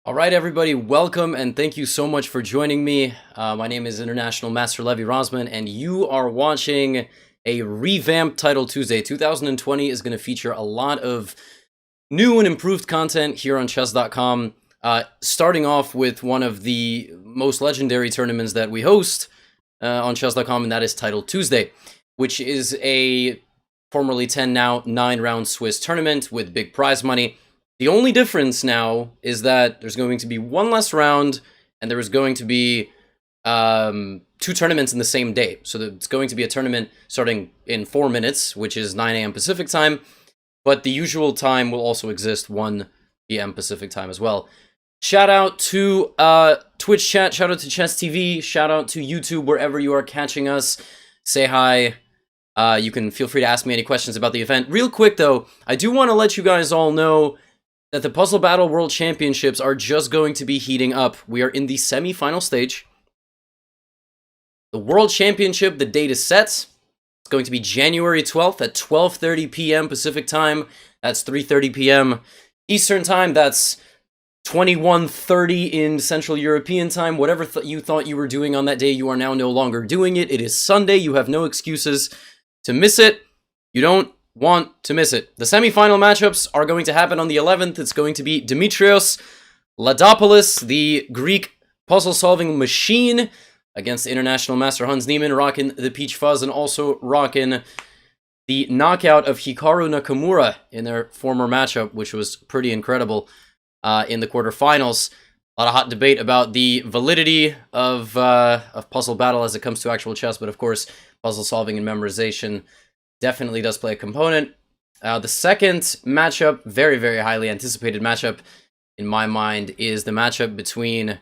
All right, everybody, welcome and thank you so much for joining me. My name is International Master Levy Rozman, and you are watching a revamped Title Tuesday. 2020 is going to feature a lot of new and improved content here on Chess.com, starting off with one of the most legendary tournaments that we host on Chess.com, and that is Title Tuesday, which is a formerly 10, now 9-round Swiss tournament with big prize money. The only difference now is that there's going to be one less round, and there is going to be two tournaments in the same day. So it's going to be a tournament starting in 4 minutes, which is 9 a.m. Pacific time, but the usual time will also exist, 1 p.m. Pacific time as well. Shout out to Twitch chat, shout out to Chess TV, shout out to YouTube, wherever you are catching us. Say hi. You can feel free to ask me any questions about the event. Real quick, though, I do want to let you guys all know that the Puzzle Battle World Championships are just going to be heating up. We are in the semi-final stage. The World Championship, the date is set. It's going to be January 12th at 12:30 p.m. Pacific time. That's 3:30 p.m. Eastern time. That's 21:30 in Central European time. Whatever you thought you were doing on that day, you are now no longer doing it. It is Sunday. You have no excuses to miss it. You don't want to miss it. The semi-final matchups are going to happen on the 11th. It's going to be Dimitrios Ladopoulos, the Greek puzzle-solving machine, against the International Master Hans Niemann, rocking the Peach Fuzz, and also rocking the knockout of Hikaru Nakamura in their former matchup, which was pretty incredible in the quarterfinals. A lot of hot debate about the validity of Puzzle Battle as it comes to actual chess, but of course, puzzle solving and memorization definitely does play a component. The second matchup, very, very highly anticipated matchup in my mind, is the matchup between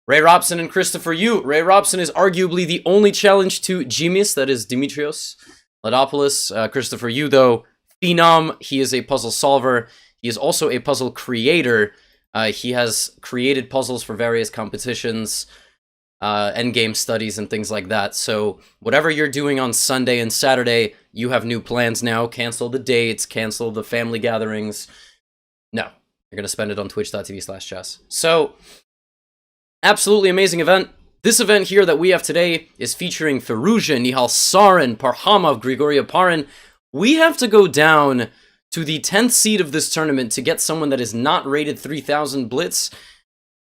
Ray Robson and Christopher Yu. Ray Robson is arguably the only challenge to Genius, that is Dimitrios Ladopoulos. Christopher Yu, though, phenom. He is a puzzle solver. He is also a puzzle creator. He has created puzzles for various competitions, endgame studies, and things like that. So whatever you're doing on Sunday and Saturday, you have new plans now. Cancel the dates, cancel the family gatherings. No, you're going to spend it on twitch.tv/chess. So, absolutely amazing event. This event here that we have today is featuring Firouzja, Nihal Sarin, Parhamov, Grigoria Parin. We have to go down to the 10th seed of this tournament to get someone that is not rated 3000 Blitz.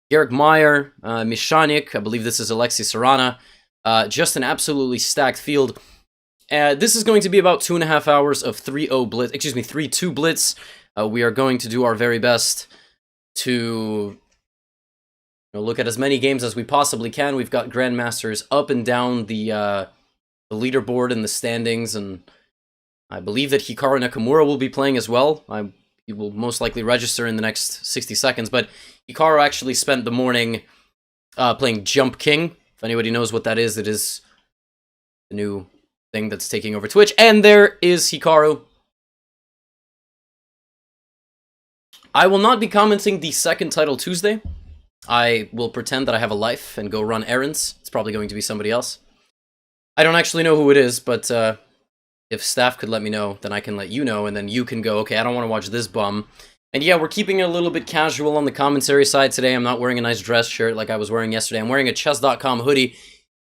Garrick Meyer, Mishanik, I believe this is Alexei Sarana. Just an absolutely stacked field. This is going to be about 2.5 hours of 3-0 Blitz, 3-2 Blitz. We are going to do our very best to look at as many games as we possibly can. We've got Grandmasters up and down the leaderboard and the standings, and I believe that Hikaru Nakamura will be playing as well. He will most likely register in the next 60 seconds, but Hikaru actually spent the morning playing Jump King. If anybody knows what that is, it is the new thing that's taking over Twitch. And there is Hikaru. I will not be commenting the second Title Tuesday. I will pretend that I have a life and go run errands. It's probably going to be somebody else. I don't actually know who it is, but if staff could let me know, then I can let you know, and then you can go, okay, I don't want to watch this bum. And yeah, we're keeping it a little bit casual on the commentary side today. I'm not wearing a nice dress shirt like I was wearing yesterday. I'm wearing a Chess.com hoodie.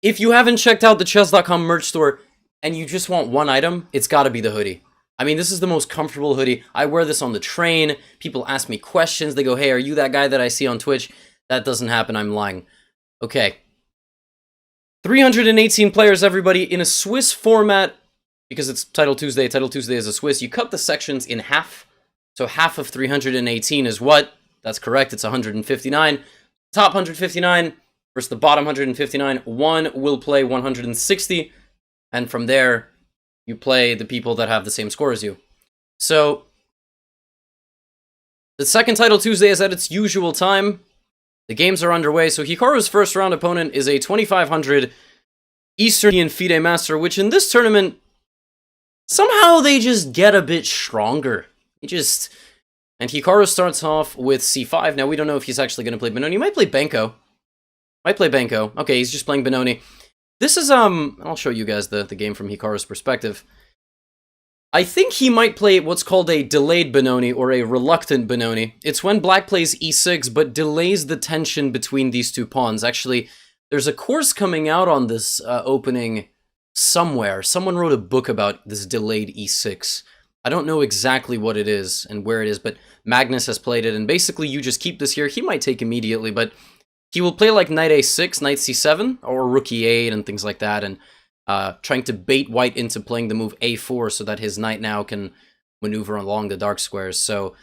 If you haven't checked out the Chess.com merch store and you just want one item, it's got to be the hoodie. I mean, this is the most comfortable hoodie. I wear this on the train. People ask me questions. They go, hey, are you that guy that I see on Twitch? That doesn't happen. I'm lying. Okay. 318 players, everybody, in a Swiss format. Because it's Title Tuesday. Title Tuesday is a Swiss. You cut the sections in half. So half of 318 is what? That's correct. It's 159. Top 159 versus the bottom 159. One will play 160. And from there, you play the people that have the same score as you. So, the second Title Tuesday is at its usual time. The games are underway. So Hikaru's first round opponent is a 2500 Eastern FIDE Master, which in this tournament, somehow they just get a bit stronger. And Hikaru starts off with c5. Now, we don't know if he's actually going to play Benoni. He might play Benko. Okay, he's just playing Benoni. This is, I'll show you guys the game from Hikaru's perspective. I think he might play what's called a delayed Benoni or a reluctant Benoni. It's when black plays e6 but delays the tension between these two pawns. Actually, there's a course coming out on this opening somewhere. Someone wrote a book about this delayed e6. I don't know exactly what it is and where it is, but Magnus has played it, and basically you just keep this here. He might take immediately, but he will play like knight a6, knight c7, or rook e8 and things like that, and trying to bait white into playing the move a4 so that his knight now can maneuver along the dark squares. So,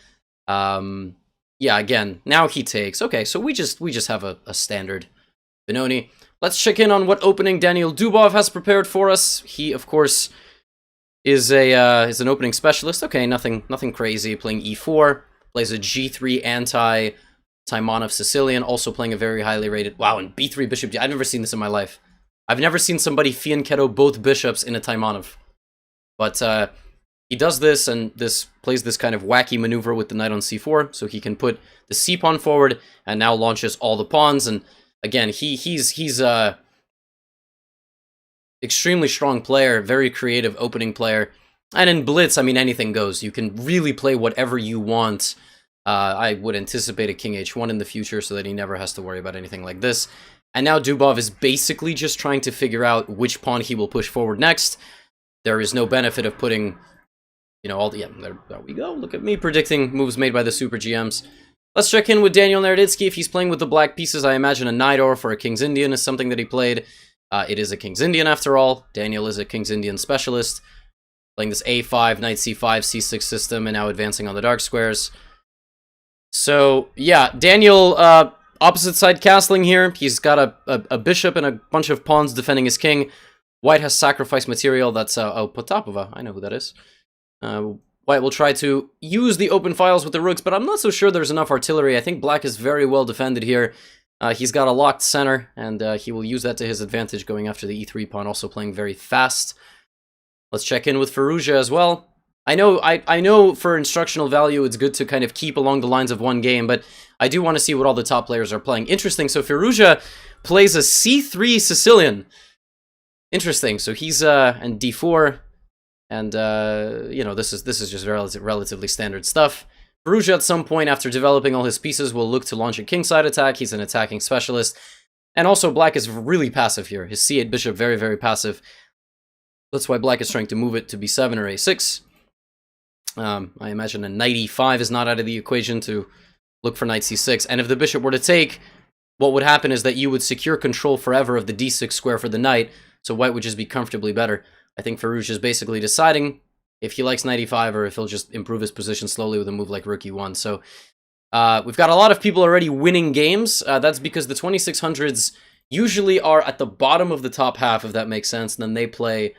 yeah, again, now he takes. Okay, so we just have a standard Benoni. Let's check in on what opening Daniel Dubov has prepared for us. He, of course, is an opening specialist. Okay, nothing crazy. Playing e4, plays a g3 anti Taimanov Sicilian, also playing a very highly rated. Wow, and b3 bishop. I've never seen this in my life. I've never seen somebody fianchetto both bishops in a Taimanov. But he does this, and this plays this kind of wacky maneuver with the knight on c4, so he can put the c pawn forward, and now launches all the pawns. And again, he's extremely strong player, very creative opening player. And in Blitz, I mean, anything goes. You can really play whatever you want. I would anticipate a king h1 in the future so that he never has to worry about anything like this. And now Dubov is basically just trying to figure out which pawn he will push forward next. There is no benefit of putting, you know, all the... Yeah, there we go. Look at me predicting moves made by the Super GMs. Let's check in with Daniel Naroditsky. If he's playing with the black pieces, I imagine a Knight or for a King's Indian is something that he played. It is a King's Indian after all. Daniel is a King's Indian specialist. Playing this a5, knight c5, c6 system, and now advancing on the dark squares. So, yeah, Daniel, opposite side castling here. He's got a bishop and a bunch of pawns defending his king. White has sacrificed material. That's, oh, Potapova. I know who that is. White will try to use the open files with the rooks, but I'm not so sure there's enough artillery. I think black is very well defended here. He's got a locked center, and he will use that to his advantage going after the e3 pawn, also playing very fast. Let's check in with Firouzja as well. I know for instructional value it's good to kind of keep along the lines of one game, but I do want to see what all the top players are playing. Interesting, so Firouzja plays a c3 Sicilian. Interesting, so he's and d4, and you know, this is just relatively standard stuff. Firouzja at some point after developing all his pieces will look to launch a kingside attack. He's an attacking specialist, and also black is really passive here. His c8 bishop very, very passive. That's why black is trying to move it to b7 or a6. I imagine a knight e5 is not out of the equation to look for knight c6. And if the bishop were to take, what would happen is that you would secure control forever of the d6 square for the knight, so white would just be comfortably better. I think Firouzja is basically deciding if he likes knight e5 or if he'll just improve his position slowly with a move like rook e1. So we've got a lot of people already winning games. That's because the 2600s usually are at the bottom of the top half, if that makes sense, and then they play...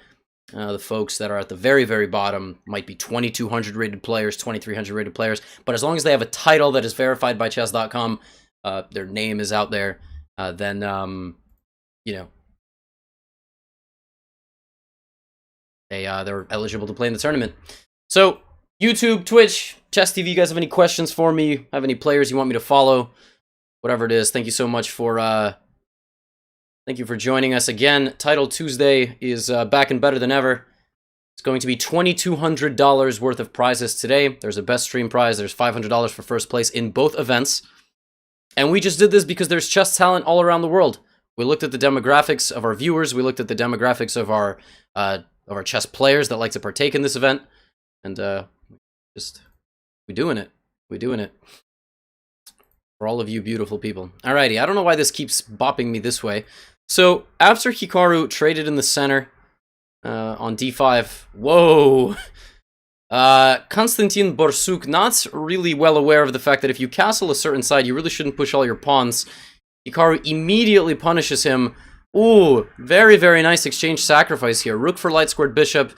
the folks that are at the very, very bottom might be 2200 rated players, 2300 rated players, but as long as they have a title that is verified by Chess.com, their name is out there, then, you know, they're eligible to play in the tournament. So, YouTube, Twitch, Chess TV, you guys have any questions for me? Have any players you want me to follow? Whatever it is, thank you so much for, thank you for joining us again. Title Tuesday is back and better than ever. It's going to be $2,200 worth of prizes today. There's a best stream prize. There's $500 for first place in both events. And we just did this because there's chess talent all around the world. We looked at the demographics of our viewers. We looked at the demographics of our chess players that like to partake in this event. And we're doing it. We're doing it. For all of you beautiful people. Alrighty, I don't know why this keeps bopping me this way. So, after Hikaru traded in the center on d5, whoa! Konstantin Borsuk, not really well aware of the fact that if you castle a certain side, you really shouldn't push all your pawns. Hikaru immediately punishes him. Ooh, very, very nice exchange sacrifice here. Rook for light squared bishop,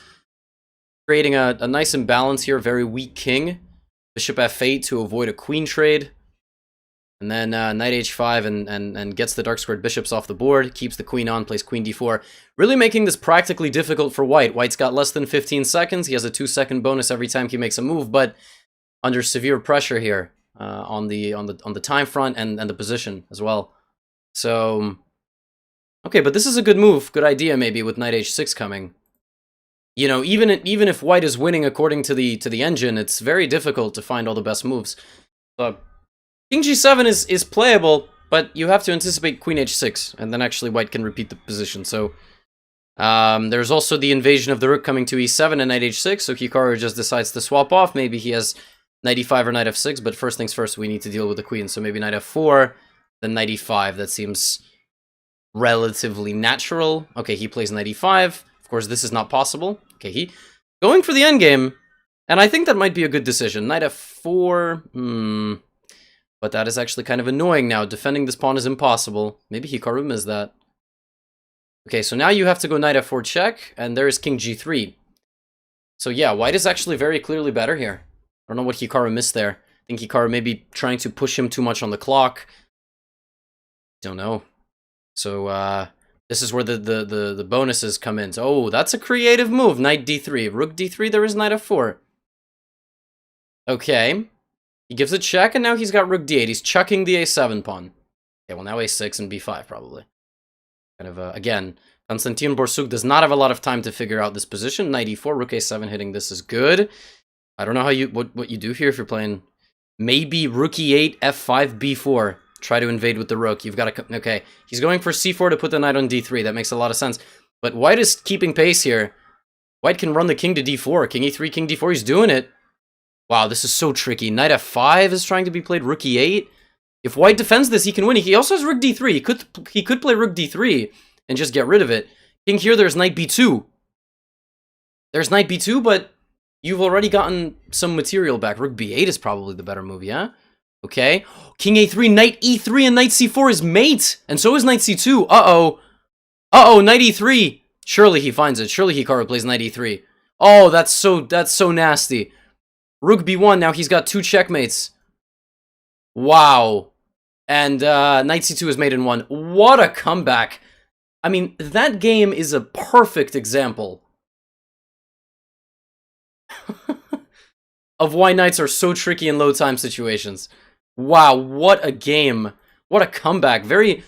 creating a nice imbalance here, very weak king. Bishop f8 to avoid a queen trade. And then knight h5 and gets the dark squared bishops off the board, keeps the queen on, plays queen d4. Really making this practically difficult for white. White's got less than 15 seconds. He has a 2-second bonus every time he makes a move, but under severe pressure here on the time front and the position as well. So, okay, but this is a good move, good idea maybe with knight h6 coming. You know, even if white is winning according to the engine, it's very difficult to find all the best moves. King g7 is playable, but you have to anticipate queen h6, and then actually white can repeat the position. So there's also the invasion of the rook coming to e7 and knight h6, so Hikaru just decides to swap off. Maybe he has knight e5 or knight f6, but first things first, we need to deal with the queen. So maybe knight f4, then knight e5. That seems relatively natural. Okay, he plays knight e5. Of course, this is not possible. Okay, he going for the endgame, and I think that might be a good decision. Knight f4, but that is actually kind of annoying now. Defending this pawn is impossible. Maybe Hikaru missed that. Okay, so now you have to go knight f4 check, and there is king g3. So yeah, white is actually very clearly better here. I don't know what Hikaru missed there. I think Hikaru may be trying to push him too much on the clock. Don't know. So this is where the bonuses come in. So, oh, that's a creative move. Knight d3. Rook d3, there is knight f4. Okay. He gives a check, and now he's got rook d8. He's chucking the a7 pawn. Okay, well, now a6 and b5, probably. Kind of, again, Konstantin Borsuk does not have a lot of time to figure out this position. Knight e4, rook a7 hitting this is good. I don't know how what you do here if you're playing. Maybe rook e8, f5, b4. Try to invade with the rook. You've got to... Okay, he's going for c4 to put the knight on d3. That makes a lot of sense. But white is keeping pace here. White can run the king to d4. King e3, king d4. He's doing it. Wow, this is so tricky. Knight f5 is trying to be played. Rook e8. If white defends this, he can win. He also has rook d3. He could play rook d3 and just get rid of it. King here, there's knight b2. There's knight b2, but you've already gotten some material back. Rook b8 is probably the better move, yeah? Okay. King a3, knight e3, and knight c4 is mate. And so is knight c2. Uh-oh. Uh-oh, knight e3. Surely he finds it. Surely Hikaru plays knight e3. Oh, that's so nasty. Rook b1, now he's got 2 checkmates. Wow. And knight c2 is mate in 1. What a comeback. I mean, that game is a perfect example of why knights are so tricky in low time situations. Wow, what a game. What a comeback. Very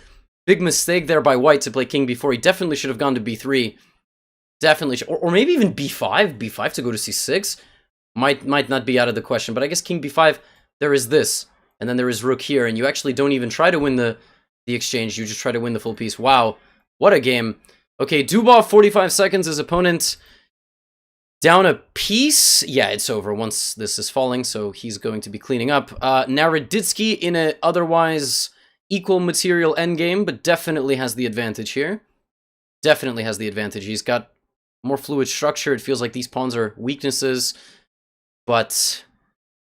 big mistake there by white to play king b4. He definitely should have gone to b3. Definitely. Or maybe even b5. b5 to go to c6. Might not be out of the question. But I guess king b5, there is this. And then there is rook here. And you actually don't even try to win the exchange. You just try to win the full piece. Wow. What a game. Okay, Dubov, 45 seconds. His opponent... down a piece. Yeah, it's over once this is falling, so he's going to be cleaning up. Naroditsky in a otherwise equal material endgame, but definitely has the advantage here. Definitely has the advantage. He's got more fluid structure. It feels like these pawns are weaknesses, but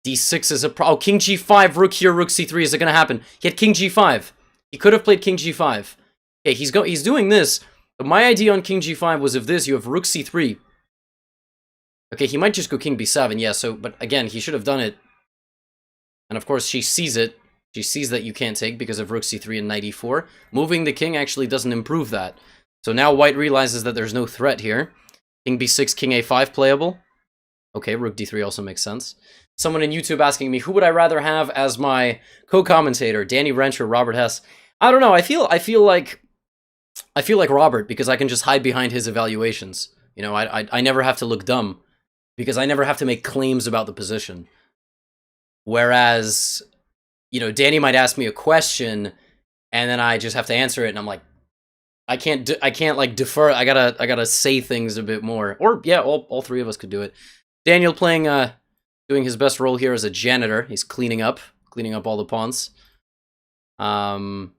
d6 is a problem. Oh, king g5, rook here, rook c3. Is it going to happen? He had king g5. He could have played king g5. Okay, he's doing this, but my idea on king g5 was if this, you have rook c3. Okay, he might just go king b7, yeah, so, but again, he should have done it. And of course, she sees it. She sees that you can't take because of rook c3 and knight e4. Moving the king actually doesn't improve that. So now white realizes that there's no threat here. King b6, king a5 playable. Okay, rook d3 also makes sense. Someone in YouTube asking me, who would I rather have as my co-commentator, Danny Wrench or Robert Hess? I don't know, I feel like Robert, because I can just hide behind his evaluations. You know, I never have to look dumb, because I never have to make claims about the position. Whereas, you know, Danny might ask me a question, and then I just have to answer it, and I'm like, I can't like defer. I gotta say things a bit more. Or yeah, all three of us could do it. Daniel playing doing his best role here as a janitor. He's cleaning up all the pawns. Nihal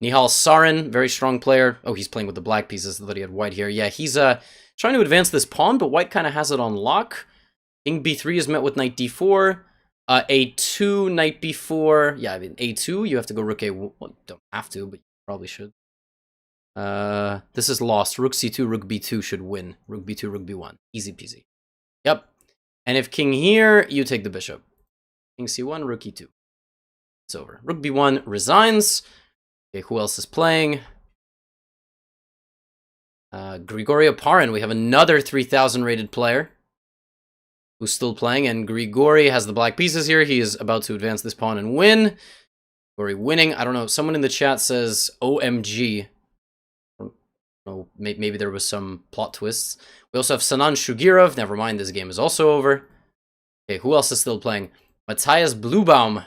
Sarin, very strong player. Oh, he's playing with the black pieces. I thought he had white here. Yeah, he's trying to advance this pawn, but white kind of has it on lock. King b3 is met with knight d4. A2, knight b4. Yeah, I mean, a2, you have to go rook a... Well, don't have to, but you probably should. This is lost. Rook c2, rook b2 should win. Rook b2, rook b1. Easy peasy. Yep. And if king here, you take the bishop. King c1, rook e2. It's over. Rook b1 resigns. Okay, who else is playing? Grigory Oparin. We have another 3,000 rated player who's still playing, and Grigory has the black pieces here. He is about to advance this pawn and win. Grigory winning. I don't know. Someone in the chat says OMG. Oh, maybe there was some plot twists. We also have Sanan Shugirov. Never mind, this game is also over. Okay, who else is still playing? Matthias Bluebaum.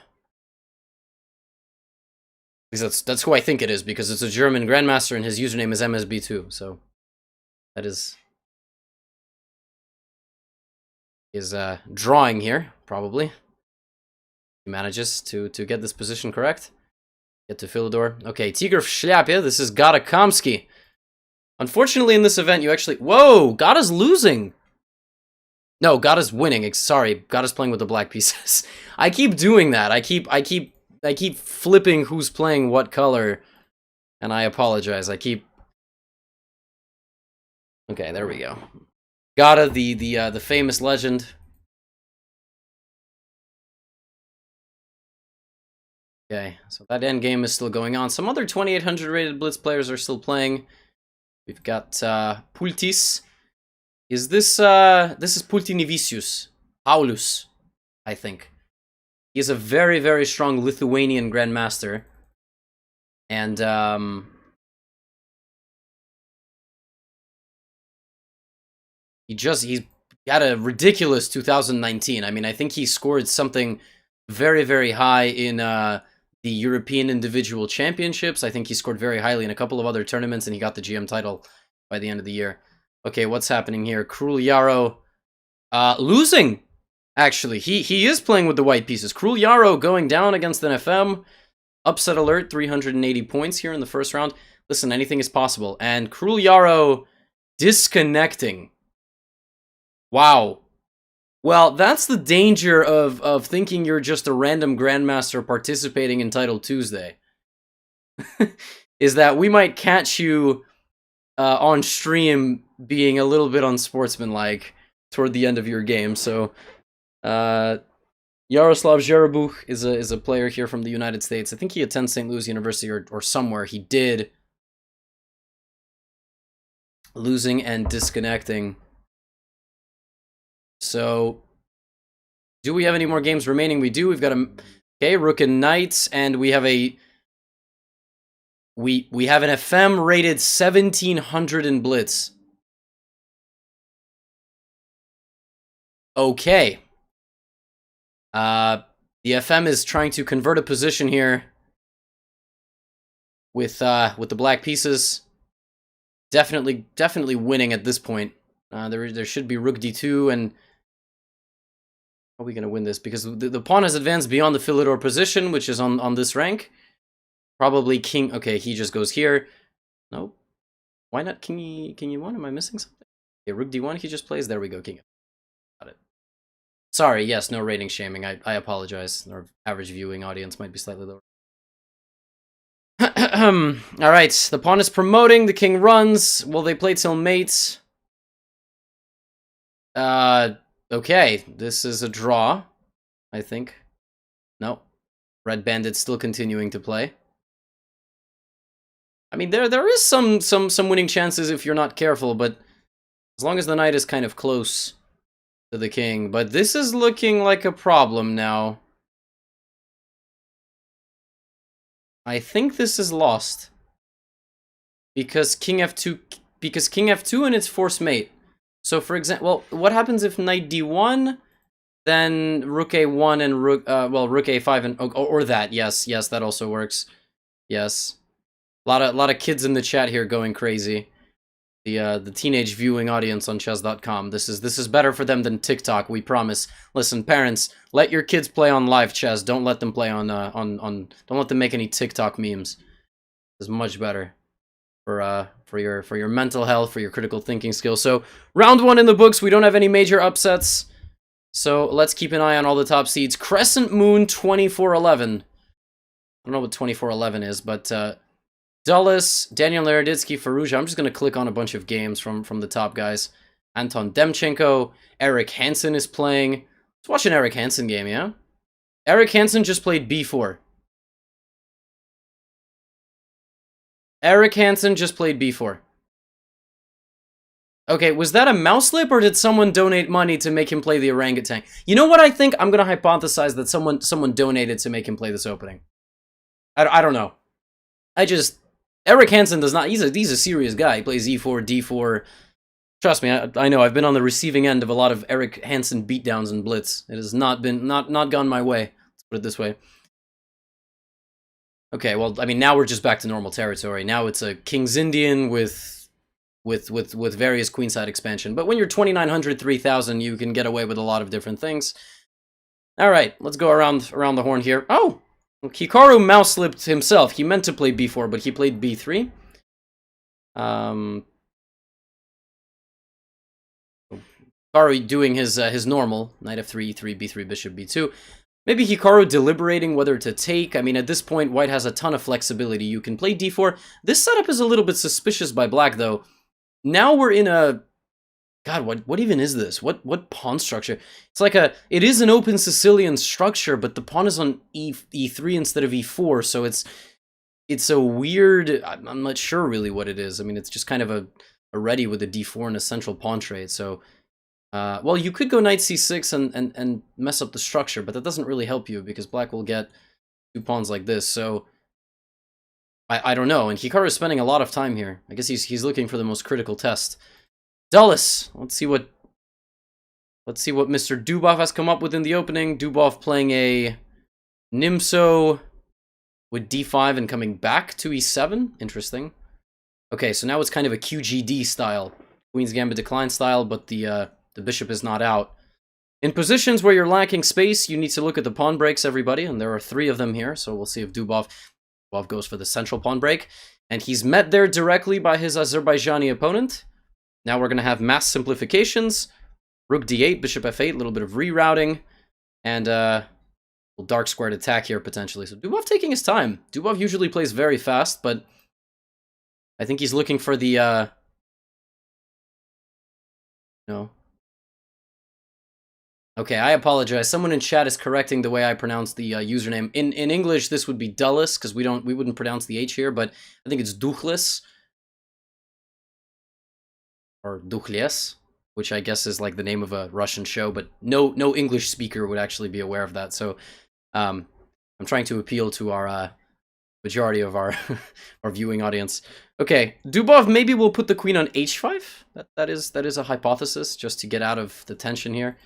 At least that's who I think it is, because it's a German grandmaster and his username is MSB2. So that is drawing here, probably. He manages to get this position correct. Get to Philidor. Okay, Tiger в шляпе. This is Gata Kamsky. Unfortunately, in this event, you actually... Whoa! Gata's losing! No, Gata's winning. Sorry, Gata's playing with the black pieces. I keep doing that. I keep flipping who's playing what color. And I apologize. Okay, there we go. Gata, the famous legend. Okay, so that end game is still going on. Some other 2800 rated Blitz players are still playing. We've got Pultis. Is this is Pultinivicius. Paulus, I think. He is a very, very strong Lithuanian grandmaster. And he's got a ridiculous 2019. I mean, I think he scored something very, very high in the European Individual Championships. I think he scored very highly in a couple of other tournaments, and he got the GM title by the end of the year. Okay, what's happening here? Cruel Yarrow losing, actually. He is playing with the white pieces. Cruel Yarrow going down against an FM. Upset alert, 380 points here in the first round. Listen, anything is possible. And Cruel Yarrow disconnecting. Wow. Well, that's the danger of thinking you're just a random grandmaster participating in Title Tuesday. Is that we might catch you on stream being a little bit unsportsmanlike toward the end of your game. So, Yaroslav Zherebuch is a player here from the United States. I think he attends St. Louis University or somewhere. He did. Losing and disconnecting. So, do we have any more games remaining? We do. We've got Rook and Knights, and we have we have an FM rated 1700 in Blitz. Okay. The FM is trying to convert a position here with the black pieces. Definitely winning at this point. There should be Rook D2, and how are we gonna win this? Because the pawn has advanced beyond the Philidor position, which is on this rank. Probably king. Okay, he just goes here. No, why not king E1? Am I missing something? Okay, Rook D1. He just plays. There we go, king. Got it. Sorry. Yes, no rating shaming. I apologize. Our average viewing audience might be slightly lower. All right, the pawn is promoting. The king runs. Will they play till mates? Okay, this is a draw, I think. No, Red Bandit's still continuing to play. I mean, there is some winning chances if you're not careful, but as long as the knight is kind of close to the king. But this is looking like a problem now. I think this is lost because king f2 and it's force mate. So for example, well, what happens if knight d1, then rook a1 and rook a5 and or that? Yes, that also works. Yes, a lot of kids in the chat here going crazy. The teenage viewing audience on Chess.com. This is better for them than TikTok, we promise. Listen, parents, let your kids play on live chess. Don't let them play on don't let them make any TikTok memes. This is much better for your mental health, for your critical thinking skills. So round 1 in the books. We don't have any major upsets. So let's keep an eye on all the top seeds. Crescent Moon 2411. I don't know what 2411 is, but Dulles, Daniel Naroditsky, Faruja. I'm just going to click on a bunch of games from the top guys. Anton Demchenko, Eric Hansen is playing. Let's watch an Eric Hansen game, yeah? Eric Hansen just played b4. Eric Hansen just played b4. Okay, was that a mouse slip, or did someone donate money to make him play the orangutan? You know what I think? I'm going to hypothesize that someone donated to make him play this opening. I don't know. Eric Hansen does not. He's a serious guy. He plays E4, D4. Trust me, I know. I've been on the receiving end of a lot of Eric Hansen beatdowns in Blitz. It has not gone my way. Let's put it this way. Okay, well, I mean, now we're just back to normal territory. Now it's a King's Indian with various queenside expansion. But when you're 2,900, 3,000, you can get away with a lot of different things. All right, let's go around the horn here. Oh, Hikaru mouse slipped himself. He meant to play b4, but he played b3. Hikaru doing his normal knight f3, e3, b3, bishop b2. Maybe Hikaru deliberating whether to take. I mean, at this point, white has a ton of flexibility. You can play d4. This setup is a little bit suspicious by black, though. Now we're in a... God, what even is this? What pawn structure? It's like it is an open Sicilian structure, but the pawn is on e3 instead of e4, so it's a weird... I'm not sure really what it is. I mean, it's just kind of a ready with a d4 and a central pawn trade, so... well, you could go knight c6 and mess up the structure, but that doesn't really help you because black will get two pawns like this. So I don't know. And Hikaru is spending a lot of time here. I guess he's looking for the most critical test. Dulles. Let's see what Mr. Dubov has come up with in the opening. Dubov playing a Nimso with d5 and coming back to e7. Interesting. Okay, so now it's kind of a QGD style, Queen's Gambit decline style, but the bishop is not out. In positions where you're lacking space, you need to look at the pawn breaks, everybody, and there are 3 of them here, so we'll see if Dubov goes for the central pawn break. And he's met there directly by his Azerbaijani opponent. Now we're going to have mass simplifications. Rook d8, bishop f8, a little bit of rerouting, and dark squared attack here, potentially. So Dubov taking his time. Dubov usually plays very fast, but I think he's looking for the... No. Okay, I apologize. Someone in chat is correcting the way I pronounce the username. In English, this would be Dulles, because we wouldn't pronounce the H here, but I think it's Duchles. Or Duchles, which I guess is like the name of a Russian show, but no English speaker would actually be aware of that. So I'm trying to appeal to our majority of our our viewing audience. Okay, Dubov maybe will put the queen on h5. That is a hypothesis, just to get out of the tension here.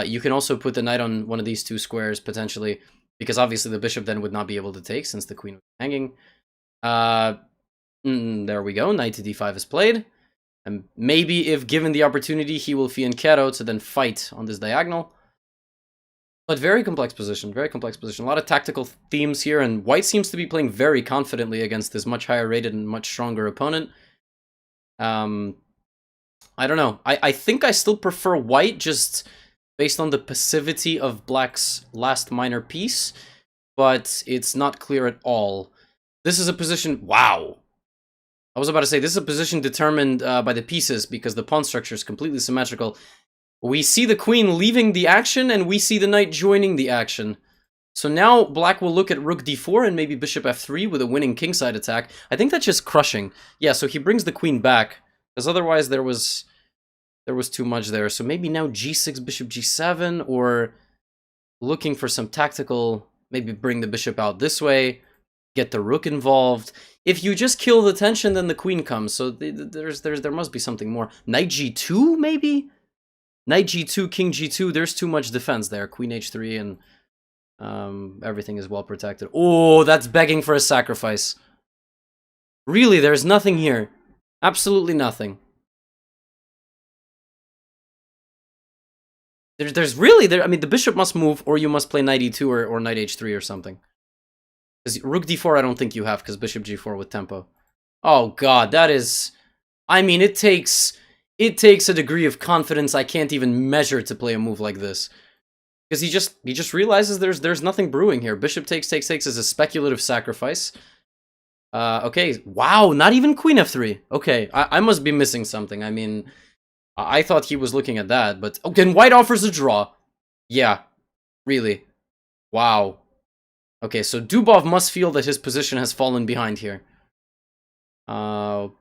You can also put the knight on one of these 2 squares, potentially, because obviously the bishop then would not be able to take, since the queen was hanging. There we go, knight to d5 is played. And maybe, if given the opportunity, he will fianchetto to then fight on this diagonal. But very complex position, very complex position. A lot of tactical themes here, and white seems to be playing very confidently against this much higher rated and much stronger opponent. I don't know. I think I still prefer white, just based on the passivity of black's last minor piece, but it's not clear at all. This is a position... Wow! I was about to say, this is a position determined by the pieces, because the pawn structure is completely symmetrical. We see the queen leaving the action, and we see the knight joining the action. So now black will look at rook d4 and maybe bishop f3 with a winning kingside attack. I think that's just crushing. Yeah, so he brings the queen back, because otherwise there was too much there. So maybe now g6, bishop g7, or looking for some tactical, maybe bring the bishop out this way, get the rook involved. If you just kill the tension, then the queen comes. So there must be something more. Knight g2, maybe? Knight g2, king g2, there's too much defense there. Queen h3, and everything is well protected. Oh, that's begging for a sacrifice. Really, there's nothing here. Absolutely nothing. There's really... I mean, the bishop must move, or you must play knight e2 or knight h3 or something. Because rook d4 I don't think you have, because bishop g4 with tempo. Oh god, that is... I mean, it takes a degree of confidence I can't even measure to play a move like this. Because he just realizes there's nothing brewing here. Bishop takes is a speculative sacrifice. Okay, wow, not even queen f3. Okay, I must be missing something. I mean, I thought he was looking at that, but... Oh, then white offers a draw. Yeah, really. Wow. Okay, so Dubov must feel that his position has fallen behind here. We're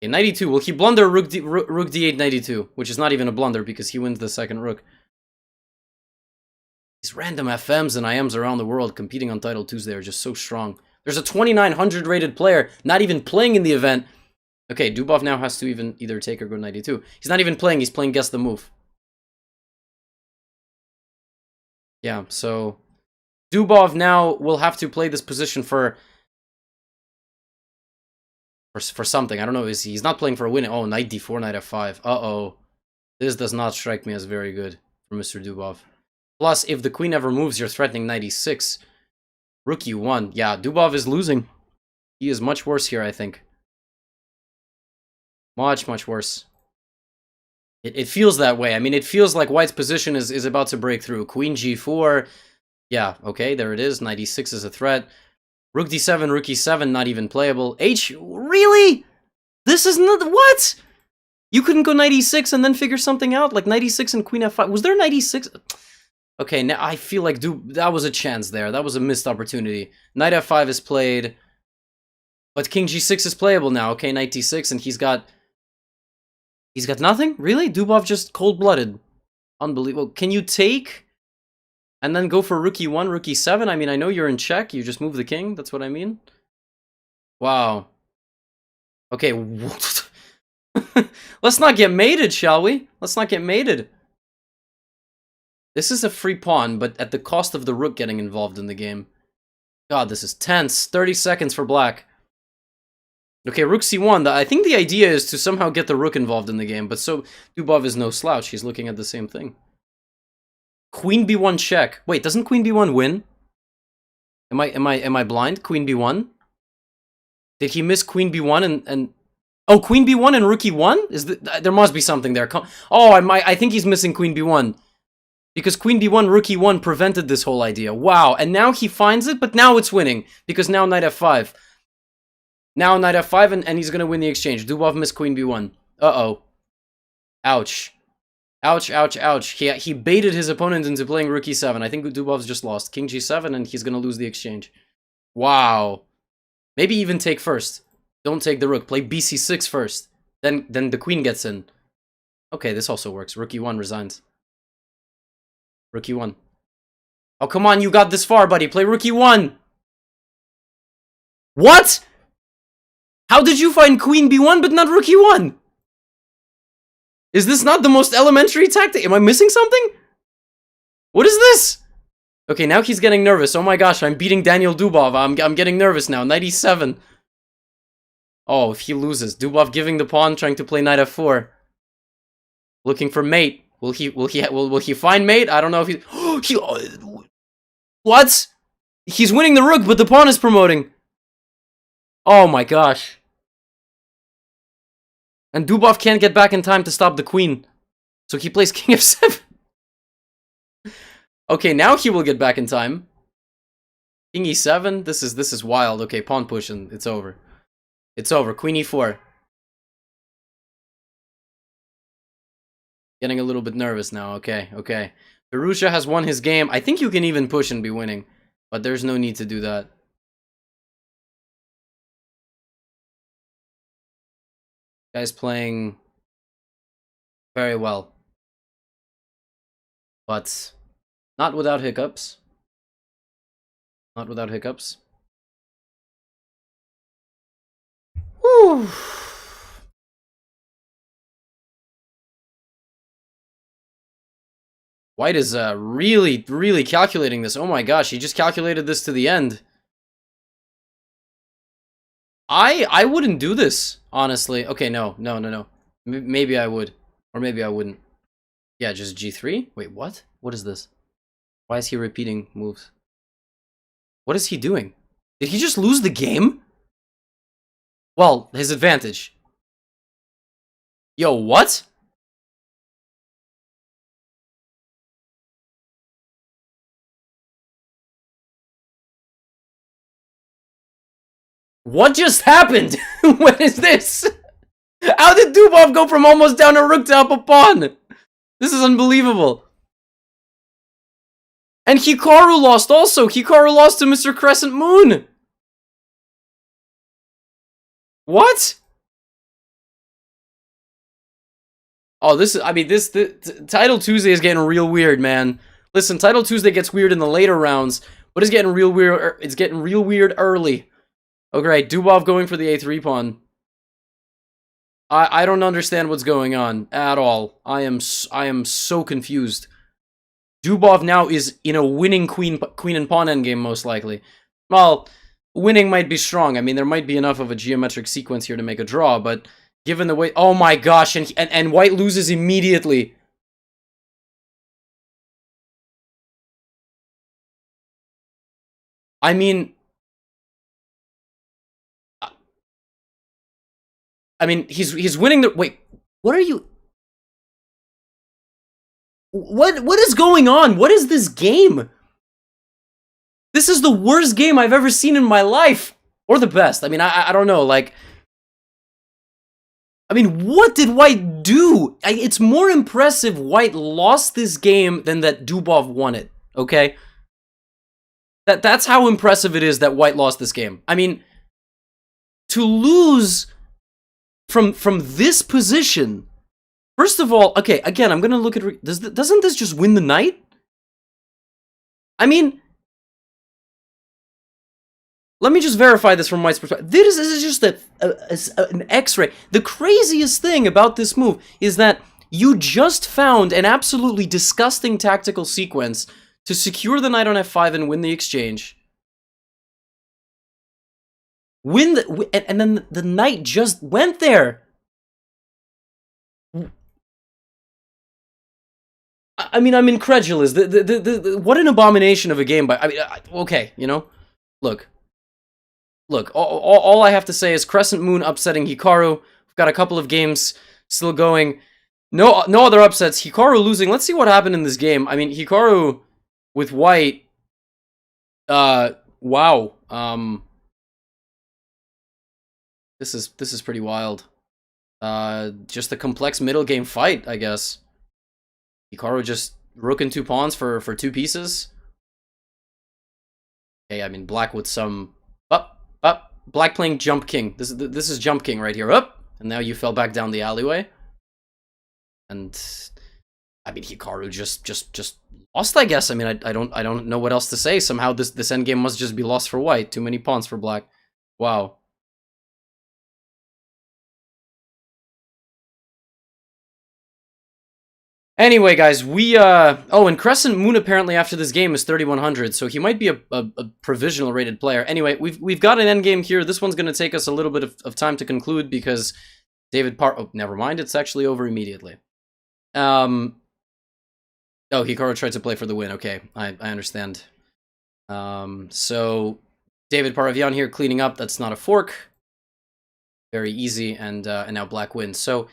in knight e2. Will he blunder rook d8 knight e2, which is not even a blunder because he wins the second rook. These random FMs and IMs around the world competing on Title Tuesday are just so strong. There's a 2900 rated player not even playing in the event. Okay, Dubov now has to either take or go 92. He's not even playing, he's playing guess the move. Yeah, so Dubov now will have to play this position for something. I don't know, he's not playing for a win. Oh, knight d4, knight f5. Uh-oh. This does not strike me as very good for Mr. Dubov. Plus, if the queen ever moves, you're threatening knight e6. Rook e1. Yeah, Dubov is losing. He is much worse here, I think. Much, much worse. It feels that way. I mean, it feels like White's position is about to break through. Queen g4. Yeah, okay, there it is. Knight e6 is a threat. Rook d7, rook e7, not even playable. H, really? This is not, what? You couldn't go knight e6 and then figure something out? Like knight e6 and queen f5. Was there knight e6? Okay, now I feel like that was a chance there. That was a missed opportunity. Knight f5 is played. But king g6 is playable now. Okay, knight d6, and he's got nothing? Really? Dubov just cold-blooded. Unbelievable. Can you take and then go for rook e1, rook e7? I mean, I know you're in check. You just move the king. That's what I mean. Wow. Okay. Let's not get mated, shall we? Let's not get mated. This is a free pawn, but at the cost of the rook getting involved in the game. God, this is tense. 30 seconds for black. Okay, rook c1. I think the idea is to somehow get the rook involved in the game, but so Dubov is no slouch. He's looking at the same thing. Queen b1 check. Wait, doesn't queen b1 win? Am I blind? Queen b1? Did he miss queen b1 and oh, queen b1 and rook e1? There must be something there. Oh, I think he's missing queen b1. Because queen b1, rook e1 prevented this whole idea. Wow, and now he finds it, but now it's winning. Because now knight f5. Now knight f5, and he's gonna win the exchange. Dubov missed queen b1. Uh-oh. Ouch. Ouch, ouch, ouch. He baited his opponent into playing rook e7. I think Dubov's just lost. King g7, and he's gonna lose the exchange. Wow. Maybe even take first. Don't take the rook. Play bc6 first. Then the queen gets in. Okay, this also works. Rook e1 resigns. Rook e1. Oh, come on, you got this far, buddy. Play rook e1. What? How did you find queen b1 but not rook e1? Is this not the most elementary tactic? Am I missing something? What is this? Okay, now he's getting nervous. Oh my gosh, I'm beating Daniel Dubov. I'm getting nervous now. Knight e7. Oh, if he loses. Dubov giving the pawn, trying to play knight f4. Looking for mate. Will he find mate? I don't know if he what? He's winning the rook, but the pawn is promoting. Oh my gosh. And Dubov can't get back in time to stop the queen. So he plays king f7. Okay, now he will get back in time. King e7. This is wild. Okay, pawn push and it's over. It's over. Queen e4. Getting a little bit nervous now. Okay, okay. Perusha has won his game. I think you can even push and be winning. But there's no need to do that. Guy's playing very well. But not without hiccups. Not without hiccups. Whew. White is really, really calculating this. Oh my gosh, he just calculated this to the end. I wouldn't do this, honestly. Okay, no. Maybe I would. Or maybe I wouldn't. Yeah, just g3? Wait, what? What is this? Why is he repeating moves? What is he doing? Did he just lose the game? Well, his advantage. Yo, what? What just happened? What is this? How did Dubov go from almost down a rook to up a pawn? This is unbelievable. And Hikaru lost also. Hikaru lost to Mr. Crescent Moon. What? Oh, Title Tuesday is getting real weird, man. Listen, Title Tuesday gets weird in the later rounds, But it's getting real weird. It's getting real weird early. Okay, Dubov going for the a3 pawn. I don't understand what's going on at all. I am so confused. Dubov now is in a winning queen and pawn endgame, most likely. Well, winning might be strong. I mean, there might be enough of a geometric sequence here to make a draw, but given the way... Oh my gosh, and white loses immediately. I mean... he's winning the... Wait, what are you... What is going on? What is this game? This is the worst game I've ever seen in my life. Or the best. I mean, I don't know, like... I mean, what did White do? It's more impressive White lost this game than that Dubov won it, okay? That's how impressive it is that White lost this game. I mean, to lose from this position... First of all, okay, again, I'm gonna look at... Doesn't this just win the knight? I mean... Let me just verify this from White's perspective. This is just an X-ray. The craziest thing about this move is that you just found an absolutely disgusting tactical sequence to secure the knight on f5 and win the exchange. And then the knight just went there. I mean, I'm incredulous. What an abomination of a game. I mean, okay, you know, look, all I have to say is Crescent Moon upsetting Hikaru. We've got a couple of games still going. No other upsets. Hikaru losing. Let's see what happened in this game. I mean, Hikaru with White. Wow. This is pretty wild. Just a complex middle game fight, I guess. Hikaru just rook and 2 pawns for 2 pieces. Okay, I mean, black with some... Black playing jump king. This is jump king right here. Up! And now you fell back down the alleyway. And... I mean, Hikaru just lost, I guess. I mean, I don't know what else to say. Somehow this endgame must just be lost for White. Too many pawns for black. Wow. Anyway, guys, we, oh, and Crescent Moon apparently after this game is 3100, so he might be a provisional rated player. Anyway, we've got an endgame here. This one's going to take us a little bit of time to conclude because oh, never mind, it's actually over immediately. Oh, Hikaru tried to play for the win. Okay, I understand. So, David Paravian here cleaning up. That's not a fork. Very easy, and now black wins. So...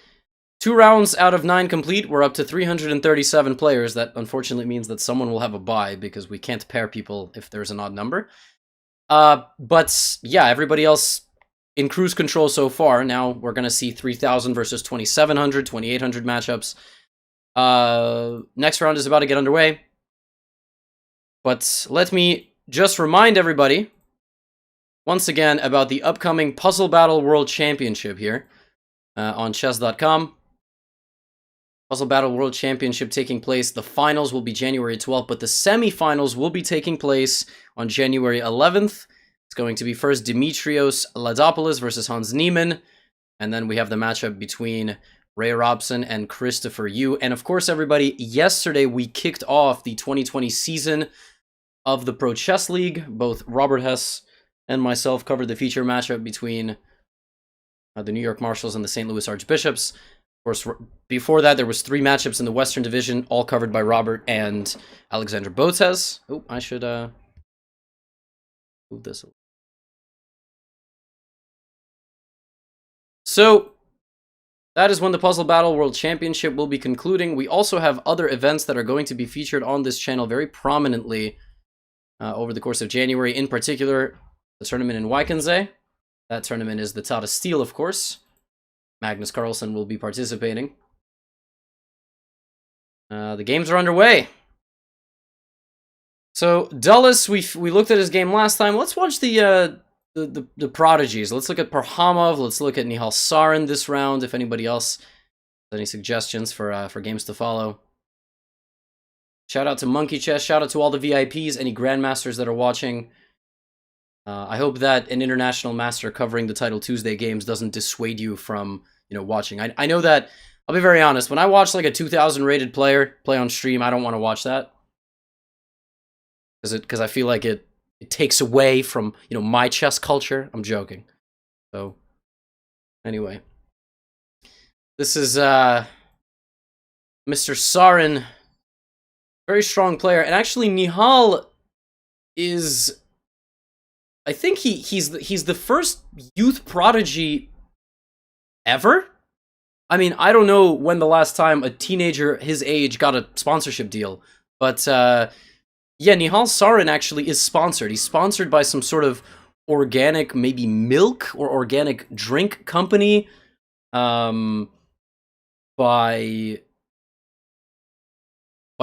2 rounds out of 9 complete. We're up to 337 players. That unfortunately means that someone will have a bye because we can't pair people if there's an odd number. But yeah, everybody else in cruise control so far. Now we're going to see 3,000 versus 2,700, 2,800 matchups. Next round is about to get underway. But let me just remind everybody once again about the upcoming Puzzle Battle World Championship here on Chess.com. Puzzle Battle World Championship taking place. The finals will be January 12th, but the semifinals will be taking place on January 11th. It's going to be first Dimitrios Ladopoulos versus Hans Niemann, and then we have the matchup between Ray Robson and Christopher Yu. And of course, everybody, yesterday we kicked off the 2020 season of the Pro Chess League. Both Robert Hess and myself covered the feature matchup between the New York Marshals and the St. Louis Archbishops. Of course, before that, there was 3 matchups in the Western Division, all covered by Robert and Alexander Botes. Oh, I should move this. So, that is when the Puzzle Battle World Championship will be concluding. We also have other events that are going to be featured on this channel very prominently over the course of January. In particular, the tournament in Weichensee. That tournament is the Tata Steel, of course. Magnus Carlsen will be participating. The games are underway. So, Dulles, we looked at his game last time. Let's watch the prodigies. Let's look at Parhamov. Let's look at Nihal Sarin this round. If anybody else has any suggestions for games to follow. Shout out to Monkey Chess. Shout out to all the VIPs, any grandmasters that are watching. I hope that an international master covering the Title Tuesday games doesn't dissuade you from, watching. I know that, I'll be very honest, when I watch like a 2000 rated player play on stream, I don't want to watch that. Because I feel like it takes away from, my chess culture. I'm joking. So, anyway. This is Mr. Sarin. Very strong player. And actually, Nihal is... I think he's the first youth prodigy ever? I mean, I don't know when the last time a teenager his age got a sponsorship deal. But, yeah, Nihal Sarin actually is sponsored. He's sponsored by some sort of organic, maybe milk or organic drink company. By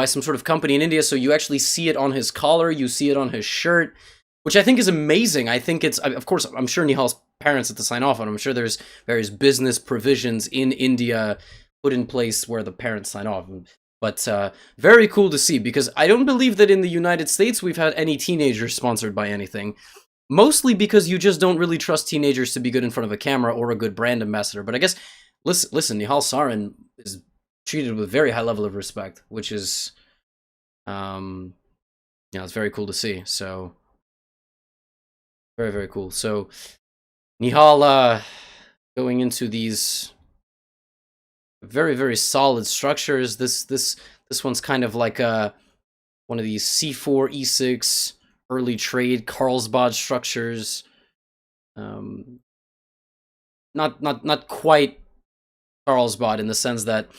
some sort of company in India. So you actually see it on his collar. You see it on his shirt. Which I think is amazing. I think it's, of course, I'm sure Nihal's parents had to sign off on it. I'm sure there's various business provisions in India put in place where the parents sign off. But very cool to see, because I don't believe that in the United States we've had any teenagers sponsored by anything. Mostly because you just don't really trust teenagers to be good in front of a camera or a good brand ambassador. But I guess, listen, Nihal Sarin is treated with very high level of respect, which is, it's very cool to see. So... very, very cool. So, Nihal, going into these very, very solid structures. This one's kind of like one of these C4, E6 early trade Carlsbad structures. Not quite Carlsbad in the sense that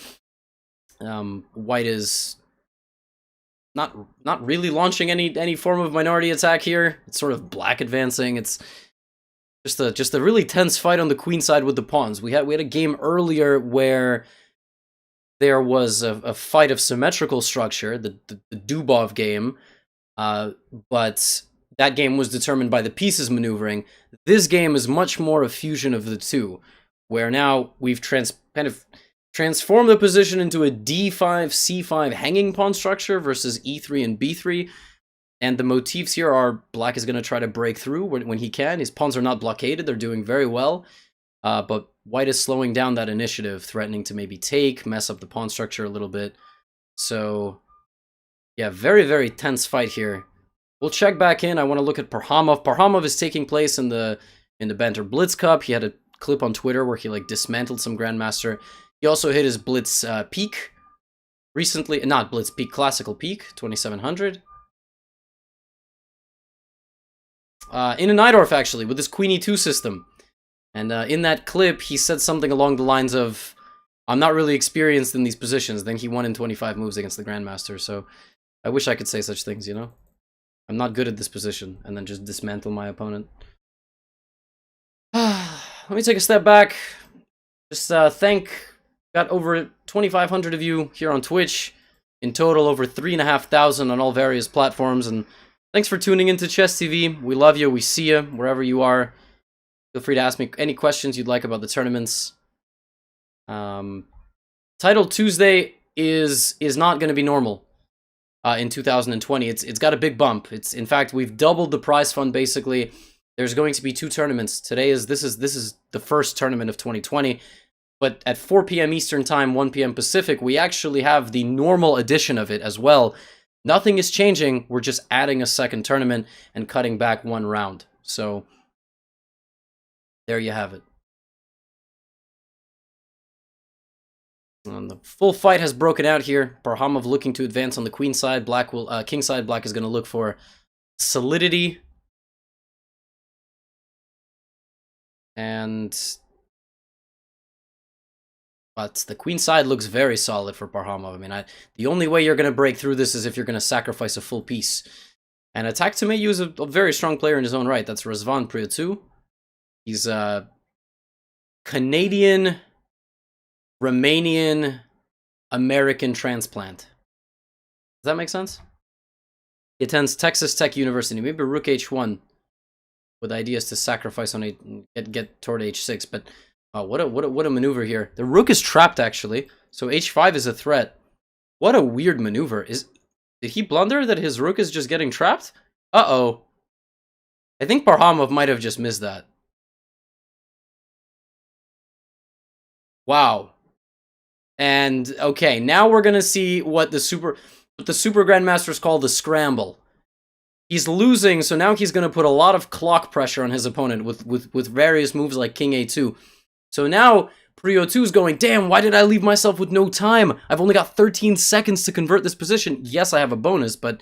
White is not really launching any form of minority attack here. It's sort of black advancing. It's just a really tense fight on the queen side with the pawns. We had a game earlier where there was a fight of symmetrical structure, the Dubov game, but that game was determined by the pieces maneuvering. This game is much more a fusion of the two, where now we've kind of transform the position into a d5, c5 hanging pawn structure versus e3 and b3. And the motifs here are black is going to try to break through when he can. His pawns are not blockaded. They're doing very well. But white is slowing down that initiative, threatening to maybe take, mess up the pawn structure a little bit. So, yeah, very, very tense fight here. We'll check back in. I want to look at Parhamov. Parhamov is taking place in the Banter Blitz Cup. He had a clip on Twitter where he dismantled some grandmaster. He also hit his Blitz peak recently, not Blitz peak, classical peak, 2700. In a Najdorf, actually, with this Queen E2 system. And in that clip, he said something along the lines of, I'm not really experienced in these positions. Then he won in 25 moves against the Grandmaster, so I wish I could say such things, I'm not good at this position, and then just dismantle my opponent. Let me take a step back. Just got over 2,500 of you here on Twitch. In total, over 3,500 on all various platforms. And thanks for tuning into Chess TV. We love you. We see you wherever you are. Feel free to ask me any questions you'd like about the tournaments. Title Tuesday is not going to be normal in 2020. It's got a big bump. In fact, we've doubled the prize fund basically. There's going to be 2 tournaments. This is the first tournament of 2020. But at 4 p.m. Eastern Time, 1 p.m. Pacific, we actually have the normal edition of it as well. Nothing is changing. We're just adding a second tournament and cutting back 1 round. So, there you have it. The full fight has broken out here. Parhamov looking to advance on the queen side. King side, black is going to look for solidity. But the queen side looks very solid for Parhamov. I mean, the only way you're going to break through this is if you're going to sacrifice a full piece. And Attack Tumeyu is a very strong player in his own right. That's Razvan Priyatu. He's a Canadian, Romanian, American transplant. Does that make sense? He attends Texas Tech University. Maybe Rook H1 with ideas to sacrifice on get toward H6, but what a maneuver here. The rook is trapped actually, so H5 is a threat. What a weird maneuver. Did he blunder that his rook is just getting trapped? Uh-oh. I think Parhamov might have just missed that. Wow. And, okay, now we're gonna see what the Super Grandmasters call the scramble. He's losing, so now he's gonna put a lot of clock pressure on his opponent with various moves like King A2. So now, Prio 2 is going, damn, why did I leave myself with no time? I've only got 13 seconds to convert this position. Yes, I have a bonus, but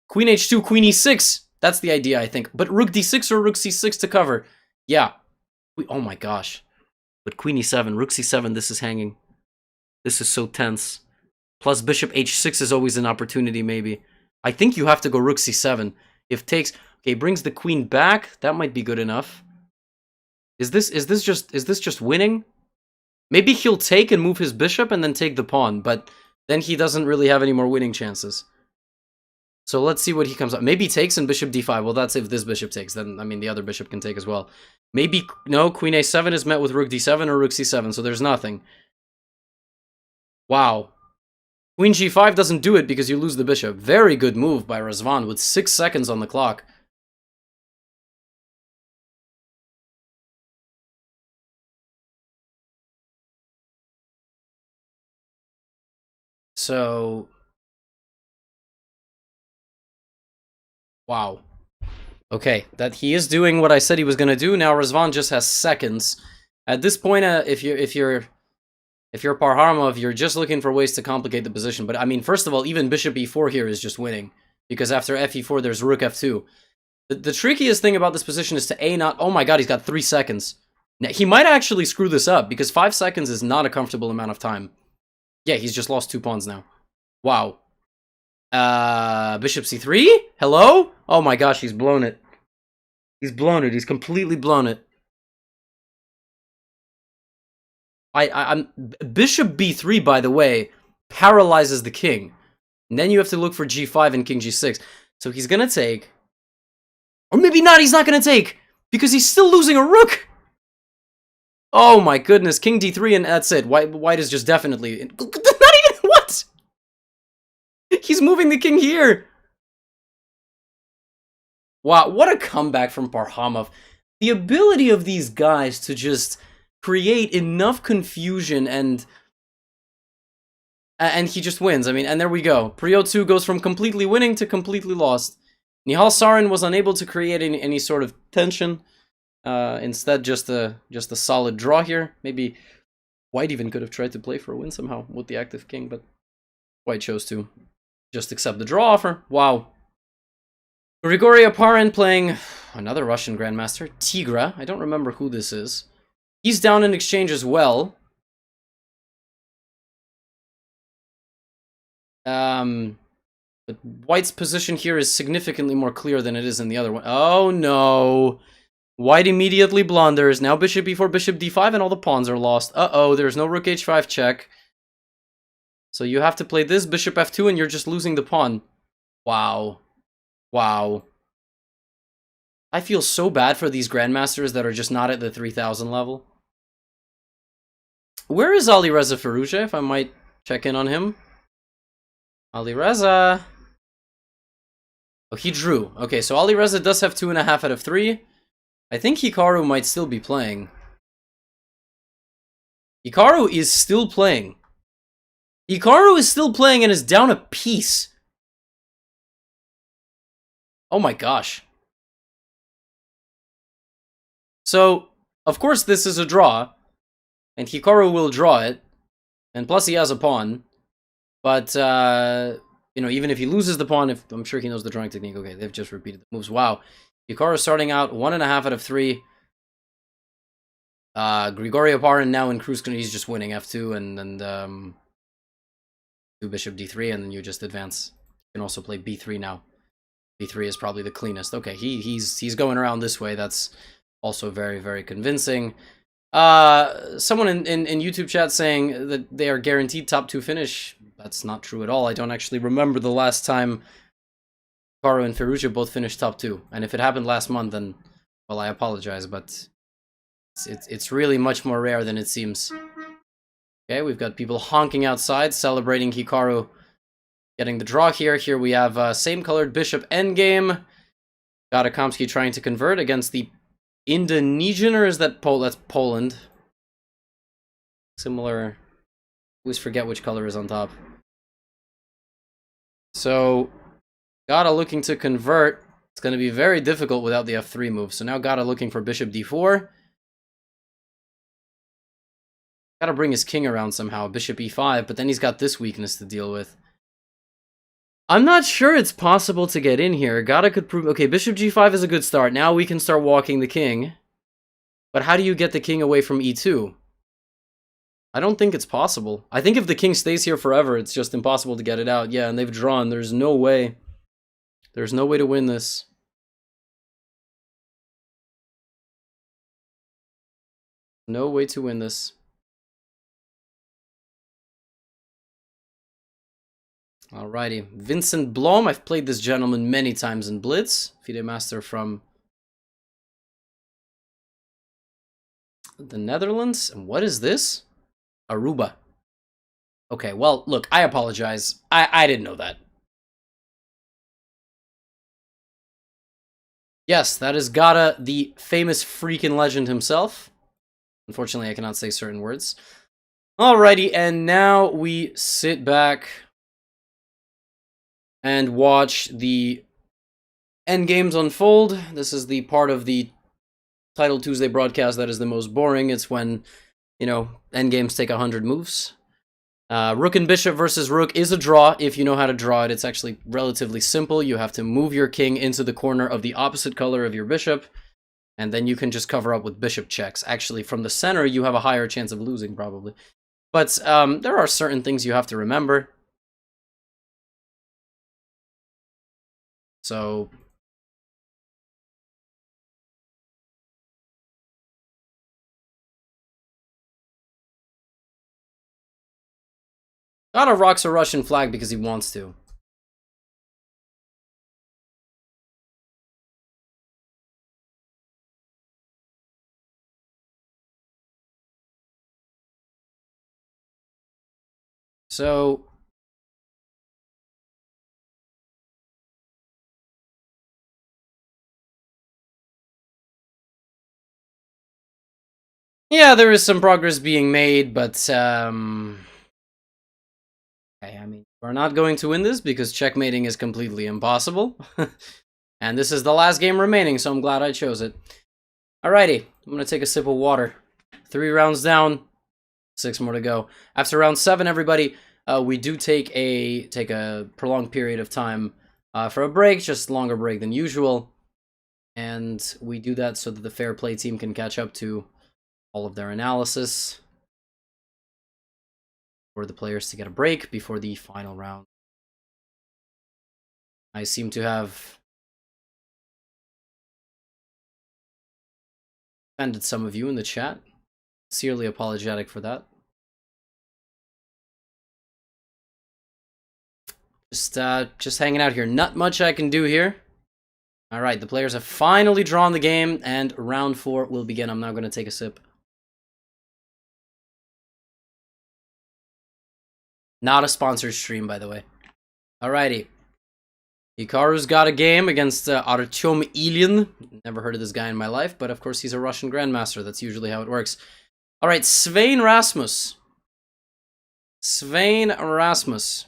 Queen H2, Queen E6. That's the idea, I think. But Rook D6 or Rook C6 to cover. Yeah. Oh my gosh. But Queen E7, Rook C7, this is hanging. This is so tense. Plus Bishop H6 is always an opportunity, maybe. I think you have to go Rook C7. If takes... Okay, brings the queen back. That might be good enough. Is this just winning? Maybe he'll take and move his bishop and then take the pawn, but then he doesn't really have any more winning chances. So let's see what he comes up. Maybe takes and bishop d5. Well, that's if this bishop takes. Then, I mean, the other bishop can take as well. Maybe, no, queen a7 is met with rook d7 or rook c7, so there's nothing. Wow. Queen g5 doesn't do it because you lose the bishop. Very good move by Rozman with 6 seconds on the clock. So... Wow. Okay, that he is doing what I said he was gonna do. Now Rozman just has seconds. At this point, if you're Parhamov, you're just looking for ways to complicate the position. But I mean, first of all, even bishop e4 here is just winning, because after fe4 there's rook f2. The trickiest thing about this position is to not. Oh my god, he's got 3 seconds. Now, he might actually screw this up because 5 seconds is not a comfortable amount of time. Yeah, he's just lost 2 pawns now. Wow. Bishop c3? Hello? Oh my gosh, he's blown it. He's blown it. He's completely blown it. I'm Bishop b3, by the way, paralyzes the king. And then you have to look for g5 and king g6. So he's gonna take. Or maybe not, he's not gonna take! Because he's still losing a rook! Oh my goodness, king d3 and that's it. White is just definitely... Not even... What? He's moving the king here! Wow, what a comeback from Parhamov. The ability of these guys to just create enough confusion and he just wins. I mean, and there we go. Prio 2 goes from completely winning to completely lost. Nihal Sarin was unable to create any sort of tension. Instead, just a solid draw here. Maybe White even could have tried to play for a win somehow with the active king, but White chose to just accept the draw offer. Wow. Grigory Oparin playing another Russian Grandmaster, Tigra. I don't remember who this is. He's down in exchange as well. But White's position here is significantly more clear than it is in the other one. Oh no! White immediately blunders. Now bishop e4, bishop d5, and all the pawns are lost. Uh-oh, there's no rook h5 check. So you have to play this, bishop f2, and you're just losing the pawn. Wow. Wow. I feel so bad for these grandmasters that are just not at the 3000 level. Where is Alireza Firouzja, if I might check in on him? Alireza. Oh, he drew. Okay, so Alireza does have 2.5 out of 3. I think Hikaru might still be playing. Hikaru is still playing. Hikaru is still playing and is down a piece. Oh my gosh. So, of course this is a draw. And Hikaru will draw it. And plus he has a pawn. But, you know, even if he loses the pawn, I'm sure he knows the drawing technique. Okay, they've just repeated the moves. Wow. Hikaru starting out 1.5 out of 3. Grigory Oparin now in cruise control. He's just winning f2 and do bishop d3, and then you just advance. You can also play b3 now. b3 is probably the cleanest. Okay, he's going around this way. That's also very, very convincing. Someone in YouTube chat saying that they are guaranteed top 2 finish. That's not true at all. I don't actually remember the last time Hikaru and Firouzja both finished top 2. And if it happened last month, then, well, I apologize, but it's really much more rare than it seems. Okay, we've got people honking outside, celebrating Hikaru. getting the draw here. Here we have same colored bishop endgame. Got Akamsky trying to convert against the Indonesian, or is that that's Poland? Similar. Always forget which color is on top. So, Gata looking to convert. It's going to be very difficult without the f3 move. So now Gata looking for bishop d4. Gotta bring his king around somehow, bishop e5, but then he's got this weakness to deal with. I'm not sure it's possible to get in here. Gata could prove... Okay, bishop g5 is a good start. Now we can start walking the king. But how do you get the king away from e2? I don't think it's possible. I think if the king stays here forever, it's just impossible to get it out. Yeah, and they've drawn. There's no way. There's no way to win this. No way to win this. Alrighty. Vincent Blom. I've played this gentleman many times in Blitz. FIDE master from the Netherlands. And what is this? Aruba. Okay, well, look, I apologize. I didn't know that. Yes, that is Gata, the famous freaking legend himself. Unfortunately, I cannot say certain words. Alrighty, and now we sit back and watch the endgames unfold. This is the part of the Title Tuesday broadcast that is the most boring. It's when, you know, endgames take 100 moves. Rook and bishop versus rook is a draw if you know how to draw it. It's actually relatively simple. You have to move your king into the corner of the opposite color of your bishop, and then you can just cover up with bishop checks. Actually, from the center, you have a higher chance of losing, probably. But there are certain things you have to remember. So... Gata rocks a Russian flag because he wants to. So... yeah, there is some progress being made, but... okay, I mean, we're not going to win this because checkmating is completely impossible. And this is the last game remaining, so I'm glad I chose it. Alrighty, I'm going to take a sip of water. 3 rounds down, 6 more to go. After round 7, everybody, we do take a prolonged period of time for a break, just a longer break than usual. And we do that so that the Fair Play team can catch up to all of their analysis. For the players to get a break before the final round. I seem to have offended some of you in the chat. Sincerely apologetic for that. Just hanging out here. Not much I can do here. Alright, the players have finally drawn the game, and round 4 will begin. I'm now going to take a sip. Not a sponsored stream, by the way. Alrighty. Hikaru's got a game against Artyom Ilyin. Never heard of this guy in my life, but of course he's a Russian grandmaster. That's usually how it works. Alright, Svein Rasmus. Svein Rasmus.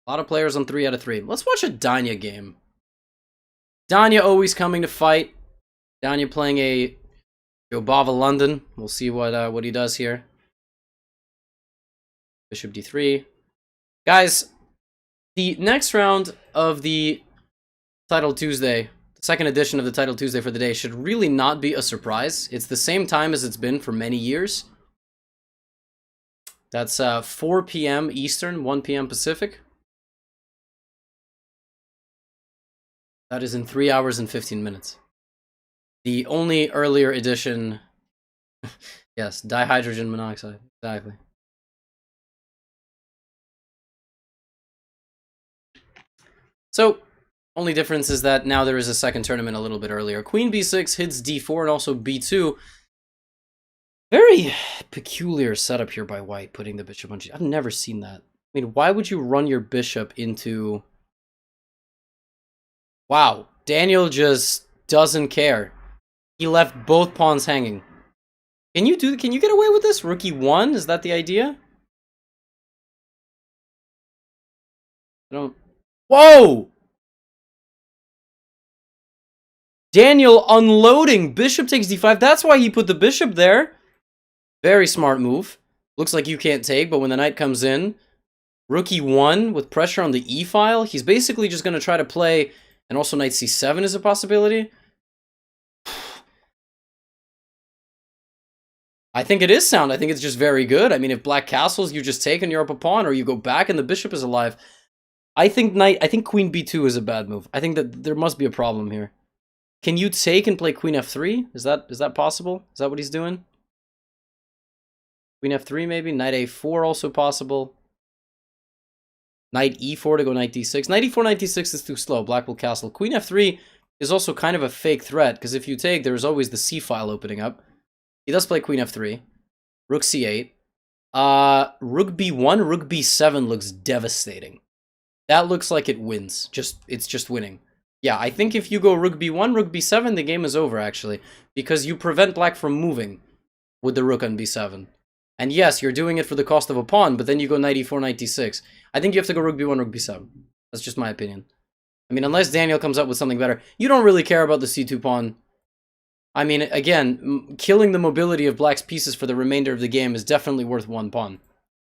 A lot of players on 3 out of 3. Let's watch a Danya game. Danya always coming to fight. Danya playing a Jobava London. We'll see what he does here. Bishop d3. Guys, the next round of the Title Tuesday, the second edition of the Title Tuesday for the day, should really not be a surprise. It's the same time as it's been for many years. That's 4 p.m. Eastern, 1 p.m. Pacific. That is in 3 hours and 15 minutes. The only earlier edition... yes, dihydrogen monoxide. Exactly. So, only difference is that now there is a second tournament a little bit earlier. Queen b6 hits d4 and also b2. Very peculiar setup here by white, putting the bishop on g. I've never seen that. mean, why would you run your bishop into... Wow, Daniel just doesn't care. He left both pawns hanging. Can you get away with this? Rook e1? Is that the idea? I don't... Whoa! Daniel unloading. Bishop takes d5. That's why he put the bishop there. Very smart move. Looks like you can't take, but when the knight comes in, rook e1 with pressure on the e file, he's basically just going to try to play, and also knight c7 is a possibility. I think it is sound. I think it's just very good. I mean, if black castles, you just take and you're up a pawn, or you go back and the bishop is alive. I think queen b2 is a bad move. I think that there must be a problem here. Can you take and play queen f3? Is that possible? Is that what he's doing? Queen f3 maybe? Knight a4 also possible. Knight e4 to go knight d6. Knight e4, knight d6 is too slow. Black will castle. Queen f3 is also kind of a fake threat, because if you take, there's always the c file opening up. He does play queen f3. Rook c8. Rook b1, rook b7 looks devastating. That looks like it wins. It's just winning. Yeah, I think if you go rook b1, rook b7, the game is over, actually. Because you prevent black from moving with the rook on b7. And yes, you're doing it for the cost of a pawn, but then you go knight e4, knight d6. I think you have to go rook b1, rook b7. That's just my opinion. I mean, unless Daniel comes up with something better. You don't really care about the c2 pawn. I mean, again, killing the mobility of black's pieces for the remainder of the game is definitely worth one pawn.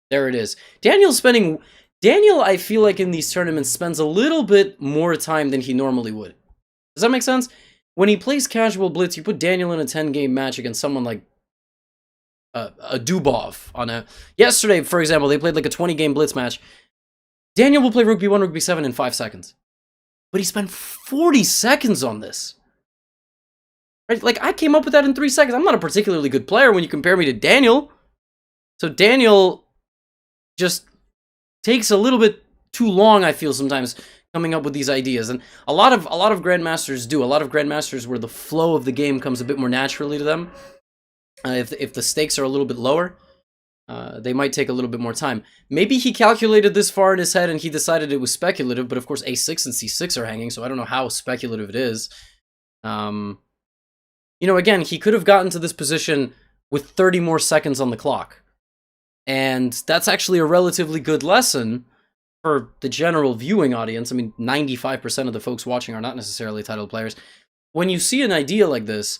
There it is. Daniel, I feel like in these tournaments, spends a little bit more time than he normally would. Does that make sense? When he plays casual blitz, you put Daniel in a 10-game match against someone like a Dubov on a... Yesterday, for example, they played like a 20-game blitz match. Daniel will play rook b1, rook b7 in 5 seconds. But he spent 40 seconds on this. Right? Like, I came up with that in 3 seconds. I'm not a particularly good player when you compare me to Daniel. So Daniel just takes a little bit too long, I feel, sometimes, coming up with these ideas. And a lot of grandmasters do. A lot of grandmasters where the flow of the game comes a bit more naturally to them. If the stakes are a little bit lower, they might take a little bit more time. Maybe he calculated this far in his head and he decided it was speculative, but of course a6 and c6 are hanging, so I don't know how speculative it is. You know, again, he could have gotten to this position with 30 more seconds on the clock. And that's actually a relatively good lesson for the general viewing audience. I mean, 95% of the folks watching are not necessarily titled players. When you see an idea like this,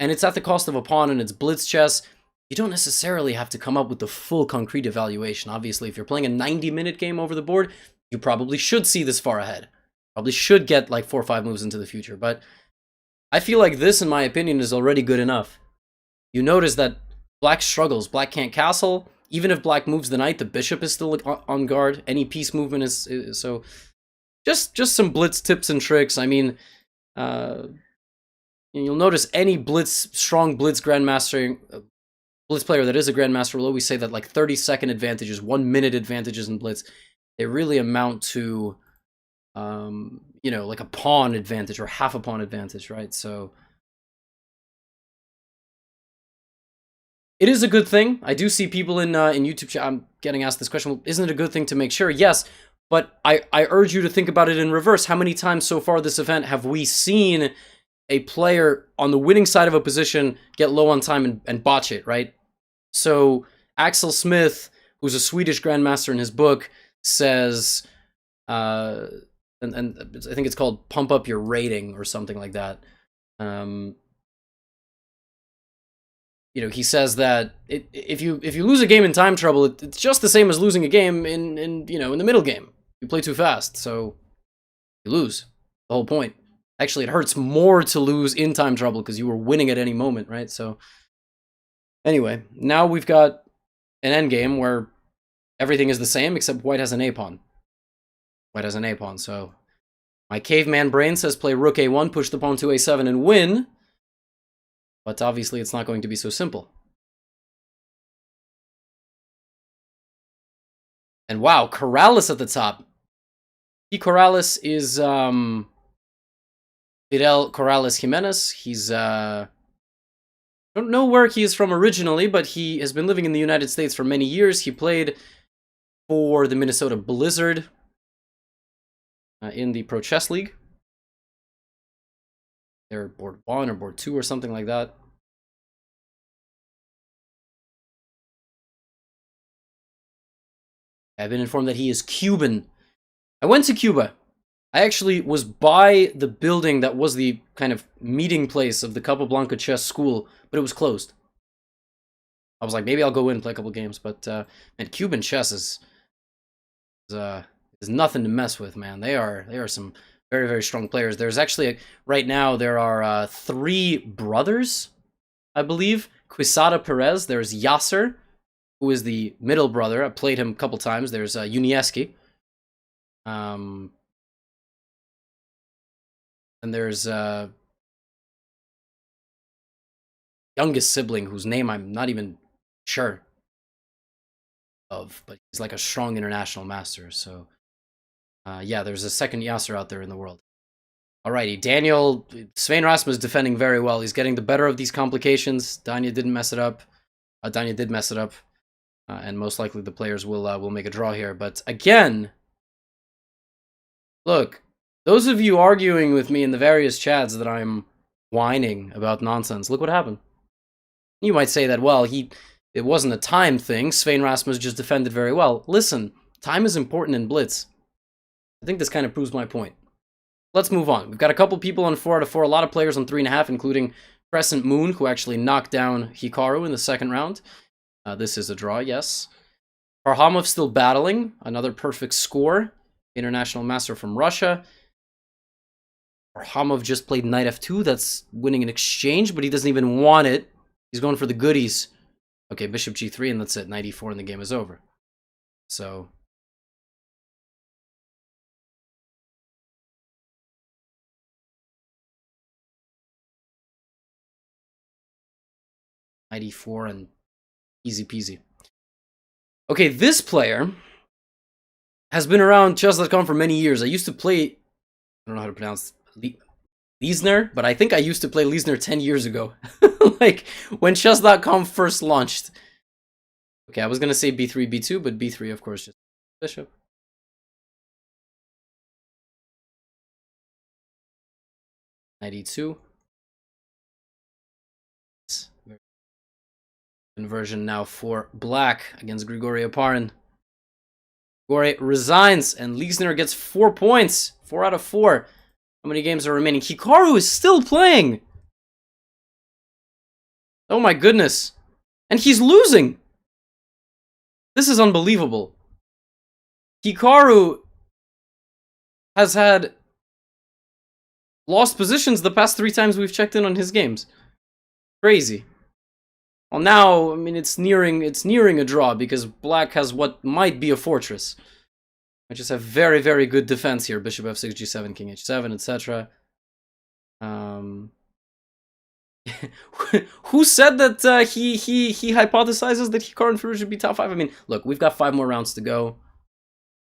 and it's at the cost of a pawn and it's blitz chess, you don't necessarily have to come up with the full concrete evaluation. Obviously, if you're playing a 90-minute game over the board, you probably should see this far ahead. Probably should get like 4 or 5 moves into the future. But I feel like this, in my opinion, is already good enough. You notice that black struggles. Black can't castle. Even if black moves the knight, the bishop is still on guard. Any piece movement is so... Just some blitz tips and tricks. I mean, you'll notice any strong blitz grandmaster, blitz player that is a grandmaster will always say that like 30-second advantages, 1-minute advantages in blitz, they really amount to, you know, like a pawn advantage or half a pawn advantage, right? So it is a good thing. I do see people in YouTube chat, I'm getting asked this question, well, isn't it a good thing to make sure? Yes, but I urge you to think about it in reverse. How many times so far this event have we seen a player on the winning side of a position get low on time and botch it, right? So Axel Smith, who's a Swedish grandmaster in his book, says, and I think it's called Pump Up Your Rating or something like that. You know, he says that if you lose a game in time trouble, it's just the same as losing a game in the middle game. You play too fast, so you lose. The whole point. Actually, it hurts more to lose in time trouble because you were winning at any moment, right? So anyway, now we've got an endgame where everything is the same except white has an A pawn. White has an A pawn, so my caveman brain says play rook a1, push the pawn to a7 and win. But obviously it's not going to be so simple. And wow, Corrales at the top. Corrales is Fidel Corrales Jimenez. He's I don't know where he is from originally, but he has been living in the United States for many years. He played for the Minnesota Blizzard in the Pro Chess League. They're board 1 or board 2 or something like that. I've been informed that he is Cuban. I went to Cuba. I actually was by the building that was the kind of meeting place of the Capablanca Chess School, but it was closed. I was like, maybe I'll go in and play a couple games, but man, Cuban chess is nothing to mess with, man. They are some very, very strong players. There's actually right now there are 3 brothers, I believe. Quesada Perez. There's Yasser, who is the middle brother. I played him a couple times. There's Unieski. And there's youngest sibling whose name I'm not even sure of, but he's like a strong international master. So yeah, there's a second Yasser out there in the world. Alrighty, Svein Rasmus is defending very well. He's getting the better of these complications. Danya didn't mess it up. Danya did mess it up. And most likely the players will make a draw here. But again, look, those of you arguing with me in the various chats that I'm whining about nonsense, look what happened. You might say that, well, it wasn't a time thing. Svein Rasmus just defended very well. Listen, time is important in Blitz. I think this kind of proves my point. Let's move on. We've got a couple people on 4 out of 4, a lot of players on 3.5, including Crescent Moon, who actually knocked down Hikaru in the second round. This is a draw, yes. Parhamov still battling, another perfect score. International master from Russia. Parhamov just played knight f2, that's winning an exchange, but he doesn't even want it. He's going for the goodies. Okay, bishop g3, and that's it. Knight e4, and the game is over. So knight e4 and easy peasy. Okay, this player has been around Chess.com for many years. I used to play, I don't know how to pronounce Liesner, but I think I used to play Liesner 10 years ago. Like, when Chess.com first launched. Okay, I was going to say b3, b2, but b3, of course, just bishop. Knight e2. Conversion now for black against Grigory Oparin. Grigory resigns, and Liesner gets 4 points. 4 out of 4. How many games are remaining? Hikaru is still playing! Oh my goodness. And he's losing! This is unbelievable. Hikaru has had lost positions the past 3 times we've checked in on his games. Crazy. Well, now, I mean, it's nearing a draw because black has what might be a fortress. I just have very, very good defense here. Bishop f6, g7, king h7, etc. Who said that he hypothesizes that Hikaru and Firouz should be top 5? I mean, look, we've got 5 more rounds to go.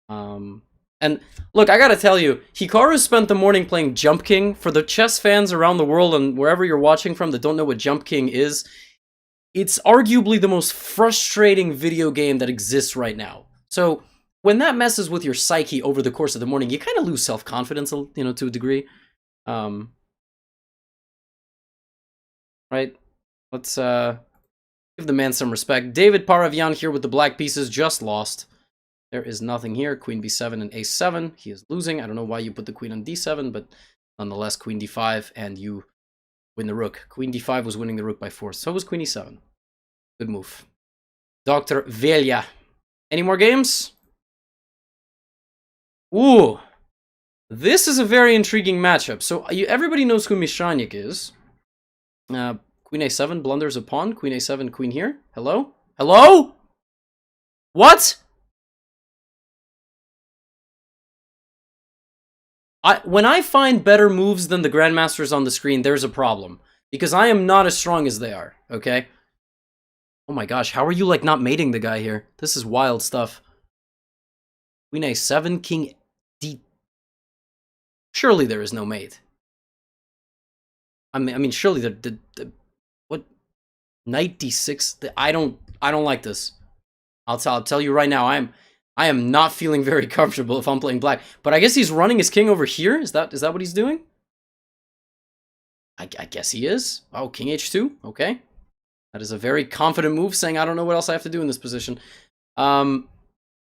And look, I gotta tell you, Hikaru spent the morning playing Jump King. For the chess fans around the world and wherever you're watching from that don't know what Jump King is, it's arguably the most frustrating video game that exists right now. So when that messes with your psyche over the course of the morning, you kind of lose self-confidence, you know, to a degree. Right? Let's give the man some respect. David Paravian here with the black pieces, just lost. There is nothing here. Queen b7 and a7. He is losing. I don't know why you put the queen on d7, but nonetheless, queen d5, and you win the rook. Queen d5 was winning the rook by 4. So was queen e7. Good move. Dr. Velja. Any more games? Ooh. This is a very intriguing matchup. So everybody knows who Mishranik is. Queen a7 blunders a pawn. Queen a7, queen here. Hello? Hello? What? When I find better moves than the grandmasters on the screen, there's a problem. Because I am not as strong as they are, okay? Oh my gosh, how are you, like, not mating the guy here? This is wild stuff. Queen a7, king d... Surely there is no mate. I mean, surely the what? Knight d6? I don't like this. I'll tell you right now, I am not feeling very comfortable if I'm playing black. But I guess he's running his king over here. Is that what he's doing? I guess he is. Oh, king h2. Okay. That is a very confident move, saying I don't know what else I have to do in this position. Alisher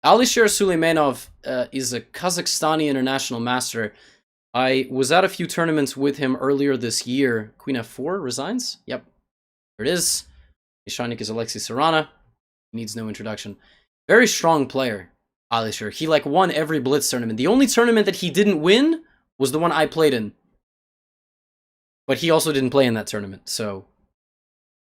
Suleimanov is a Kazakhstani international master. I was at a few tournaments with him earlier this year. Queen f4 resigns? Yep. There it is. Nishanik is Alexei Sarana. Needs no introduction. Very strong player, Alisher. He like won every Blitz tournament. The only tournament that he didn't win was the one I played in. But he also didn't play in that tournament, so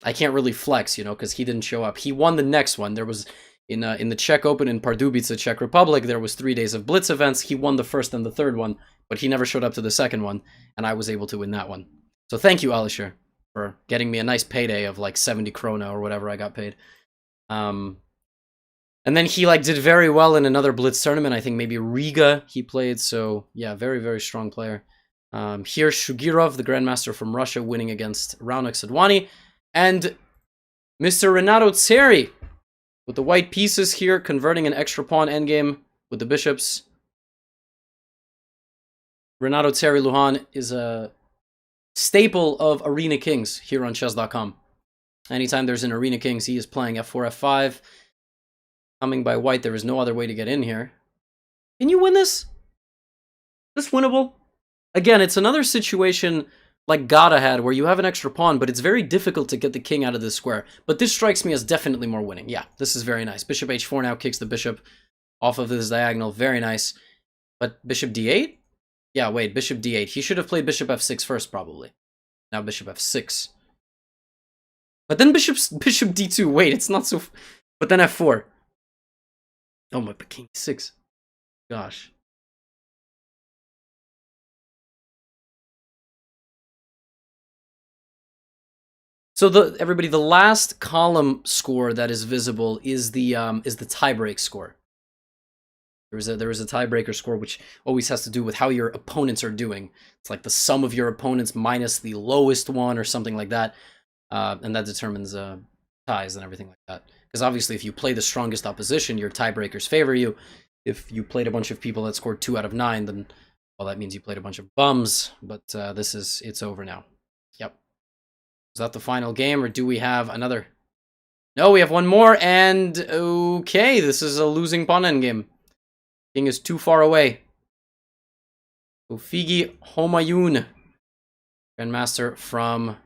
I can't really flex, you know, because he didn't show up. He won the next one. There was, in the Czech Open in Pardubice, Czech Republic, there was 3 days of Blitz events. He won the first and the third one, but he never showed up to the second one, and I was able to win that one. So thank you, Alisher, for getting me a nice payday of like 70 krona or whatever I got paid. And then he like did very well in another Blitz tournament. I think maybe Riga he played. So yeah, very, very strong player. Here, Shugirov, the Grandmaster from Russia, winning against Raunak Sadwani. And Mr. Renato Tseri with the white pieces here, converting an extra pawn endgame with the bishops. Renato Tseri Luhan is a staple of Arena Kings here on Chess.com. Anytime there's an Arena Kings, he is playing f4, f5. Coming by white, there is no other way to get in here. Can you win this? Is this winnable? Again, it's another situation like Gata had, where you have an extra pawn, but it's very difficult to get the king out of this square. But this strikes me as definitely more winning. Yeah, this is very nice. Bishop h4 now kicks the bishop off of this diagonal. Very nice. But bishop d8? Yeah, wait, bishop d8. He should have played bishop f6 first, probably. Now bishop f6. But then bishop d2. Wait, it's not so... But then f4. Oh my, but king e6. Gosh. So everybody, the last column score that is visible is the tiebreak score. There is a tiebreaker score, which always has to do with how your opponents are doing. It's like the sum of your opponents minus the lowest one or something like that, and that determines ties and everything like that. Because obviously, if you play the strongest opposition, your tiebreakers favor you. If you played a bunch of people that scored 2 out of 9, then well, that means you played a bunch of bums. But it's over now. Yep. Is that the final game, or do we have another? No, we have one more, and okay, this is a losing pawn endgame. King is too far away. Ufigi Homayun, Grandmaster from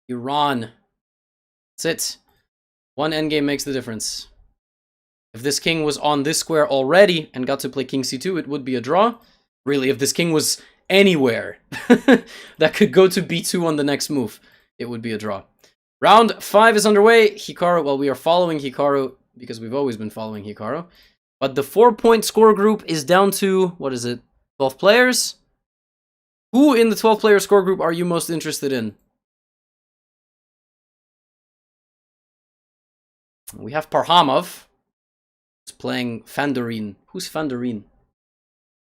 Iran. That's it. One endgame makes the difference. If this king was on this square already and got to play king c2, it would be a draw. Really, if this king was anywhere that could go to b2 on the next move, it would be a draw. Round 5 is underway. Hikaru, well, we are following Hikaru because we've always been following Hikaru. But the 4-point score group is down to, what is it, 12 players? Who in the 12-player score group are you most interested in? We have Parhamov. He's playing Fandorin. Who's Fandorin?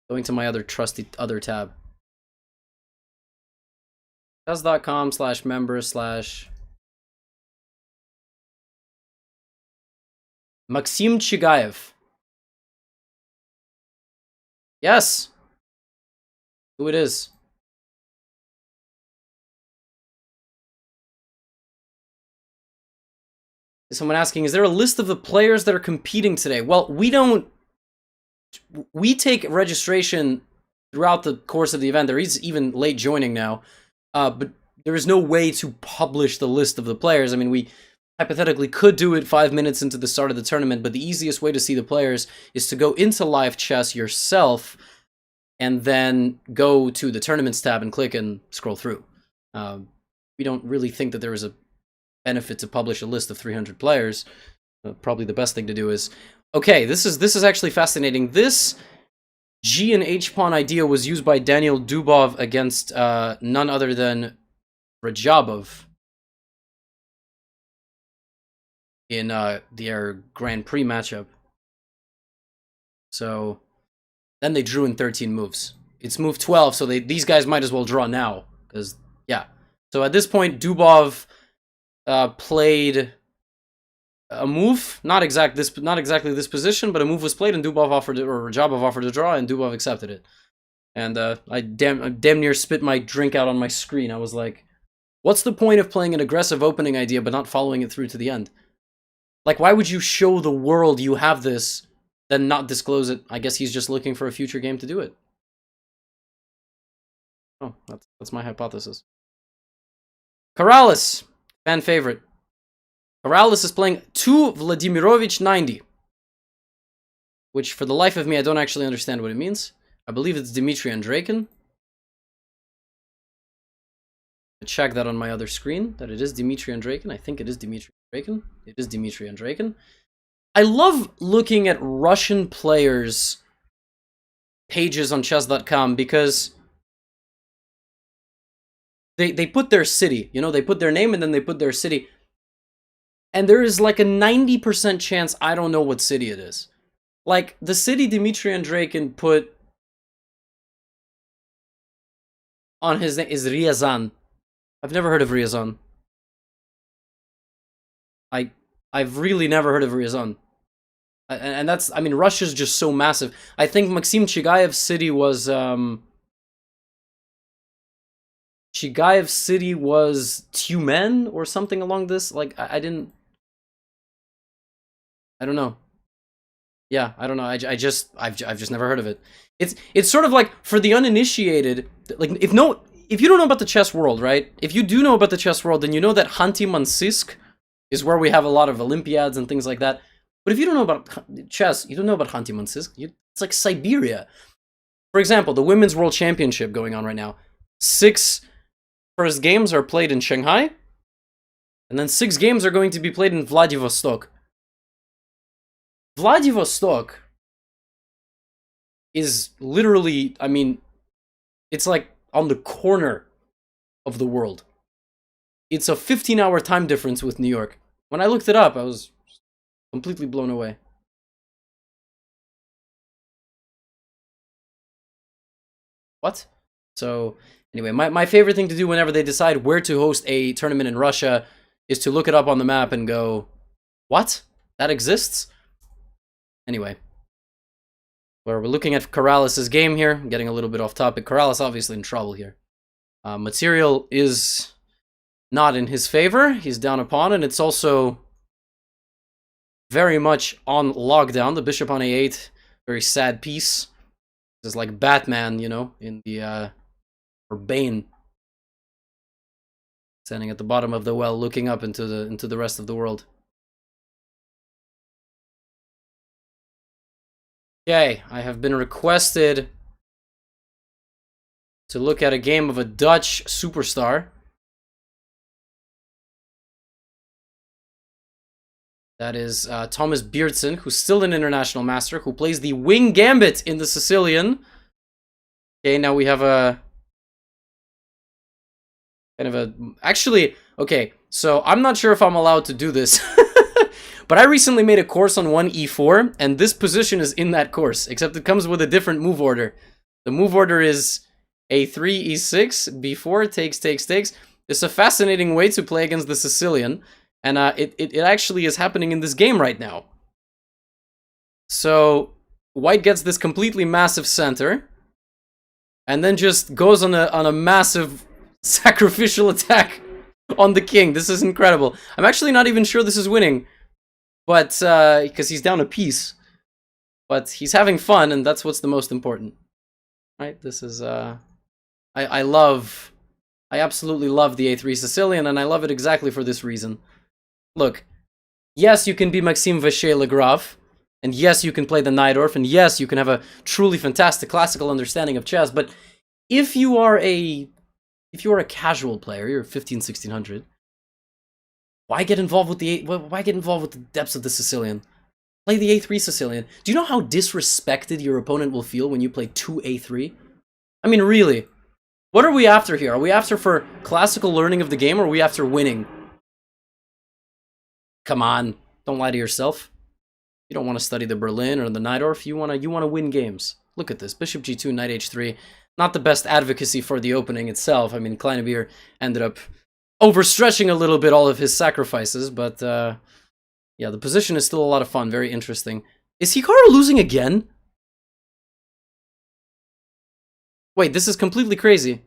Going to my other trusty other tab. Chess.com/member/ Maxim Chigayev. Yes. Who it is. Is someone asking, is there a list of the players that are competing today? Well, we take registration throughout the course of the event. There is even late joining now. But there is no way to publish the list of the players. I mean, we hypothetically could do it 5 minutes into the start of the tournament, but the easiest way to see the players is to go into live chess yourself and then go to the tournaments tab and click and scroll through. We don't really think that there is a benefit to publish a list of 300 players. Probably the best thing to do is... Okay, this is actually fascinating. This G and H pawn idea was used by Daniel Dubov against none other than Rajabov in their Grand Prix matchup. So then they drew in 13 moves. It's move 12, so these guys might as well draw now, because yeah. So at this point, Dubov played a move, not exactly this position, but a move was played and Dubov offered it, or Jabov offered a draw, and Dubov accepted it. And I damn near spit my drink out on my screen. I was like, what's the point of playing an aggressive opening idea but not following it through to the end? Like, why would you show the world you have this, then not disclose it? I guess he's just looking for a future game to do it. Oh, that's my hypothesis. Corrales, fan favorite. Corrales is playing 2 Vladimirovich 90. Which, for the life of me, I don't actually understand what it means. I believe it's Dmitry Andreikin. Check that on my other screen, that it is Dmitry Andreikin. I think it is Dmitry Andreikin. It is Dmitry Andreikin. I love looking at Russian players' pages on Chess.com because they put their city, you know, they put their name and then they put their city. And there is like a 90% chance I don't know what city it is. Like, the city Dmitry Andreikin put on his name is Ryazan. I've never heard of Ryazan. I've really never heard of Ryazan. And that's, I mean, Russia's just so massive. I think Maxim Chigayev's city was, Tyumen or something along this. Like, I don't know. Yeah, I don't know. I've just never heard of it. It's sort of like, for the uninitiated, like, if you don't know about the chess world, right? If you do know about the chess world, then you know that Khanty-Mansiysk is where we have a lot of Olympiads and things like that. But if you don't know about chess, you don't know about Khanty-Mansiysk. It's like Siberia. For example, the Women's World Championship going on right now. 6 first games are played in Shanghai, and then 6 games are going to be played in Vladivostok. Vladivostok is literally, I mean, it's like on the corner of the world. It's a 15-hour time difference with New York. When I looked it up, I was completely blown away. What? So, anyway, my favorite thing to do whenever they decide where to host a tournament in Russia is to look it up on the map and go, what? That exists? Anyway. We're looking at Corrales' game here. I'm getting a little bit off topic. Corrales obviously in trouble here. Material is not in his favor. He's down a pawn, and it's also very much on lockdown. The bishop on a8, very sad piece. This is like Batman, you know, in the or Bane, standing at the bottom of the well, looking up into the rest of the world. Okay, I have been requested to look at a game of a Dutch superstar. That is Thomas Beertsen, who's still an international master, who plays the wing gambit in the Sicilian. Okay, now we have a kind of a... Actually, okay, so I'm not sure if I'm allowed to do this. But I recently made a course on 1e4, and this position is in that course, except it comes with a different move order. The move order is a3, e6, b4, takes. It's a fascinating way to play against the Sicilian, and it actually is happening in this game right now. So, white gets this completely massive center, and then just goes on a massive sacrificial attack on the king. This is incredible. I'm actually not even sure this is winning. But, because he's down a piece. But he's having fun, and that's what's the most important. Right? This is, I absolutely love the a3 Sicilian, and I love it exactly for this reason. Look, yes, you can be Maxime Vachier-Lagrave, and yes, you can play the Najdorf, and yes, you can have a truly fantastic classical understanding of chess, but if you are a casual player, you're 15, 1600, why get involved with the depths of the Sicilian? Play the a3 Sicilian. Do you know how disrespected your opponent will feel when you play 2a3? I mean, really. What are we after here? Are we after for classical learning of the game, or are we after winning? Come on, don't lie to yourself. You don't want to study the Berlin or the Najdorf. You want to win games. Look at this. Bishop g2, knight h3. Not the best advocacy for the opening itself. I mean, Kleinebier ended up overstretching a little bit all of his sacrifices, but Yeah, the position is still a lot of fun. Very interesting. Is Hikaru losing again? Wait, this is completely crazy.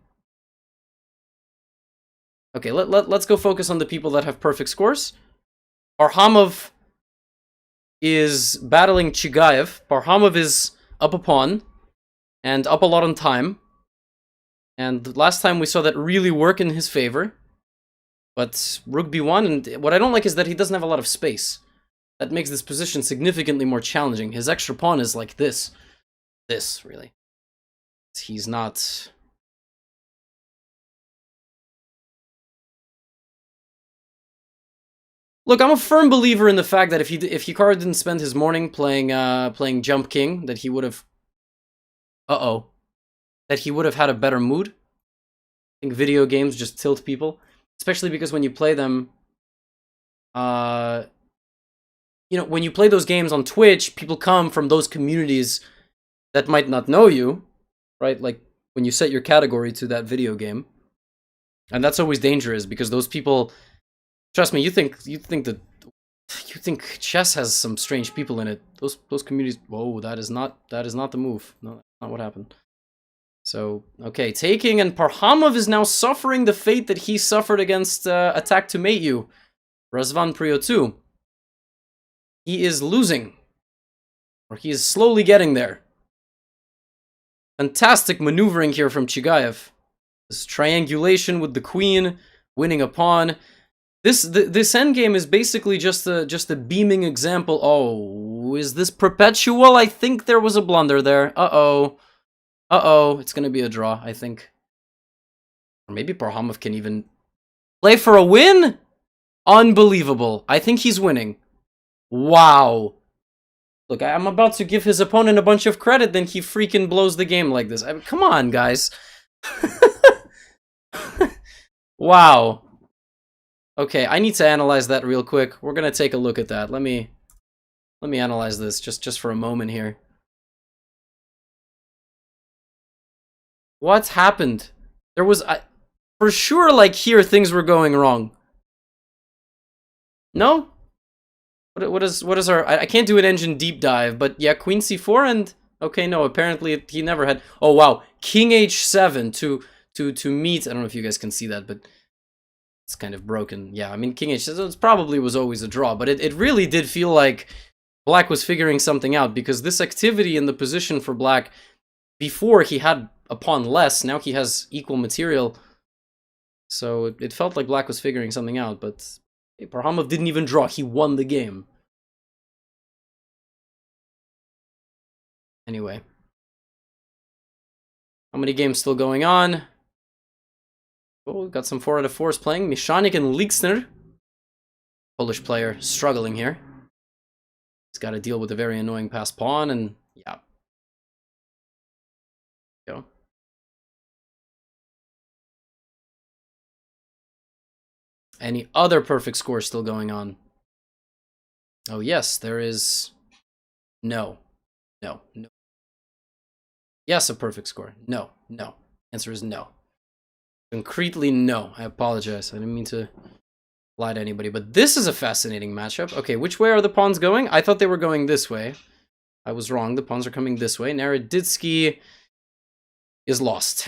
Okay, let's go focus on the people that have perfect scores. Parhamov is battling Chigaev. Parhamov is up a pawn and up a lot on time. And last time we saw that really work in his favor. But Rook b1, and what I don't like is that he doesn't have a lot of space. That makes this position significantly more challenging. His extra pawn is like this. This, really. He's not... Look, I'm a firm believer in the fact that if Hikaru didn't spend his morning playing Jump King, that he would have... That he would have had a better mood. I think video games just tilt people. Especially because when you play them... you know, when you play those games on Twitch, people come from those communities that might not know you, right? Like, when you set your category to that video game. And that's always dangerous, because those people... Trust me, you think chess has some strange people in it. Those communities... Whoa, that is not the move. No, that's not what happened. So, okay, taking, and Parhamov is now suffering the fate that he suffered against Attack to Mate You. Razvan Prio 2. He is losing. Or he is slowly getting there. Fantastic maneuvering here from Chigaev. This triangulation with the queen, winning a pawn. This endgame is basically just a beaming example. Oh, is this perpetual? I think there was a blunder there. Uh-oh. Uh-oh. It's gonna be a draw, I think. Or maybe Parhamov can even play for a win? Unbelievable. I think he's winning. Wow. Look, I'm about to give his opponent a bunch of credit, then he freaking blows the game like this. I mean, come on, guys. Wow. Okay, I need to analyze that real quick. We're gonna take a look at that. Let me analyze this just for a moment here. What happened? There was... for sure, like, here, things were going wrong. No? What is our... I can't do an engine deep dive, but yeah, Queen c4 and... Okay, no, apparently he never had... Oh, wow. King h7 to meet... I don't know if you guys can see that, but... It's kind of broken. Yeah, I mean, King h7 probably was always a draw, but it really did feel like Black was figuring something out, because this activity in the position for Black... Before, he had a pawn less, now he has equal material. So it felt like Black was figuring something out, but... Hey, Parhamov didn't even draw, he won the game. Anyway. How many games still going on? Oh, we've got some 4 out of 4s playing. Mishanik and Liksner. Polish player struggling here. He's got to deal with a very annoying passed pawn, and yeah. Go. Any other perfect score still going on? Oh, yes, there is... No. No. No. Yes, a perfect score. No. No. Answer is no. Concretely, no. I apologize. I didn't mean to lie to anybody, but this is a fascinating matchup. Okay, which way are the pawns going? I thought they were going this way. I was wrong. The pawns are coming this way. Naroditsky is lost.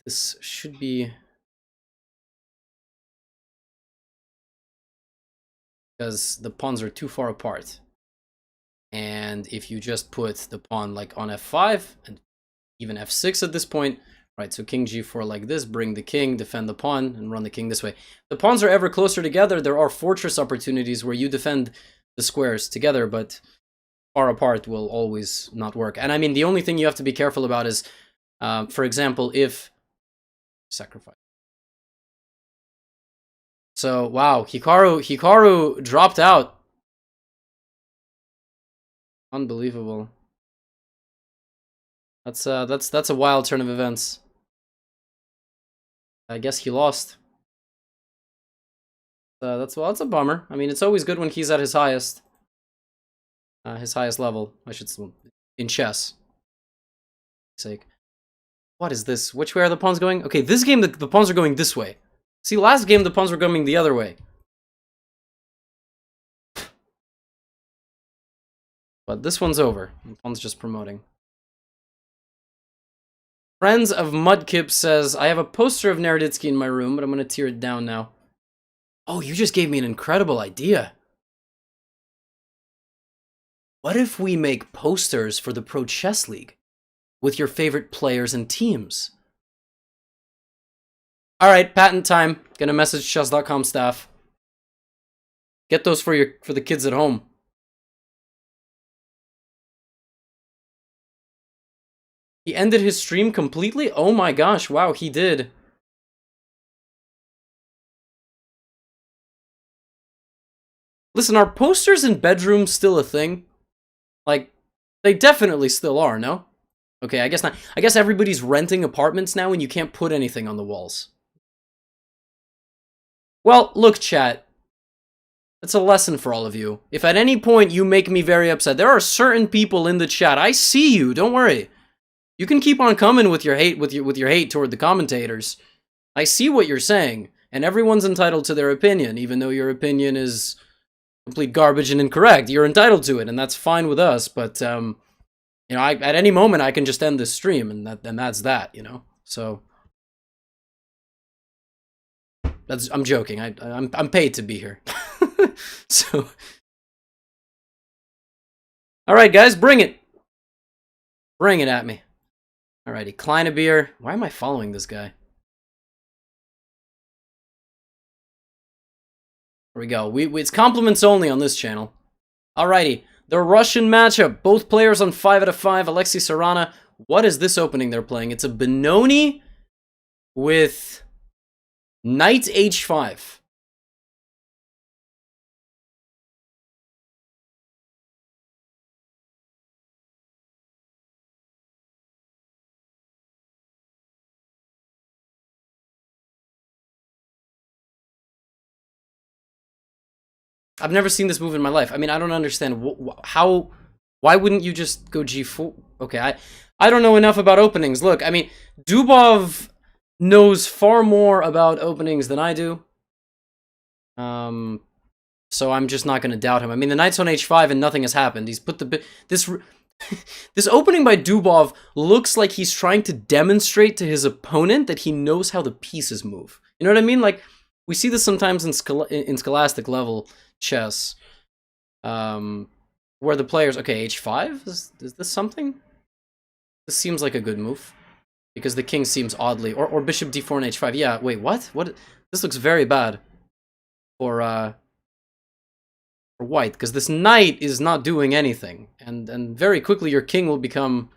This should be... because the pawns are too far apart. And if you just put the pawn like on f5 and even f6 at this point, right, so king g4 like this, bring the king, defend the pawn, and run the king this way. The pawns are ever closer together. There are fortress opportunities where you defend the squares together, but far apart will always not work. And I mean, the only thing you have to be careful about is, for example, if... Sacrifice. So, wow, Hikaru dropped out. Unbelievable. That's a wild turn of events. I guess he lost. That's a bummer. I mean, it's always good when he's at his highest level. I should say, in chess. Sake. What is this? Which way are the pawns going? Okay, this game the pawns are going this way. See, last game the pawns were going the other way. But this one's over. This one's just promoting. Friends of Mudkip says, I have a poster of Naroditsky in my room, but I'm going to tear it down now. Oh, you just gave me an incredible idea. What if we make posters for the Pro Chess League with your favorite players and teams? All right, patent time. Gonna message Chess.com staff. Get those for the kids at home. He ended his stream completely? Oh my gosh, wow, he did. Listen, are posters in bedrooms still a thing? Like, they definitely still are, no? Okay, I guess not. I guess everybody's renting apartments now and you can't put anything on the walls. Well, look, chat. It's a lesson for all of you. If at any point you make me very upset, there are certain people in the chat. I see you, don't worry. You can keep on coming with your hate, with your hate toward the commentators. I see what you're saying, and everyone's entitled to their opinion, even though your opinion is complete garbage and incorrect. You're entitled to it, and that's fine with us. But you know, at any moment I can just end this stream, and that's that. You know, so I'm joking. I'm paid to be here. So, all right, guys, bring it. Bring it at me. Alrighty, Kleinebeer. Why am I following this guy? Here we go. It's compliments only on this channel. Alrighty, the Russian matchup. Both players on 5 out of 5. Alexei Sarana. What is this opening they're playing? It's a Benoni with Knight H5. I've never seen this move in my life. I mean, I don't understand how. Why wouldn't you just go G4? Okay, I don't know enough about openings. Look, I mean, Dubov knows far more about openings than I do. So I'm just not going to doubt him. I mean, the knight's on H5 and nothing has happened. He's put this this opening by Dubov looks like he's trying to demonstrate to his opponent that he knows how the pieces move. You know what I mean? Like, we see this sometimes in scholastic level chess, where the players, okay, H5, is this something? This seems like a good move, because the king seems oddly, or bishop D4 and H5. Yeah, wait, what? This looks very bad for white, because this knight is not doing anything, and very quickly your king will become...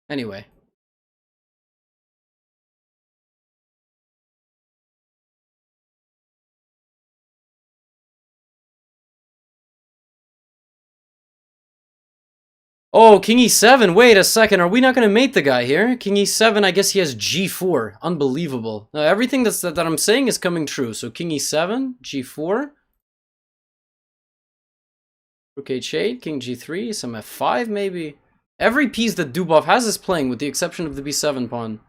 Anyway. Oh, King E7, wait a second, are we not going to mate the guy here? King E7, I guess he has G4. Unbelievable. Now, everything that I'm saying is coming true. So King E7, G4. Rook H8, King G3, some F5 maybe. Every piece that Dubov has is playing, with the exception of the B7 pawn.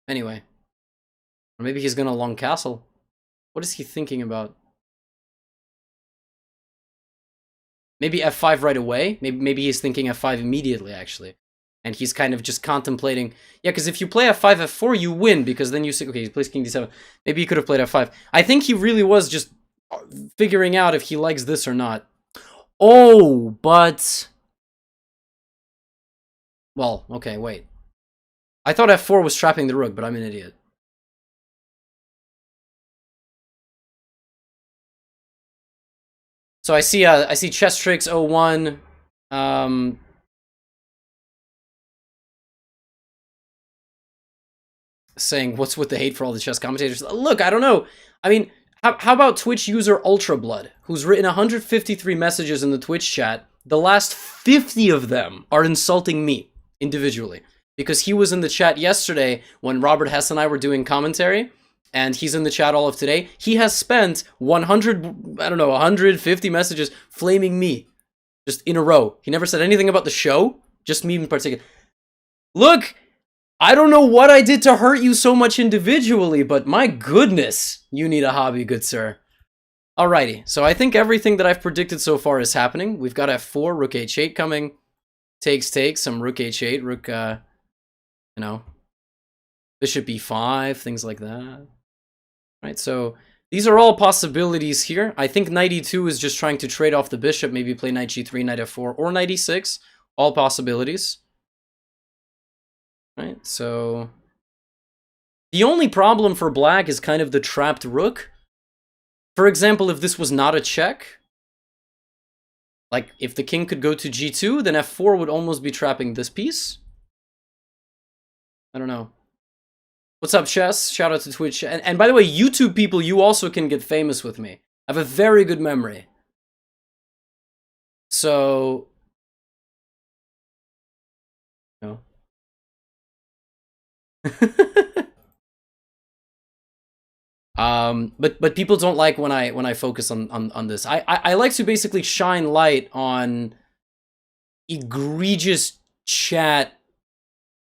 Anyway. Or maybe he's going to long castle. What is he thinking about? Maybe F5 right away? Maybe he's thinking F5 immediately, actually. And he's kind of just contemplating... Yeah, because if you play F5, F4, you win, because then you say, okay, he plays King D7. Maybe he could have played F5. I think he really was just figuring out if he likes this or not. Oh, but... Well, okay, wait. I thought F4 was trapping the rook, but I'm an idiot. So I see Chess Tricks 01. Saying, what's with the hate for all the chess commentators? Look, I don't know. I mean, how about Twitch user UltraBlood, who's written 153 messages in the Twitch chat? The last 50 of them are insulting me individually. because he was in the chat yesterday when Robert Hess and I were doing commentary, and he's in the chat all of today. He has spent 150 messages flaming me just in a row. He never said anything about the show, just me in particular. Look, I don't know what I did to hurt you so much individually, but my goodness, you need a hobby, good sir. Alrighty, so I think everything that I've predicted so far is happening. We've got f4, rook h8 coming. Takes, some rook h8, rook, bishop e5, things like that. Right, so these are all possibilities here. I think knight e2 is just trying to trade off the bishop, maybe play knight g3, knight f4, or knight e6. All possibilities. Right, so the only problem for black is kind of the trapped rook. For example, if this was not a check, like if the king could go to g2, then f4 would almost be trapping this piece. I don't know. What's up, Chess? Shout out to Twitch. And by the way, YouTube people, you also can get famous with me. I have a very good memory. So, no. But people don't like when I focus on this. I like to basically shine light on egregious chat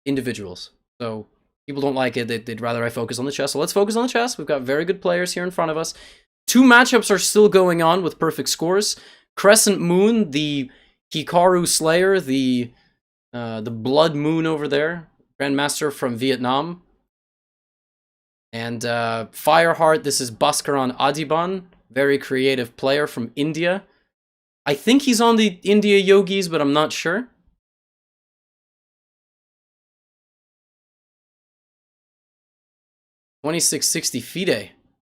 individuals. So people don't like it. They'd rather I focus on the chess. So let's focus on the chess. We've got very good players here in front of us. Two matchups are still going on with perfect scores. Crescent Moon, the Hikaru Slayer, the Blood Moon over there, Grandmaster from Vietnam. And Fireheart, this is Bhaskaran Adiban, very creative player from India. I think he's on the India Yogis, but I'm not sure. $26.60 FIDE.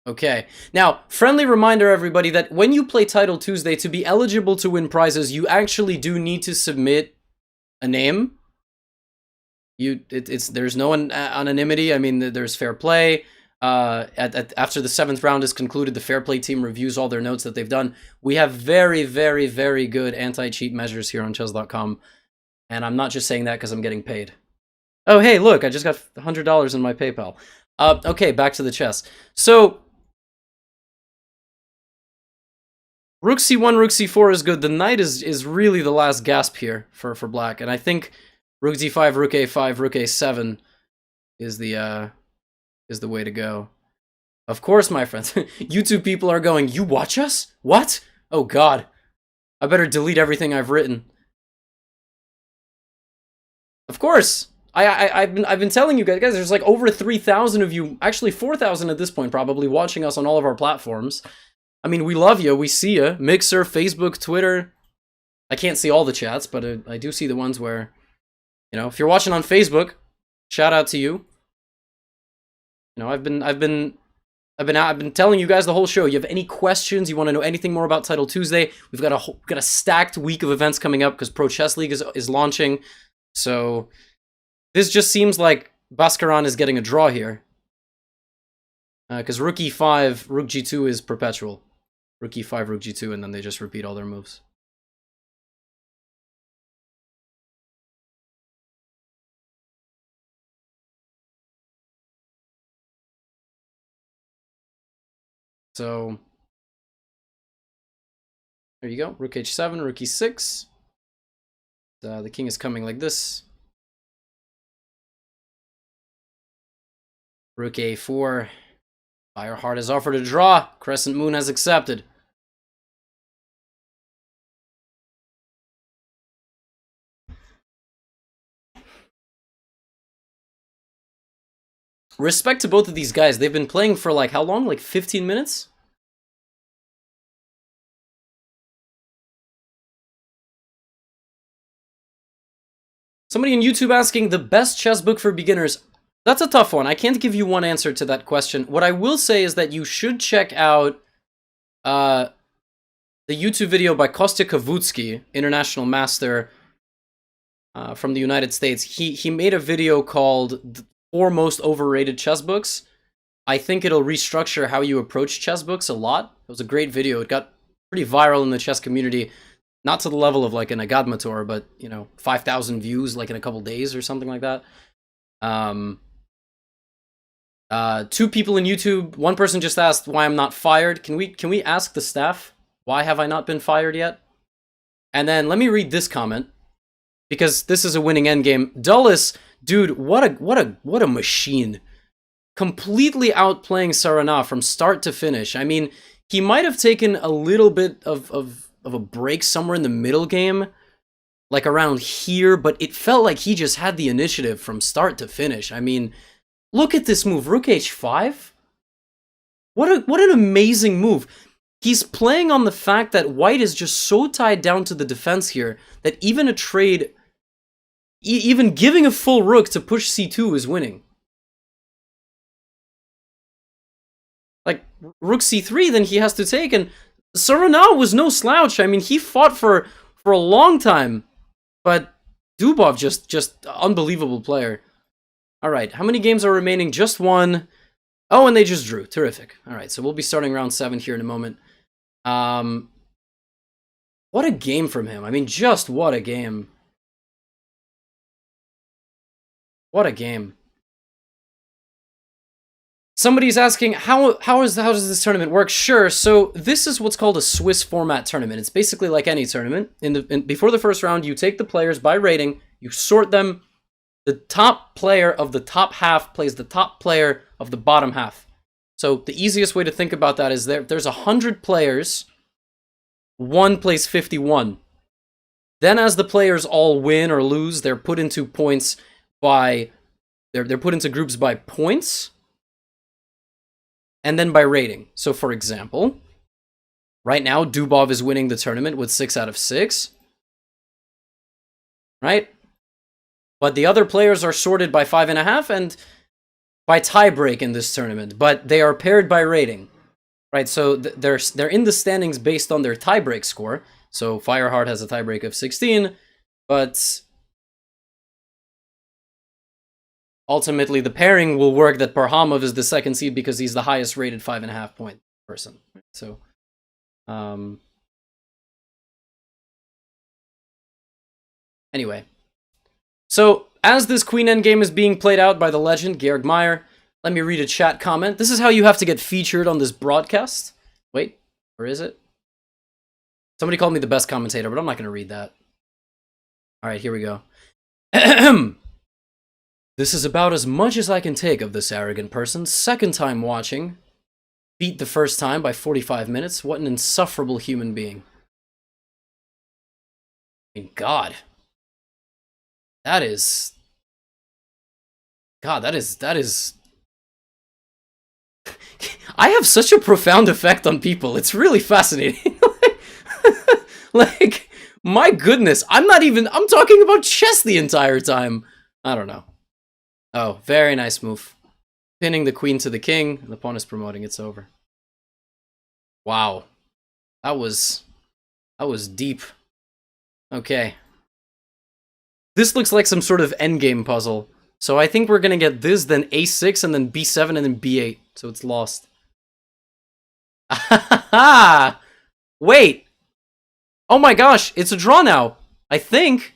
Okay. Now, friendly reminder, everybody, that when you play Title Tuesday, to be eligible to win prizes, you actually do need to submit a name. There's no anonymity. I mean, there's fair play. After the 7th round is concluded, the fair play team reviews all their notes that they've done. We have very, very, very good anti-cheat measures here on Chess.com. And I'm not just saying that because I'm getting paid. Oh, hey, look, I just got $100 in my PayPal. Okay, back to the chess. So, rook c1, rook c4 is good. The knight is really the last gasp here for black. And I think rook d5, rook a5, rook a7 is the way to go. Of course, my friends. YouTube people are going, you watch us? What? Oh, God. I better delete everything I've written. Of course. I've been telling you guys, there's like over 3,000 of you, actually 4,000 at this point probably, watching us on all of our platforms. I mean, we love you. We see you. Mixer, Facebook, Twitter. I can't see all the chats, but I do see the ones where, you know, if you're watching on Facebook, shout out to you. You know, I've been telling you guys the whole show. You have any questions? You want to know anything more about Title Tuesday? We've got a stacked week of events coming up because Pro Chess League is launching. So this just seems like Bhaskaran is getting a draw here. Because rook e5, rook g2 is perpetual. Rook e5, rook g2, and then they just repeat all their moves. So there you go. Rook h7, rook e6. The king is coming like this. Rook a4. Fireheart has offered a draw. Crescent Moon has accepted. Respect to both of these guys. They've been playing for like how long? Like 15 minutes? Somebody on YouTube asking the best chess book for beginners. That's a tough one. I can't give you one answer to that question. What I will say is that you should check out the YouTube video by Kostya Kavutsky, international master from the United States. He made a video called The 4 Most Overrated Chess Books. I think it'll restructure how you approach chess books a lot. It was a great video. It got pretty viral in the chess community. Not to the level of like an Agadmator, but, you know, 5,000 views like in a couple days or something like that. 2 people in YouTube. One person just asked why I'm not fired. Can we ask the staff why have I not been fired yet? And then let me read this comment, because this is a winning endgame. Dulles, dude, what a machine. Completely outplaying Sarana from start to finish. I mean, he might have taken a little bit of a break somewhere in the middle game, like around here, but it felt like he just had the initiative from start to finish. I mean, look at this move, Rook H5. What an amazing move. He's playing on the fact that white is just so tied down to the defense here that even a trade, even giving a full rook to push c2 is winning. Like, rook c3, then he has to take, and Sarana was no slouch. I mean, he fought for a long time, but Dubov just unbelievable player. All right, how many games are remaining? Just 1. Oh, and they just drew. Terrific. All right, so we'll be starting round 7 here in a moment. What a game from him. I mean, just what a game. What a game. Somebody's asking, how does this tournament work? Sure, so this is what's called a Swiss format tournament. It's basically like any tournament. Before the first round, you take the players by rating, you sort them. The top player of the top half plays the top player of the bottom half. So the easiest way to think about that is there's 100 players, 1 plays 51. Then as the players all win or lose, they're put into points by, they're put into groups by points, and then by rating. So for example, right now Dubov is winning the tournament with 6 out of 6. Right? But the other players are sorted by 5.5 and by tiebreak in this tournament, but they are paired by rating, right? So they're in the standings based on their tiebreak score. So Fireheart has a tiebreak of 16, but ultimately the pairing will work that Parhamov is the second seed because he's the highest rated 5.5 point person. So, anyway. So, as this queen endgame is being played out by the legend, Georg Meyer, let me read a chat comment. This is how you have to get featured on this broadcast. Wait, where is it? Somebody called me the best commentator, but I'm not going to read that. Alright, here we go. This is about as much as I can take of this arrogant person. Second time watching. Beat the first time by 45 minutes. What an insufferable human being. I mean, God. That is... God, that is... I have such a profound effect on people. It's really fascinating. Like, my goodness. I'm talking about chess the entire time. I don't know. Oh, very nice move. Pinning the queen to the king. The pawn is promoting. It's over. Wow. That was deep. Okay. This looks like some sort of endgame puzzle. So I think we're gonna get this, then a6, and then b7, and then b8. So it's lost. Wait! Oh my gosh, it's a draw now. I think.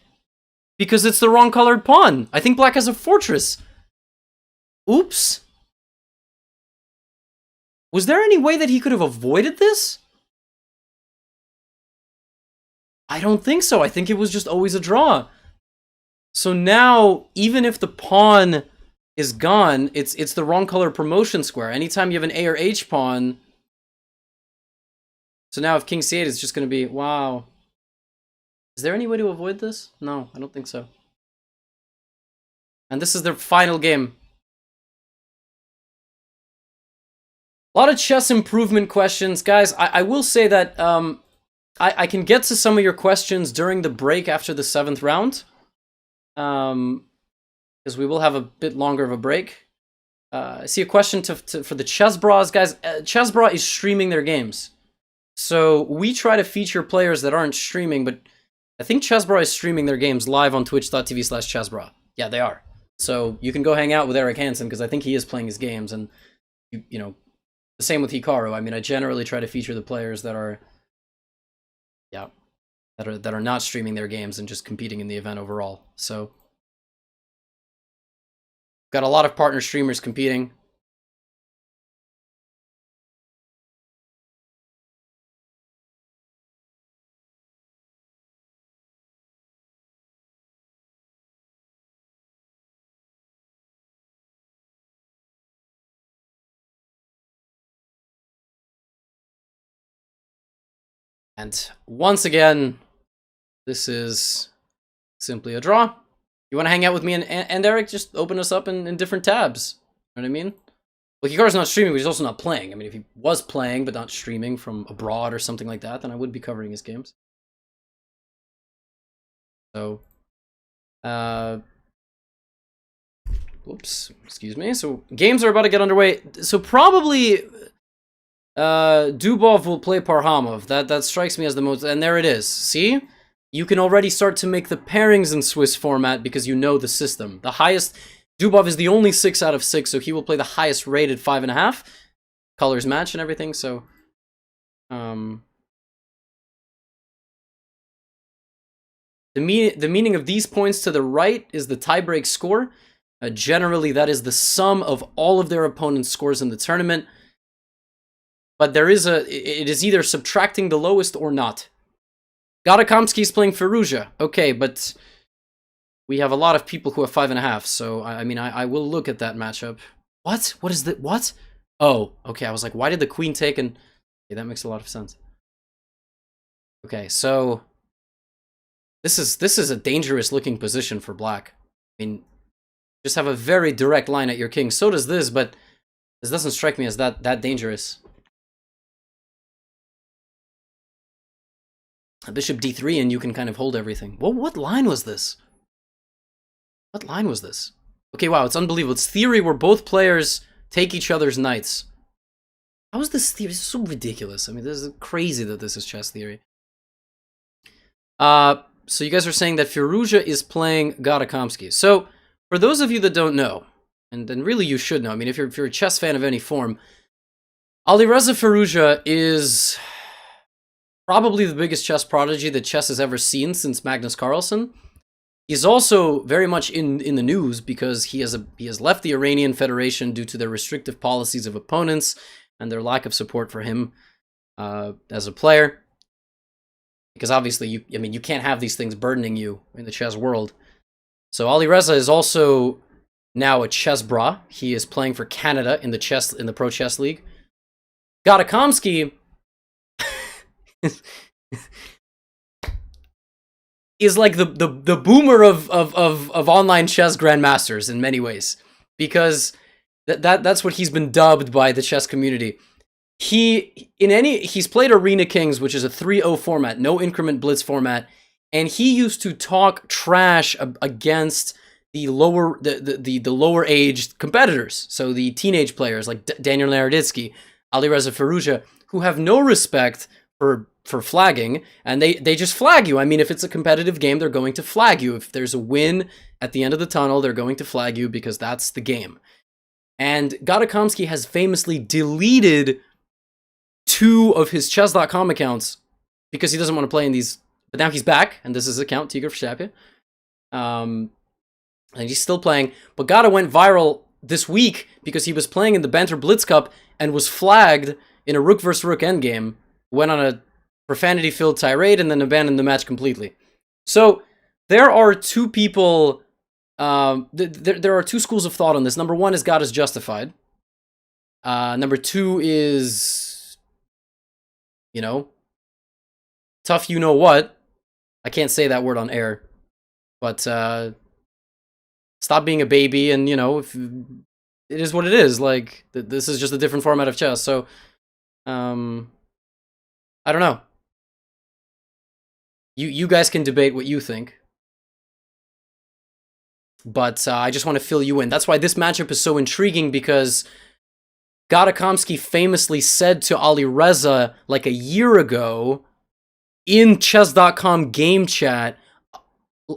Because it's the wrong colored pawn. I think black has a fortress. Oops. Was there any way that he could have avoided this? I don't think so. I think it was just always a draw. So now, even if the pawn is gone, it's the wrong color promotion square. Anytime you have an A or H pawn... So now if king c8, it's just going to be... Wow. Is there any way to avoid this? No, I don't think so. And this is their final game. A lot of chess improvement questions. Guys, I will say that I can get to some of your questions during the break after the 7th round. Because we will have a bit longer of a break. I see a question for the Chess Bras. Guys, Chess Bra is streaming their games. So we try to feature players that aren't streaming, but I think Chess Bra is streaming their games live on twitch.tv/chessbra. Yeah, they are. So you can go hang out with Eric Hansen, because I think he is playing his games. And, you know, the same with Hikaru. I mean, I generally try to feature the players that are, yeah, that are not streaming their games and just competing in the event overall. So got a lot of partner streamers competing. And once again, this is simply a draw. You want to hang out with me and Eric? Just open us up in different tabs. You know what I mean? Well, Hikaru's not streaming, but he's also not playing. I mean, if he was playing but not streaming from abroad or something like that, then I would be covering his games. So, whoops, excuse me. So, games are about to get underway. So, probably Dubov will play Parhamov. That strikes me as the most, and there it is. See? You can already start to make the pairings in Swiss format because you know the system. The highest, Dubov is the only 6 out of 6, so he will play the highest rated 5.5. Colors match and everything, so the meaning of these points to the right is the tiebreak score. Generally, that is the sum of all of their opponent's scores in the tournament. But there is it is either subtracting the lowest or not. Garakamsky's playing Firouzja. Okay, but we have a lot of people who have 5.5, so I mean, I will look at that matchup. What? What is that? What? Oh, okay, I was like, why did the queen take and... Okay, that makes a lot of sense. Okay, so... This is a dangerous looking position for black. I mean, just have a very direct line at your king. So does this, but this doesn't strike me as that dangerous. Bishop d3 and you can kind of hold everything. Well, what line was this? What line was this? Okay, wow, it's unbelievable. It's theory where both players take each other's knights. How is this theory? This is so ridiculous. I mean, this is crazy that this is chess theory. So you guys are saying that Firouzja is playing Garakamsky. So, for those of you that don't know, and really you should know, I mean, if you're a chess fan of any form, Alireza Firouzja is probably the biggest chess prodigy that chess has ever seen since Magnus Carlsen. He's also very much in the news because he has left the Iranian Federation due to their restrictive policies of opponents and their lack of support for him as a player. Because obviously, you can't have these things burdening you in the chess world. So Alireza is also now a chess bra. He is playing for Canada in the Pro Chess League. Garakamsky is like the boomer of online chess grandmasters in many ways, because that's what he's been dubbed by the chess community. He's played Arena Kings, which is a 3-0 format, no increment blitz format, and he used to talk trash against the lower aged competitors, so the teenage players like Daniel Naroditsky, Alireza Firouzja, who have no respect for flagging, and they just flag you. I mean, if it's a competitive game, they're going to flag you. If there's a win at the end of the tunnel, they're going to flag you because that's the game. And Garakamsky has famously deleted 2 of his Chess.com accounts because he doesn't want to play in these. But now he's back, and this is his account, Tigr Vshapia. And he's still playing. But Gara went viral this week because he was playing in the Banter Blitz Cup and was flagged in a rook versus rook endgame, went on a profanity-filled tirade, and then abandoned the match completely. So there are 2 people... there are 2 schools of thought on this. Number 1 is God is justified. Number 2 is... you know, tough you know what. I can't say that word on air. But, stop being a baby and, you know, if it is what it is. Like, this is just a different format of chess. So, I don't know. You guys can debate what you think. But I just want to fill you in. That's why this matchup is so intriguing, because Garakamsky famously said to Alireza like a year ago in Chess.com game chat,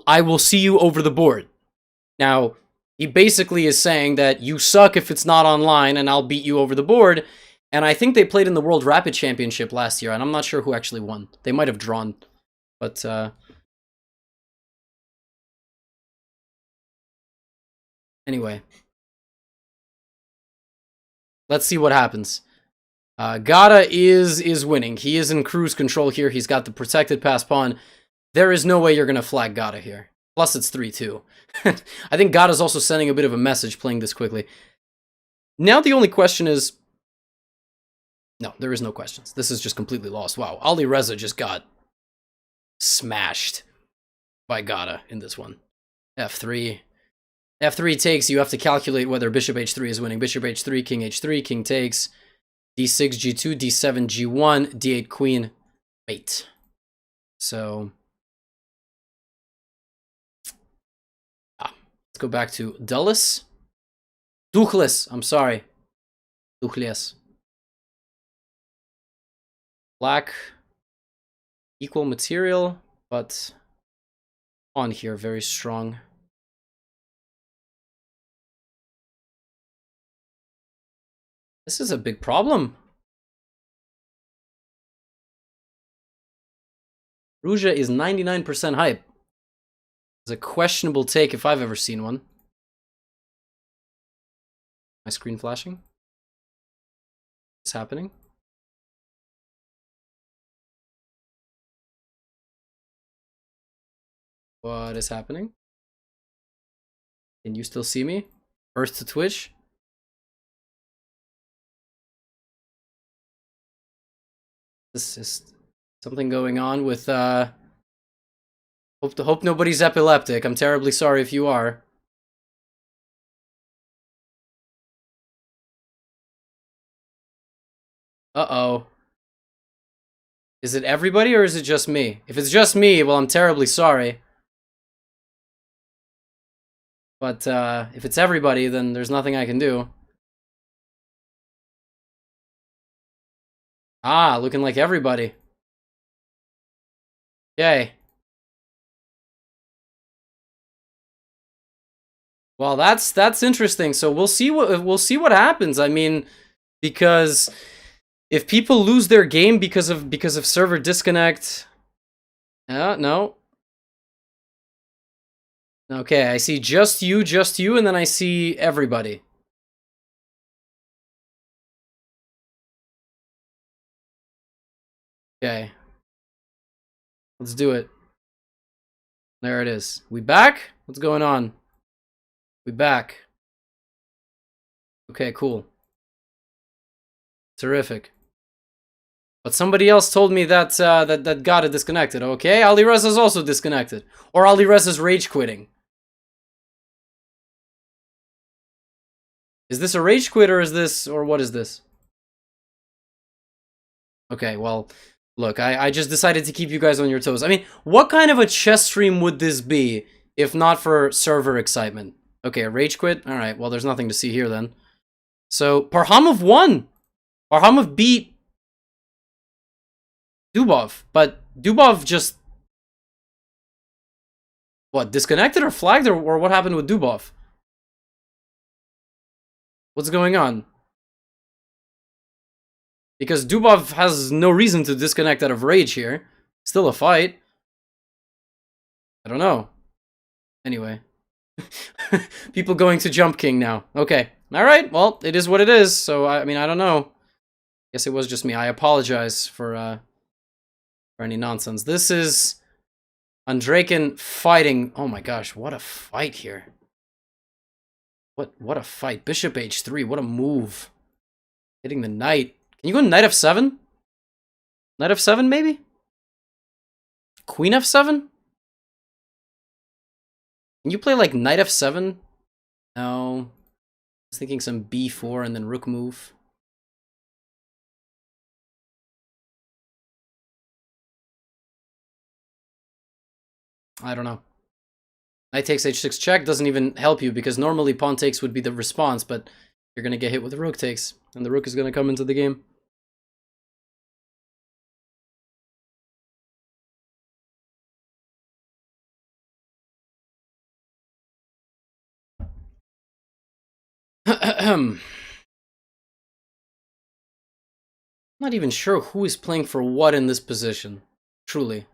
I will see you over the board. Now, he basically is saying that you suck if it's not online and I'll beat you over the board. And I think they played in the World Rapid Championship last year, and I'm not sure who actually won. They might have drawn. But anyway, let's see what happens. Gata is winning. He is in cruise control here. He's got the protected pass pawn. There is no way you're going to flag Gata here. Plus, it's 3-2. I think Gata's also sending a bit of a message playing this quickly. Now the only question is... No, there is no questions. This is just completely lost. Wow, Ali Reza just got smashed by Gata in this one. F3. F3 takes. You have to calculate whether bishop h3 is winning. Bishop h3, king h3, king takes. d6, g2, d7, g1, d8, queen, mate. So... let's go back to Dulles. Duchles, I'm sorry. Duchles. Black, equal material, but on here, very strong. This is a big problem. Ruja is 99% hype. It's a questionable take if I've ever seen one. My screen flashing? What's happening? What is happening? Can you still see me? Earth to Twitch? This is something going on with hope nobody's epileptic. I'm terribly sorry if you are. Uh-oh. Is it everybody or is it just me? If it's just me, well, I'm terribly sorry. But if it's everybody, then there's nothing I can do. Ah, looking like everybody. Yay. Well, that's interesting. So we'll see what happens. I mean, because if people lose their game because of server disconnect, no. Okay, I see just you, and then I see everybody. Okay. Let's do it. There it is. We back? What's going on? We back. Okay, cool. Terrific. But somebody else told me that that Gata disconnected. Okay, Ali Reza's also disconnected. Or Ali Reza's rage quitting. Is this a rage quit or is this, or what is this? Okay, well, look, I just decided to keep you guys on your toes. I mean, what kind of a chess stream would this be if not for server excitement? Okay, a rage quit? Alright, well, there's nothing to see here then. So, Parhamov won! Parhamov beat Dubov, but Dubov just... What, disconnected or flagged, or what happened with Dubov? What's going on? Because Dubov has no reason to disconnect out of rage here. Still a fight. I don't know. Anyway. People going to Jump King now. Okay. Alright, well, it is what it is. So, I mean, I don't know. Guess it was just me. I apologize for any nonsense. This is Andraken fighting. Oh my gosh, what a fight here. What a fight. Bishop h3, what a move. Hitting the knight. Can you go knight f7? Knight f7, maybe? Queen f7? Can you play, like, knight f7? No. I was thinking some b4 and then rook move. I don't know. Knight takes h6 check doesn't even help you, because normally pawn takes would be the response, but you're going to get hit with rook takes, and the rook is going to come into the game. I'm not even sure who is playing for what in this position. Truly.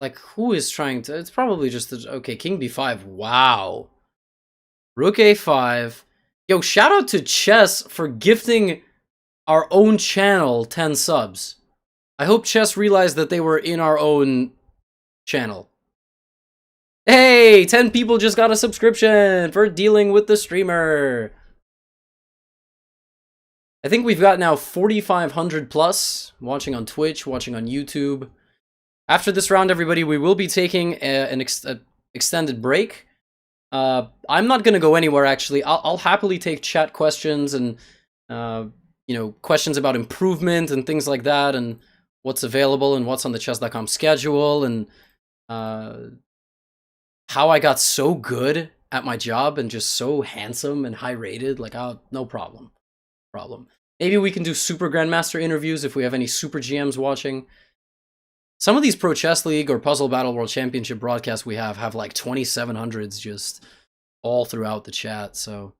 Like, who is trying to... It's probably just... Okay, king b5. Wow. Rook a5. Yo, shout out to Chess for gifting our own channel 10 subs. I hope Chess realized that they were in our own channel. Hey, 10 people just got a subscription for dealing with the streamer. I think we've got now 4,500 plus watching on Twitch, watching on YouTube. After this round, everybody, we will be taking an extended break. I'm not going to go anywhere, actually. I'll happily take chat questions and, you know, questions about improvement and things like that, and what's available and what's on the Chess.com schedule, and how I got so good at my job and just so handsome and high rated. Like, no problem. Maybe we can do Super Grandmaster interviews if we have any Super GMs watching. Some of these Pro Chess League or Puzzle Battle World Championship broadcasts we have like 2700s just all throughout the chat, so...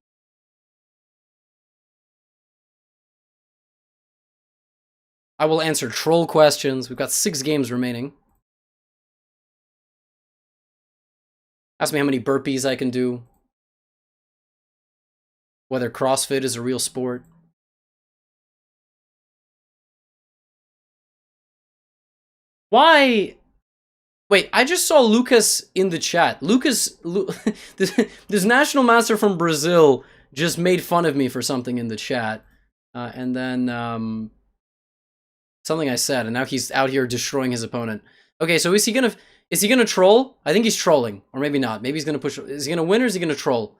I will answer troll questions. We've got 6 games remaining. Ask me how many burpees I can do. Whether CrossFit is a real sport. Why? Wait, I just saw Lucas in the chat. This National Master from Brazil just made fun of me for something in the chat. And then, something I said, and now he's out here destroying his opponent. Okay, so is he gonna troll? I think he's trolling, or maybe not. Maybe he's gonna push. Is he gonna win, or is he gonna troll?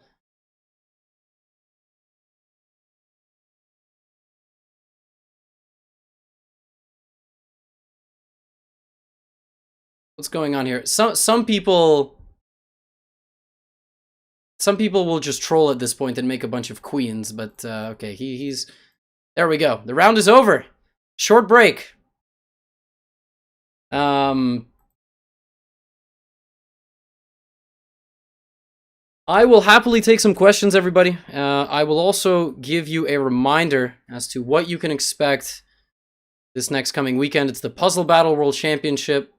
What's going on here? Some people will just troll at this point and make a bunch of queens, but okay, he's there we go. The round is over. Short break. I will happily take some questions, everybody. I will also give you a reminder as to what you can expect this next coming weekend. It's the Puzzle Battle World Championship,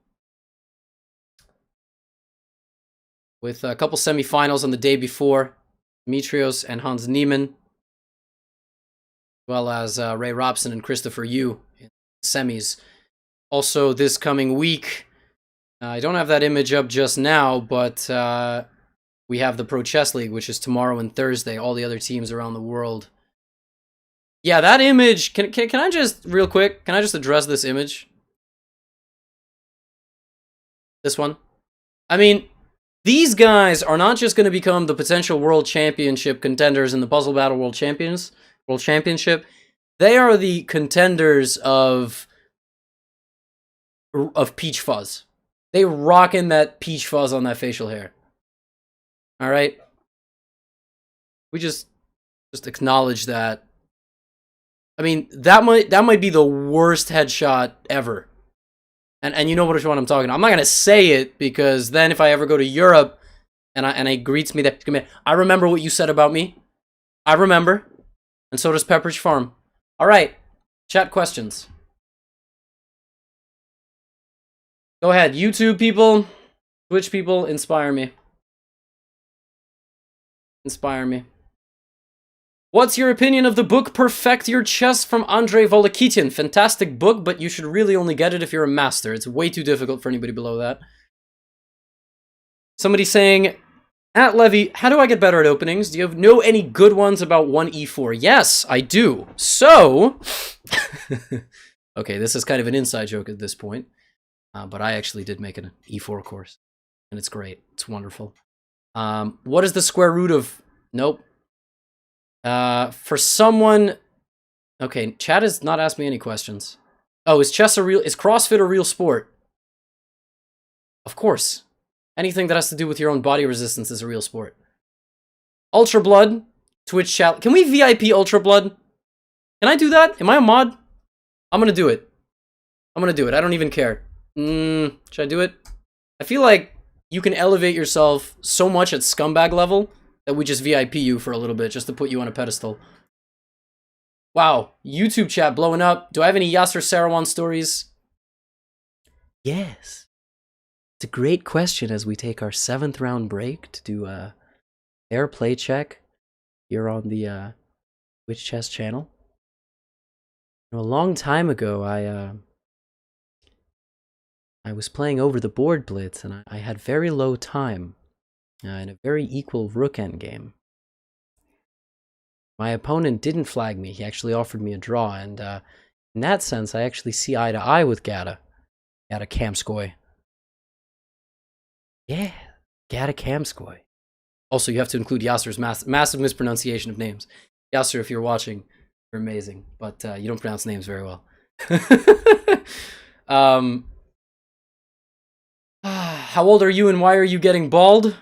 with a couple semifinals on the day before. Dimitrios and Hans Niemann, as well as Ray Robson and Christopher Yu in semis. Also, this coming week, I don't have that image up just now, but we have the Pro Chess League, which is tomorrow and Thursday. All the other teams around the world. Yeah, that image, can I just, real quick, can I just address this image? This one? I mean, these guys are not just going to become the potential World Championship contenders in the Puzzle Battle World Championship. They are the contenders of peach fuzz. They rocking that peach fuzz on that facial hair. All right? We just acknowledge that. I mean, that might be the worst headshot ever. And you know which one I'm talking about. I'm not going to say it, because then if I ever go to Europe and he greets me, that I remember what you said about me. I remember. And so does Pepperidge Farm. All right. Chat questions. Go ahead. YouTube people, Twitch people, inspire me. Inspire me. What's your opinion of the book Perfect Your Chess from Andrei Volokitin? Fantastic book, but you should really only get it if you're a master. It's way too difficult for anybody below that. Somebody saying, at Levy, how do I get better at openings? Do you know any good ones about 1e4? Yes, I do. So, okay, this is kind of an inside joke at this point, but I actually did make an e4 course, and it's great. It's wonderful. What is the square root of... Nope. For someone... Okay, chat has not asked me any questions. Oh, is CrossFit a real sport? Of course. Anything that has to do with your own body resistance is a real sport. Ultra Blood, Twitch chat. Can we VIP Ultra Blood? Can I do that? Am I a mod? I'm gonna do it. I'm gonna do it. I don't even care. Should I do it? I feel like you can elevate yourself so much at scumbag level that we just VIP you for a little bit, just to put you on a pedestal. Wow, YouTube chat blowing up. Do I have any Yasser Sarawan stories? Yes. It's a great question as we take our 7th round break to do a fair play check here on the Twitch Chess channel. A long time ago, I was playing over the board Blitz, and I had very low time in a very equal rook endgame. My opponent didn't flag me. He actually offered me a draw, and in that sense, I actually see eye to eye with Gata Kamskoy. Yeah, Gata Kamskoy. Also, you have to include Yasser's massive mispronunciation of names. Yasser, if you're watching, you're amazing, but you don't pronounce names very well. How old are you and why are you getting bald?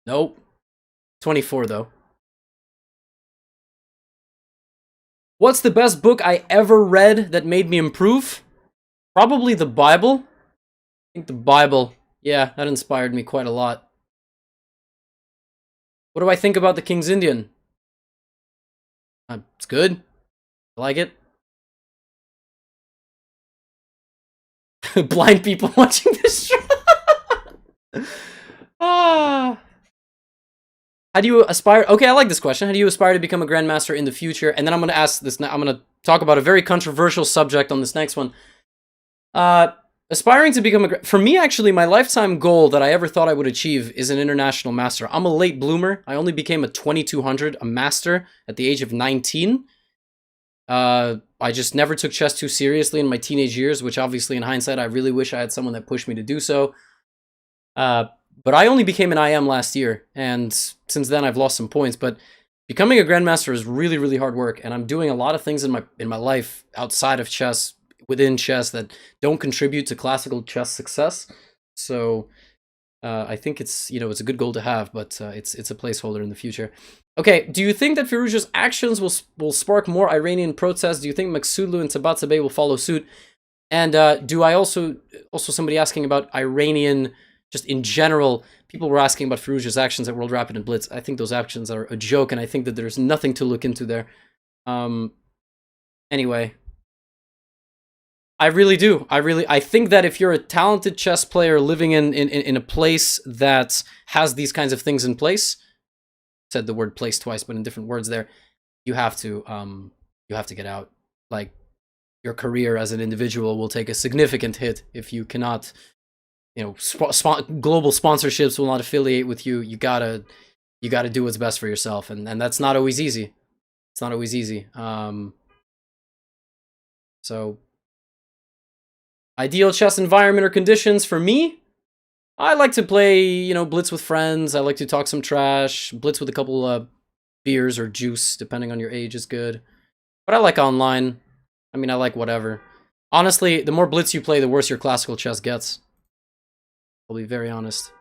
Nope. 24, though. What's the best book I ever read that made me improve? Probably the Bible. I think the Bible. Yeah, that inspired me quite a lot. What do I think about The King's Indian? It's good. I like it. Blind people watching this show. Ah. How do you aspire? Okay, I like this question. How do you aspire to become a grandmaster in the future? And then I'm going to ask this. I'm going to talk about a very controversial subject on this next one. Aspiring to become for me, actually, my lifetime goal that I ever thought I would achieve is an international master. I'm a late bloomer. I only became a 2200, a master, at the age of 19. I just never took chess too seriously in my teenage years, which obviously in hindsight, I really wish I had someone that pushed me to do so. But I only became an IM last year, and since then I've lost some points. But becoming a grandmaster is really, really hard work, and I'm doing a lot of things in my life outside of chess, within chess, that don't contribute to classical chess success. So I think it's it's a good goal to have, but it's a placeholder in the future. Okay, do you think that Firouzja's actions will spark more Iranian protests? Do you think Maksudlu and Tabatabai will follow suit? And do I also somebody asking about Iranian, just in general, people were asking about Firouzja's actions at World Rapid and Blitz. I think those actions are a joke, and I think that there's nothing to look into there. Anyway, I really do. I think that if you're a talented chess player living in a place that has these kinds of things in place, said the word place twice, but in different words there, you have to get out. Like, your career as an individual will take a significant hit if you cannot, global sponsorships will not affiliate with you. You gotta do what's best for yourself, and that's not always easy. It's not always easy. So, ideal chess environment or conditions for me, I like to play, Blitz with friends. I like to talk some trash. Blitz with a couple beers or juice, depending on your age, is good. But I like online. I mean, I like whatever. Honestly, the more Blitz you play, the worse your classical chess gets. I'll be very honest.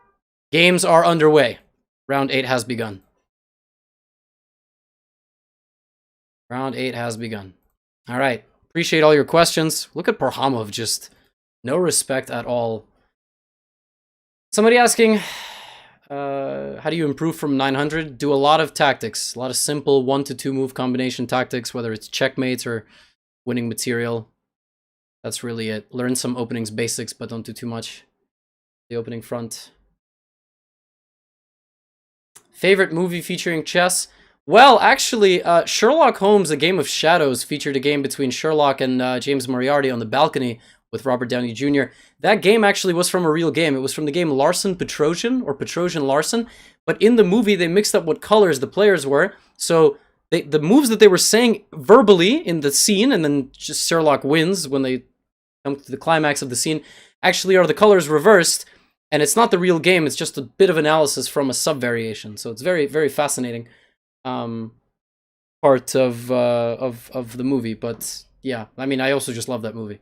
Games are underway. Round 8 has begun. Round 8 has begun. All right. Appreciate all your questions. Look at Parhamov, just no respect at all. Somebody asking, how do you improve from 900? Do a lot of tactics. A lot of simple 1 to 2 move combination tactics, whether it's checkmates or winning material. That's really it. Learn some openings basics, but don't do too much. The opening front. Favorite movie featuring chess? Well, actually, Sherlock Holmes, A Game of Shadows, featured a game between Sherlock and James Moriarty on the balcony with Robert Downey Jr. That game actually was from a real game. It was from the game Larson Petrosian, or Petrosian Larson. But in the movie, they mixed up what colors the players were. So the moves that they were saying verbally in the scene, and then just Sherlock wins when they come to the climax of the scene, actually are the colors reversed. And it's not the real game. It's just a bit of analysis from a sub-variation. So it's very, very fascinating part of the movie. But yeah, I mean, I also just love that movie.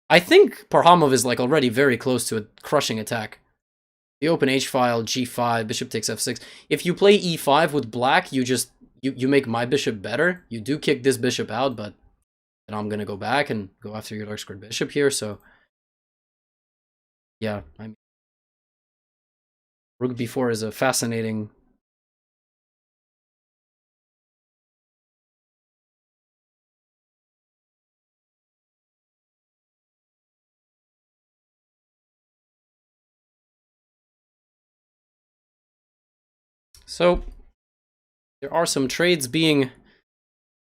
I think Parhamov is like already very close to a crushing attack. The open h-file, g5, bishop takes f6. If you play e5 with black, you make my bishop better. You do kick this bishop out, but then I'm gonna go back and go after your dark squared bishop here. So yeah, I mean, rook b4 is a fascinating. So there are some trades being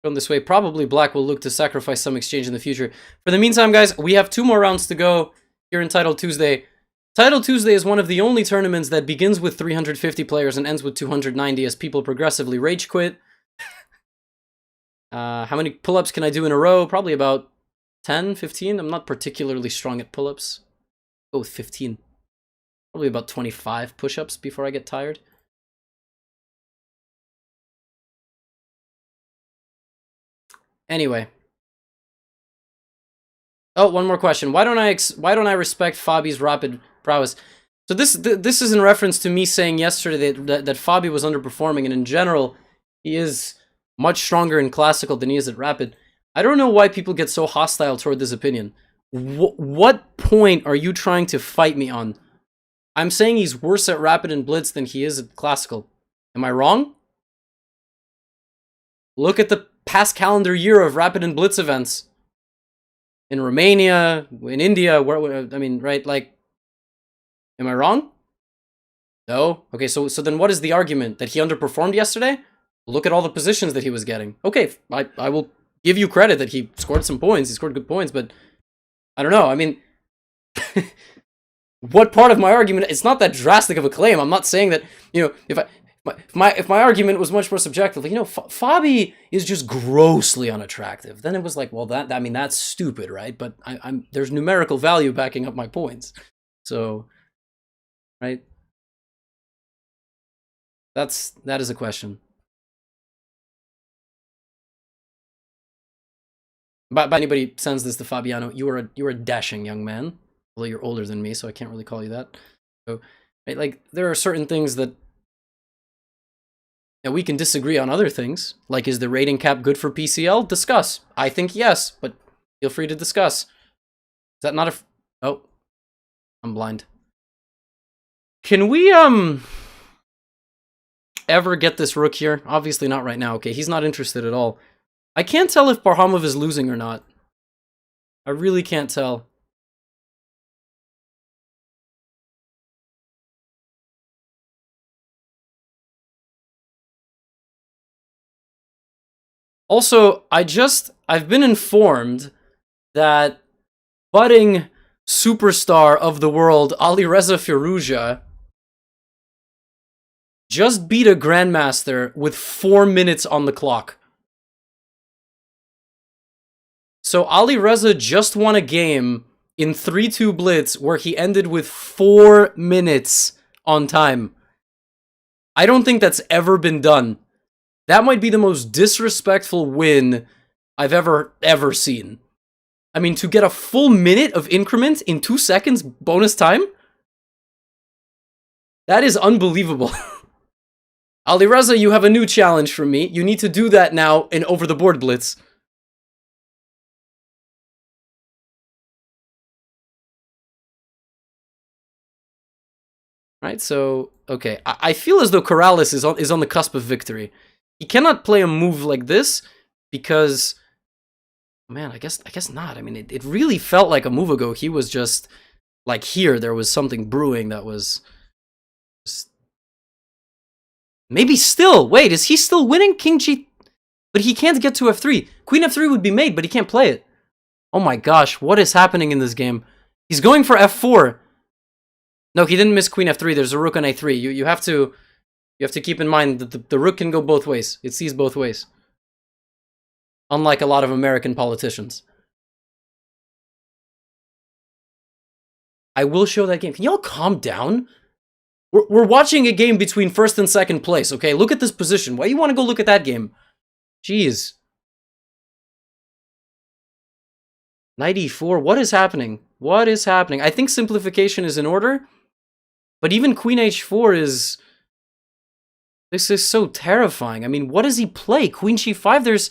shown this way. Probably black will look to sacrifice some exchange in the future. For the meantime, guys, we have 2 more rounds to go here in Title Tuesday. Title Tuesday is one of the only tournaments that begins with 350 players and ends with 290 as people progressively rage quit. How many pull-ups can I do in a row? Probably about 10, 15. I'm not particularly strong at pull-ups. Go with 15. Probably about 25 push-ups before I get tired. Anyway. Oh, one more question. Why don't I respect Fabi's rapid prowess? So this is in reference to me saying yesterday that Fabi was underperforming, and in general, he is much stronger in classical than he is at rapid. I don't know why people get so hostile toward this opinion. What point are you trying to fight me on? I'm saying he's worse at rapid and blitz than he is at classical. Am I wrong? Look at the past calendar year of rapid and blitz events. In Romania, in India, where I mean, right, like, am I wrong? No? Okay, so then what is the argument? That he underperformed yesterday? Look at all the positions that he was getting. Okay, I will give you credit that he scored some points, he scored good points, but I don't know, I mean, what part of my argument, it's not that drastic of a claim. I'm not saying that, you know, if my argument was much more subjective, like, you know, Fabi is just grossly unattractive, then it was like, well, I mean, that's stupid, right? But there's numerical value backing up my points. So, right? That is a question. But anybody sends this to Fabiano, you are a dashing young man. Although you're older than me, so I can't really call you that. So, right, like, there are certain things that we can disagree on other things. Like, is the rating cap good for PCL? Discuss. I think yes, but feel free to discuss. Is that not a... Oh. I'm blind. Can we, ever get this rook here? Obviously not right now. Okay, he's not interested at all. I can't tell if Barhamov is losing or not. I really can't tell. Also, I've been informed that budding superstar of the world, Alireza Firouzja, just beat a grandmaster with 4 minutes on the clock. So Alireza just won a game in 3-2 Blitz where he ended with 4 minutes on time. I don't think that's ever been done. That might be the most disrespectful win I've ever seen. I mean, to get a full minute of increment in 2 seconds bonus time? That is unbelievable. Alireza, you have a new challenge from me. You need to do that now in over-the-board blitz. Right, so, okay. I feel as though Corrales is on the cusp of victory. He cannot play a move like this because... Man, I guess not. I mean, it really felt like a move ago. He was just... Like, here, there was something brewing that was... Maybe still. Wait, is he still winning? King G... But he can't get to F3. Queen F3 would be made, but he can't play it. Oh my gosh, what is happening in this game? He's going for F4. No, he didn't miss Queen F3. There's a rook on A3. You have to keep in mind that the rook can go both ways. It sees both ways. Unlike a lot of American politicians. I will show that game. Can y'all calm down? We're watching a game between first and second place, okay? Look at this position. Why you want to go look at that game? Jeez. Knight E4, what is happening? What is happening? I think simplification is in order, but even Queen H4 is... This is so terrifying. I mean, what does he play? Queen G5, there's...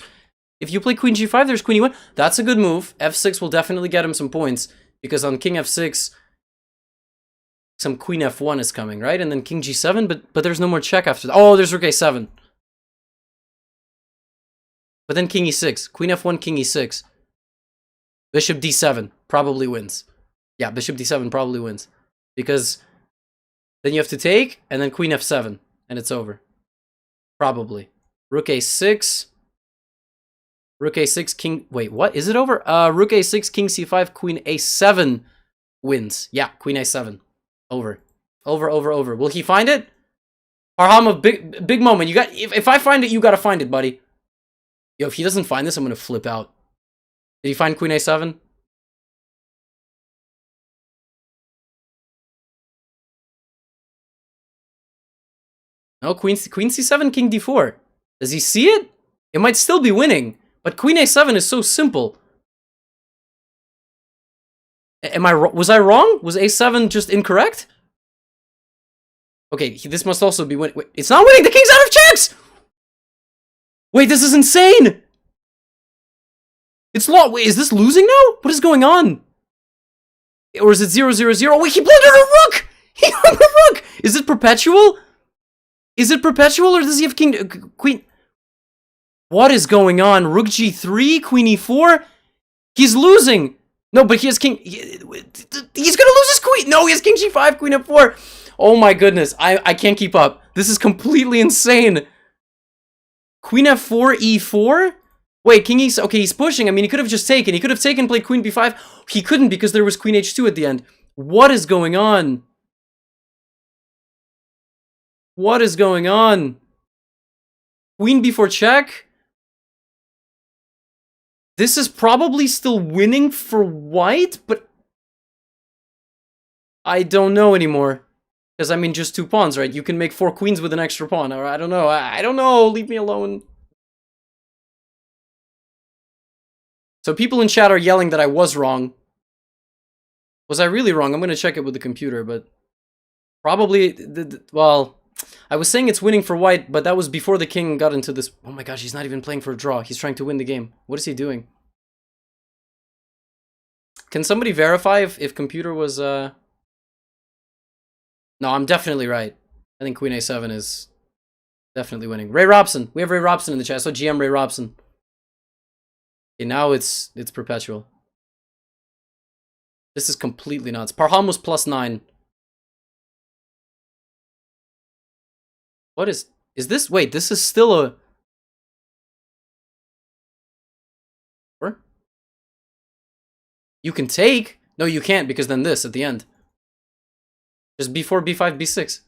If you play Queen G5, there's Queen E1. That's a good move. F6 will definitely get him some points, because on King F6... Some Queen F1 is coming, right? And then King G7, but there's no more check after that. Oh, there's Rook A7. But then King E6. Queen F1, King E6. Bishop D7 probably wins. Yeah, Bishop D7 probably wins. Because then you have to take, and then Queen F7, and it's over. Probably. Rook a6. Rook a6, king... Wait, what? Is it over? Rook a6, king c5, queen a7 wins. Yeah, queen a7. Over. Over. Will he find it? Parham, big moment. You got... If I find it, you gotta find it, buddy. Yo, if he doesn't find this, I'm gonna flip out. Did he find queen a7? No, queen c7, king d4. Does he see it? It might still be winning, but queen a7 is so simple. Was I wrong? Was a7 just incorrect? Okay, this must also be winning. Wait, it's not winning! The king's out of checks! Wait, this is insane! It's lost. Wait, is this losing now? What is going on? Or is it 0-0-0? Wait, he blundered a rook! He blundered a rook! Is it perpetual? Is it perpetual, or does he have king... queen... What is going on? Rook g3, queen e4? He's losing! No, but he has king... He's gonna lose his queen! No, he has king g5, queen f4! Oh my goodness, I can't keep up. This is completely insane. Queen f4, e4? Wait, king e... Okay, he's pushing. I mean, he could have just taken. He could have taken, played queen b5. He couldn't because there was queen h2 at the end. What is going on? What is going on? Queen b4 check? This is probably still winning for white, but... I don't know anymore. Because, I mean, just 2 pawns, right? You can make 4 queens with an extra pawn, or I don't know. I don't know. Leave me alone. So people in chat are yelling that I was wrong. Was I really wrong? I'm going to check it with the computer, but... Probably... well... I was saying it's winning for white, but that was before the king got into this... Oh my gosh, he's not even playing for a draw. He's trying to win the game. What is he doing? Can somebody verify if computer was... No, I'm definitely right. I think queen a7 is definitely winning. Ray Robson. We have Ray Robson in the chat. So GM Ray Robson. Okay, now it's perpetual. This is completely nuts. Parham was +9. What is this? Wait, this is still a... Where? You can take? No, you can't, because then this at the end. Just b4, b5, b6.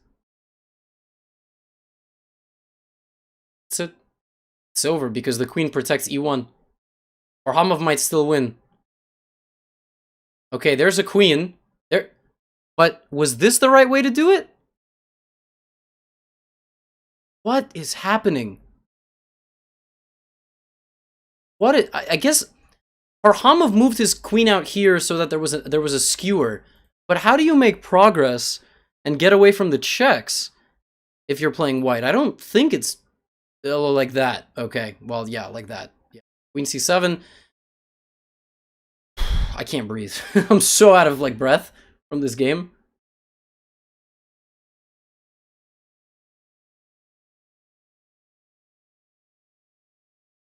It's over, because the queen protects e1. Parhamov might still win. Okay, there's a queen. There. But was this the right way to do it? What is happening? I guess Parhamov moved his queen out here so that there was a skewer. But how do you make progress and get away from the checks if you're playing white? I don't think it's like that. Okay, well, yeah, like that. Yeah. Queen c7. I can't breathe. I'm so out of like breath from this game.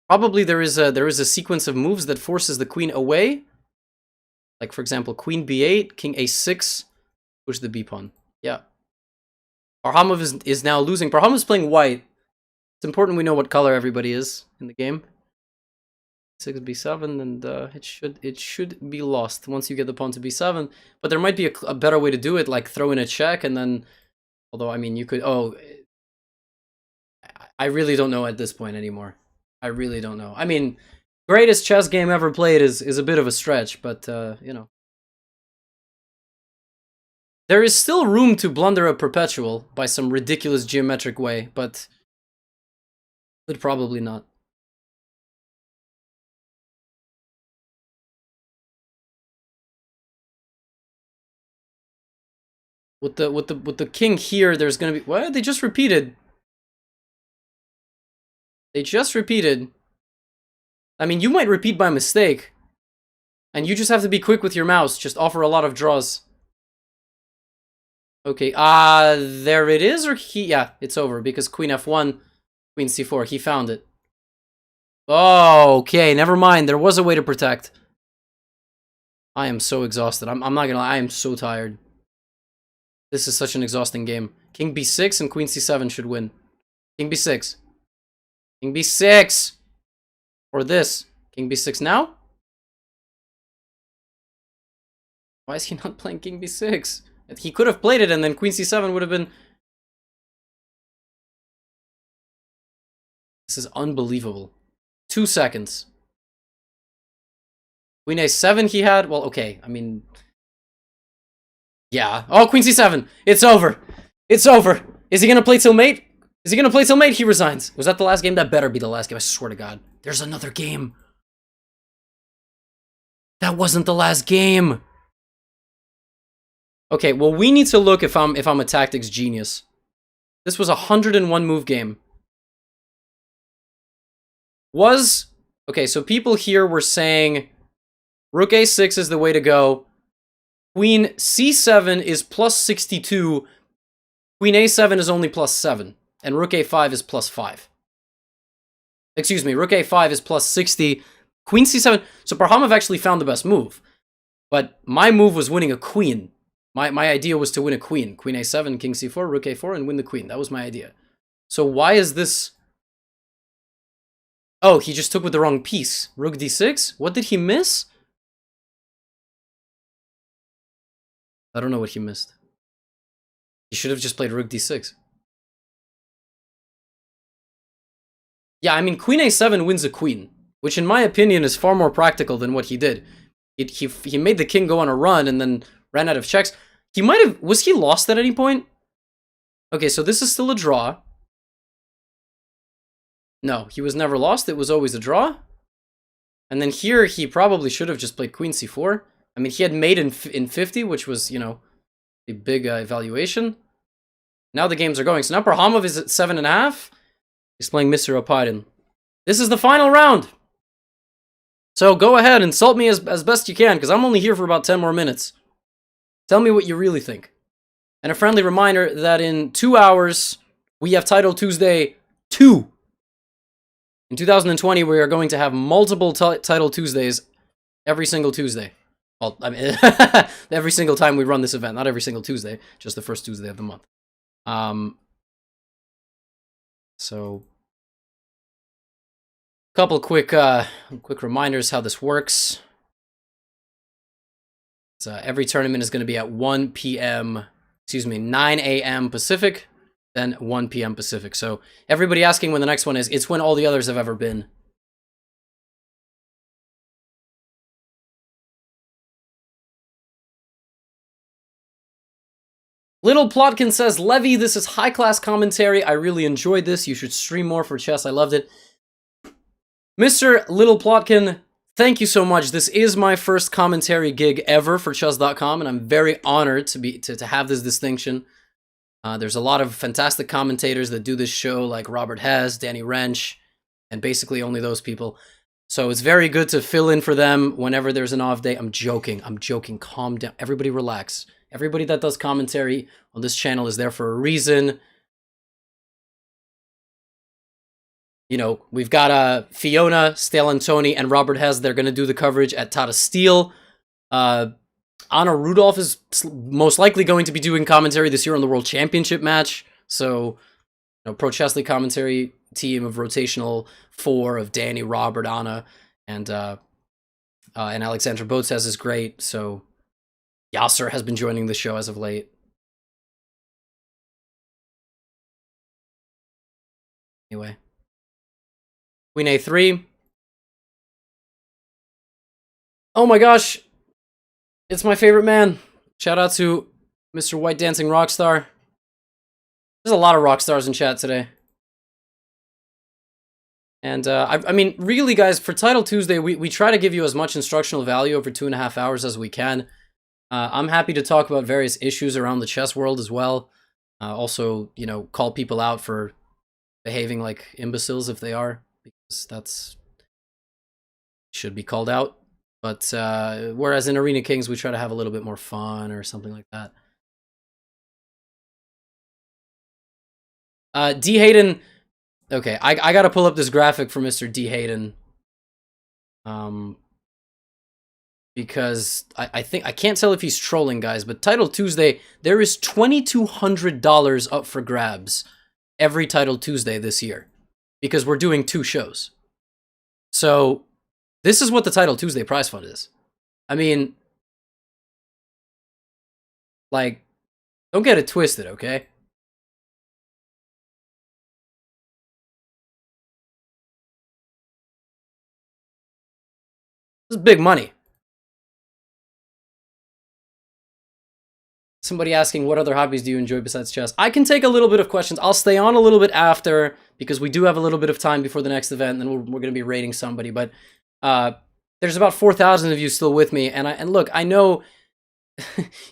Probably there is a sequence of moves that forces the queen away. Like, for example, queen b8, king a6, push the b pawn. Yeah. Parhamov is now losing. Parhamov is playing white. It's important we know what color everybody is in the game. 6 b7, and it should be lost once you get the pawn to b7. But there might be a better way to do it, like throw in a check and then... Although, I mean, you could... Oh, I really don't know at this point anymore. I really don't know. I mean, greatest chess game ever played is a bit of a stretch, but, you know. There is still room to blunder a perpetual by some ridiculous geometric way, but probably not. With the king here, there's gonna be... What? They just repeated. They just repeated. I mean, you might repeat by mistake. And you just have to be quick with your mouse. Just offer a lot of draws. Okay, there it is, or yeah, it's over, because queen f1, queen c4, he found it. Oh, okay, never mind, there was a way to protect. I am so exhausted, I'm not gonna lie, I am so tired. This is such an exhausting game. King b6 and queen c7 should win. King b6. King b6. Or this. King b6 now? Why is he not playing king b6? He could have played it and then queen c7 would have been... This is unbelievable. 2 seconds. Queen a7 he had? Well, okay. I mean... Yeah. Oh, queen c7. It's over. It's over. Is he going to play till mate? Is he going to play till mate? He resigns. Was that the last game? That better be the last game. I swear to God. There's another game. That wasn't the last game. Okay, well, we need to look if I'm a tactics genius. This was a 101 move game. Okay, so people here were saying rook a6 is the way to go. Queen c7 is plus 62. Queen a7 is only plus 7. And rook a5 is plus 5. Excuse me, rook a5 is plus 60. Queen c7. So Parhamov actually found the best move. But my move was winning a queen. My idea was to win a queen. Queen a7, king c4, rook a4, and win the queen. That was my idea. So why is this... Oh, he just took with the wrong piece. Rook d6? What did he miss? I don't know what he missed. He should have just played rook d6. Yeah, I mean, queen a7 wins a queen, which in my opinion is far more practical than what he did. He made the king go on a run and then ran out of checks. He might have... Was he lost at any point? Okay, so this is still a draw. No, he was never lost. It was always a draw. And then here, he probably should have just played queen c4. I mean, he had mate in 50, which was, you know, a big evaluation. Now the games are going. So now Parhamov is at 7.5. He's playing Mr. Oparin. This is the final round. So go ahead, insult me as best you can, because I'm only here for about 10 more minutes. Tell me what you really think. And a friendly reminder that in 2 hours, we have Title Tuesday 2. In 2020, we are going to have multiple Title Tuesdays every single Tuesday. Well, I mean, every single time we run this event. Not every single Tuesday, just the first Tuesday of the month. So, a couple quick reminders how this works. So every tournament is going to be at 1 p.m., excuse me, 9 a.m. Pacific, then 1 p.m. Pacific. So everybody asking when the next one is, it's when all the others have ever been. Little Plotkin says, Levy, this is high-class commentary. I really enjoyed this. You should stream more for chess. I loved it. Mr. Little Plotkin, thank you so much. This is my first commentary gig ever for Chess.com, and I'm very honored to have this distinction. There's a lot of fantastic commentators that do this show, like Robert Hess, Danny Wrench, and basically only those people. So it's very good to fill in for them whenever there's an off day. I'm joking. Calm down. Everybody relax. Everybody that does commentary on this channel is there for a reason. You know, we've got Fiona, Stale Antoni, and Robert Hess. They're going to do the coverage at Tata Steel. Anna Rudolph is most likely going to be doing commentary this year on the World Championship match. So, you know, Pro Chess League commentary team of rotational 4 of Danny, Robert, Anna, and Alexandra Botes is great. So, Yasser has been joining the show as of late. Anyway. Queen a3. Oh my gosh. It's my favorite man. Shout out to Mr. White Dancing Rockstar. There's a lot of rock stars in chat today. And, I mean, really, guys, for Title Tuesday, we try to give you as much instructional value over 2.5 hours as we can. I'm happy to talk about various issues around the chess world as well. Also, you know, call people out for behaving like imbeciles if they are, because that's should be called out. But whereas in Arena Kings, we try to have a little bit more fun or something like that. D. Hayden. Okay, I got to pull up this graphic for Mr. D. Hayden. Because I think I can't tell if he's trolling, guys, but Title Tuesday, there is $2,200 up for grabs every Title Tuesday this year. because we're doing 2 shows. So this is what the Title Tuesday prize fund is. I mean, like, don't get it twisted, okay? This is big money. Somebody asking, what other hobbies do you enjoy besides chess? I can take a little bit of questions. I'll stay on a little bit after, because we do have a little bit of time before the next event, and then we're going to be rating somebody. But there's about 4,000 of you still with me. And look, I know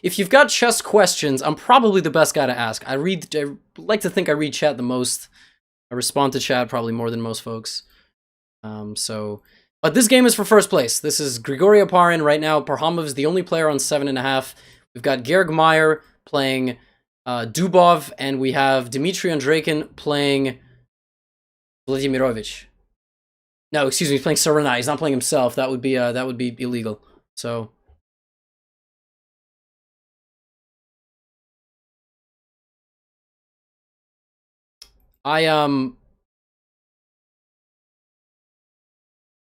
if you've got chess questions, I'm probably the best guy to ask. I like to think I read chat the most. I respond to chat probably more than most folks. But this game is for first place. This is Grigory Oparin right now. Parhamov is the only player on 7.5. We've got Georg Meyer playing Dubov, and we have Dmitry Andreikin playing Vladimirovich. No, excuse me, he's playing Serenai. He's not playing himself. That would be illegal. So I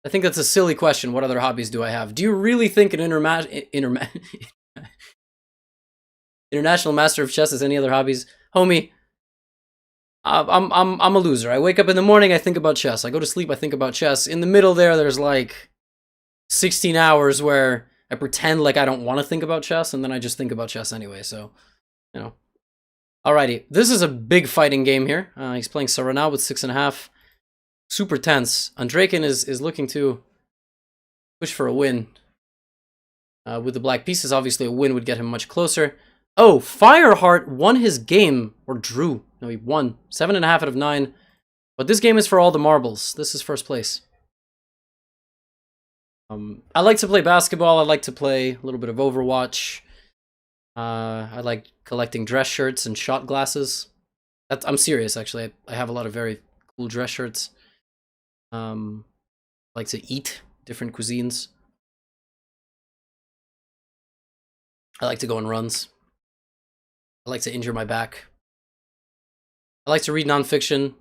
think that's a silly question. What other hobbies do I have? Do you really think an International Master of Chess has any other hobbies? Homie, I'm a loser. I wake up in the morning, I think about chess. I go to sleep, I think about chess. In the middle there's like 16 hours where I pretend like I don't want to think about chess, and then I just think about chess anyway, so, you know. Alrighty, this is a big fighting game here. He's playing Serenai with 6.5. Super tense. Andreikin is looking to push for a win. With the black pieces, obviously a win would get him much closer. Oh, Fireheart won his game, or drew. No, he won. 7.5 out of 9. But this game is for all the marbles. This is first place. I like to play basketball. I like to play a little bit of Overwatch. I like collecting dress shirts and shot glasses. I'm serious, actually. I have a lot of very cool dress shirts. I like to eat different cuisines. I like to go on runs. I like to injure my back. I like to read nonfiction.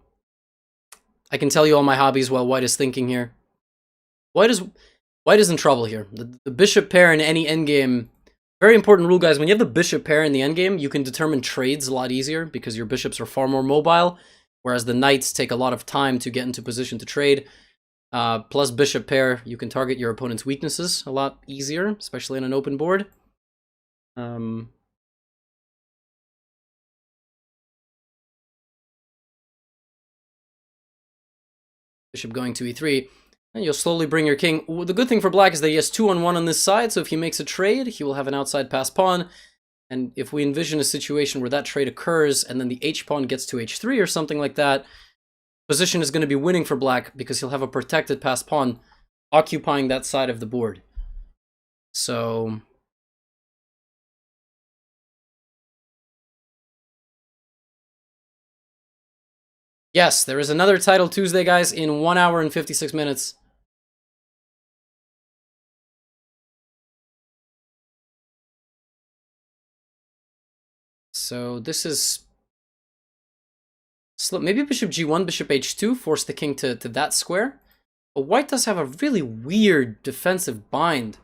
I can tell you all my hobbies while White is thinking here. White is in trouble here. The bishop pair in any endgame. Very important rule, guys. When you have the bishop pair in the endgame, you can determine trades a lot easier because your bishops are far more mobile, whereas the knights take a lot of time to get into position to trade. Plus bishop pair, you can target your opponent's weaknesses a lot easier, especially in an open board. Bishop going to e3, and you'll slowly bring your king. The good thing for black is that he has 2-on-1 on this side, so if he makes a trade, he will have an outside pass pawn. And if we envision a situation where that trade occurs, and then the h-pawn gets to h3 or something like that, position is going to be winning for black because he'll have a protected pass pawn occupying that side of the board. So yes, there is another Title Tuesday, guys, in 1 hour and 56 minutes. So this is... maybe bishop g1, bishop h2, force the king to that square. But white does have a really weird defensive bind.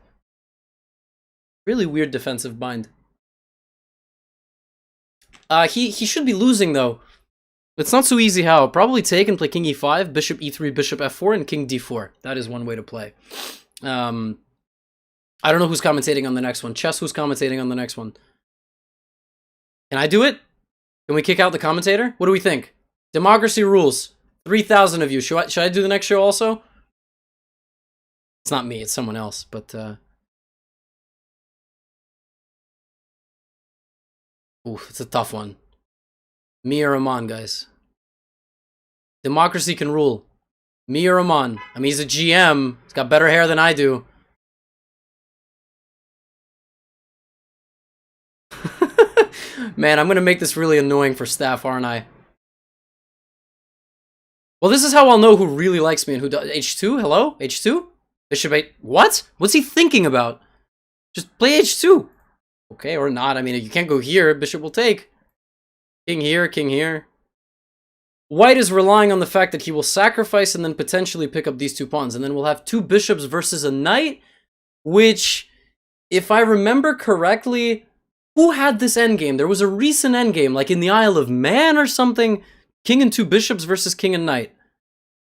Really weird defensive bind. He should be losing, though. It's not so easy how. Probably take and play king e5, bishop e3, bishop f4, and king d4. That is one way to play. I don't know who's commentating on the next one. Chess, who's commentating on the next one? Can I do it? Can we kick out the commentator? What do we think? Democracy rules. 3,000 of you. Should I do the next show also? It's not me, it's someone else, but... Ooh, it's a tough one. Me or Aman, guys. Democracy can rule. Me or Aman. I mean, he's a GM. He's got better hair than I do. Man, I'm gonna make this really annoying for staff, aren't I? Well, this is how I'll know who really likes me and who does. H2? Hello? H2? Bishop 8. What? What's he thinking about? Just play H2. Okay, or not. I mean, you can't go here. Bishop will take. King here, king here. White is relying on the fact that he will sacrifice and then potentially pick up these 2 pawns. And then we'll have 2 bishops versus a knight, which, if I remember correctly, who had this endgame? There was a recent endgame, like in the Isle of Man or something. King and 2 bishops versus king and knight.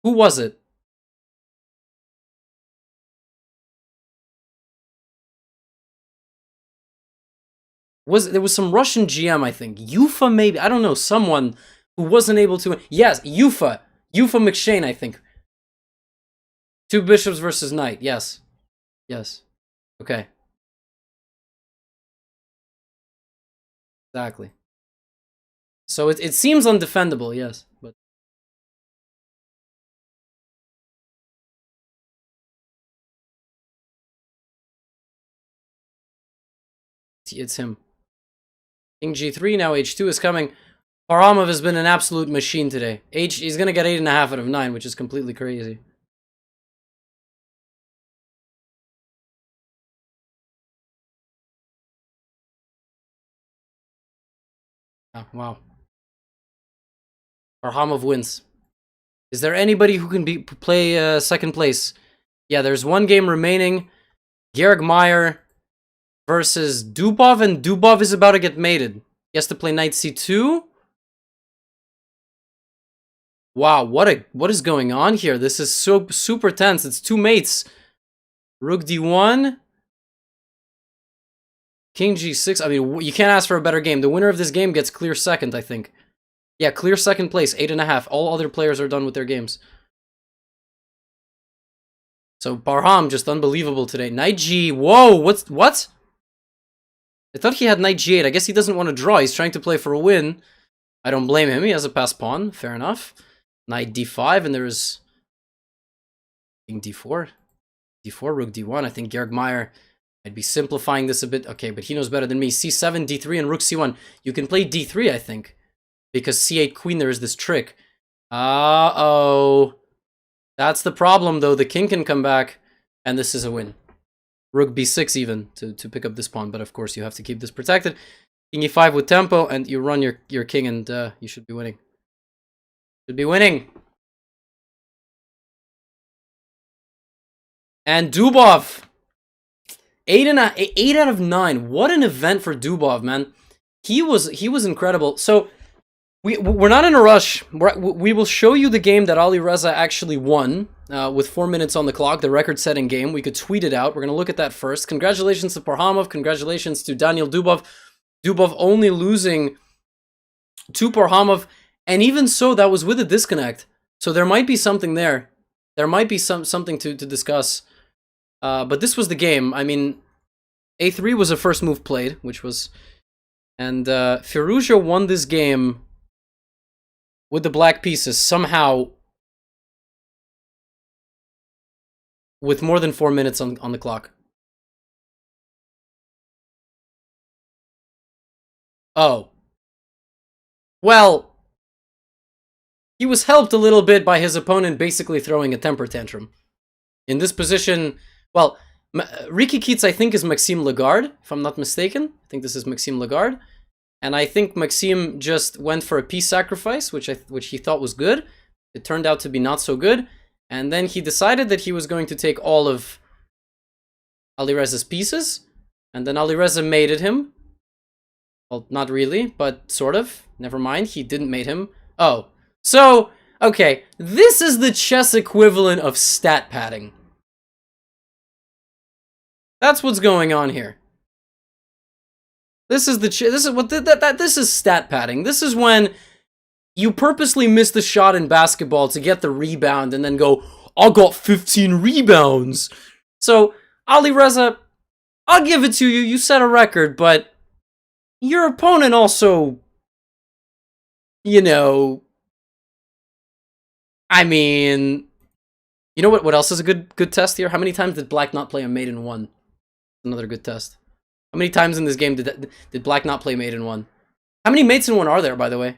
Who was it? There was some Russian GM, I think. Yufa, maybe? I don't know. Someone who wasn't able to... Yes, Yufa. Yufa McShane, I think. 2 bishops versus knight. Yes. Yes. Okay. Exactly. So it seems undefendable, yes. But it's him. King G3, now H2 is coming. Parhamov has been an absolute machine today. He's going to get 8.5 out of 9, which is completely crazy. Oh, wow. Parhamov wins. Is there anybody who can play second place? Yeah, there's 1 game remaining. Georg Meyer versus Dubov, and Dubov is about to get mated. He has to play knight c2. Wow, what is going on here? This is so super tense. It's 2 mates. Rook d1. King g6. I mean, you can't ask for a better game. The winner of this game gets clear second, I think. Yeah, clear second place, 8.5. All other players are done with their games. So Barham, just unbelievable today. Knight g. Whoa, what? I thought he had knight g8. I guess he doesn't want to draw. He's trying to play for a win. I don't blame him. He has a passed pawn. Fair enough. Knight d5, and there's king d4. D4, rook d1. I think Georg Meyer might be simplifying this a bit. Okay, but he knows better than me. c7, d3, and rook c1. You can play d3, I think. Because c8 queen, there is this trick. Uh-oh. That's the problem, though. The king can come back, and this is a win. Rook b6 even, to pick up this pawn. But, of course, you have to keep this protected. King e5 with tempo, and you run your king, and you should be winning. Should be winning. And Dubov. 8 out of 9. What an event for Dubov, man. He was incredible. So... We're not in a rush. We will show you the game that Ali Reza actually won with 4 minutes on the clock, the record-setting game. We could tweet it out. We're going to look at that first. Congratulations to Parhamov. Congratulations to Daniel Dubov. Dubov only losing to Parhamov. And even so, that was with a disconnect. So there might be something there. There might be something to discuss. But this was the game. I mean, A3 was a first move played, which was... And Firouzja won this game... with the black pieces, somehow, with more than 4 minutes on the clock. Oh. Well, he was helped a little bit by his opponent basically throwing a temper tantrum. In this position, well, Ricky Keats, I think, is Maxime Lagarde, if I'm not mistaken. I think this is Maxime Lagarde. And I think Maxime just went for a piece sacrifice, which he thought was good. It turned out to be not so good. And then he decided that he was going to take all of Alireza's pieces. And then Alireza mated him. Well, not really, but sort of. Never mind, he didn't mate him. Oh, so, okay. This is the chess equivalent of stat padding. That's what's going on here. This is stat padding. This is when you purposely miss the shot in basketball to get the rebound and then go, I got 15 rebounds. So, Alireza, I'll give it to you. You set a record, but your opponent also, you know, I mean, you know what else is a good test here? How many times did Black not play a mate in 1? Another good test. How many times in this game did Black not play mate in 1? How many mates in 1 are there, by the way?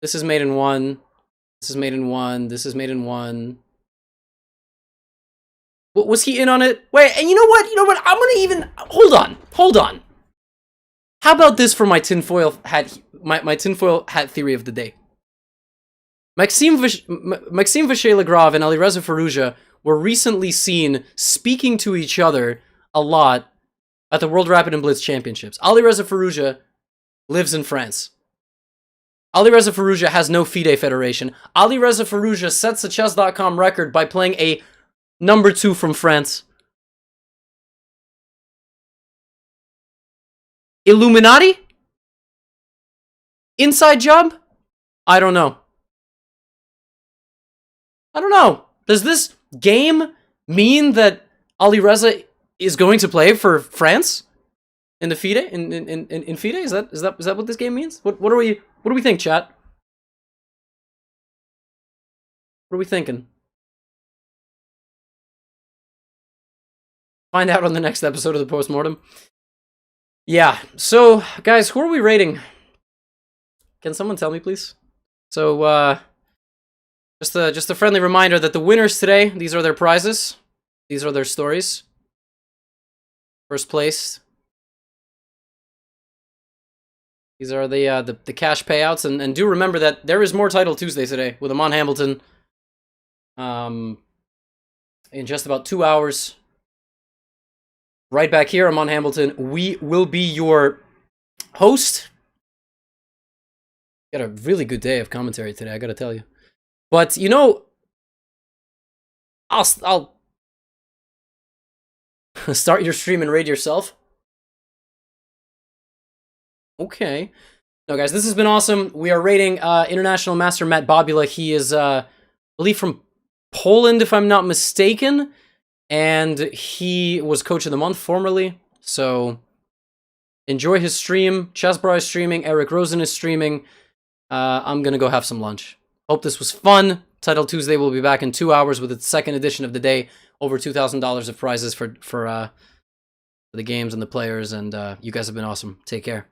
This is mate in 1. This is mate in 1. This is mate in 1. Was he in on it? Wait, and you know what? You know what? I'm gonna even... Hold on. How about this for my tinfoil hat... My tinfoil hat theory of the day? Maxime Vachier-Lagrave and Alireza Firouzja were recently seen speaking to each other a lot at the World Rapid and Blitz Championships. Alireza Firouzja lives in France. Alireza Firouzja has no FIDE federation. Alireza Firouzja sets the Chess.com record by playing a number 2 from France. Illuminati? Inside job? I don't know. I don't know. Does this game mean that Alireza is going to play for France in the FIDE? In FIDE? Is that what this game means? What do we think, chat? What are we thinking? Find out on the next episode of the Postmortem. Yeah. So, guys, who are we rating? Can someone tell me, please? So, just a friendly reminder that the winners today, these are their prizes. These are their stories. First place. These are the cash payouts, and do remember that there is more Title Tuesday today with Amon Hamilton. In just about 2 hours. Right back here, Amon Hamilton. We will be your host. Got a really good day of commentary today, I gotta tell you. But you know, I'll start your stream and raid yourself. Okay. No, guys, this has been awesome. We are rating International Master Matt Bobula. He is, I believe, from Poland, if I'm not mistaken. And he was Coach of the Month formerly. So, enjoy his stream. Chessbro is streaming. Eric Rosen is streaming. I'm going to go have some lunch. Hope this was fun. Title Tuesday will be back in 2 hours with its second edition of the day. Over $2,000 of prizes for the games and the players. And you guys have been awesome. Take care.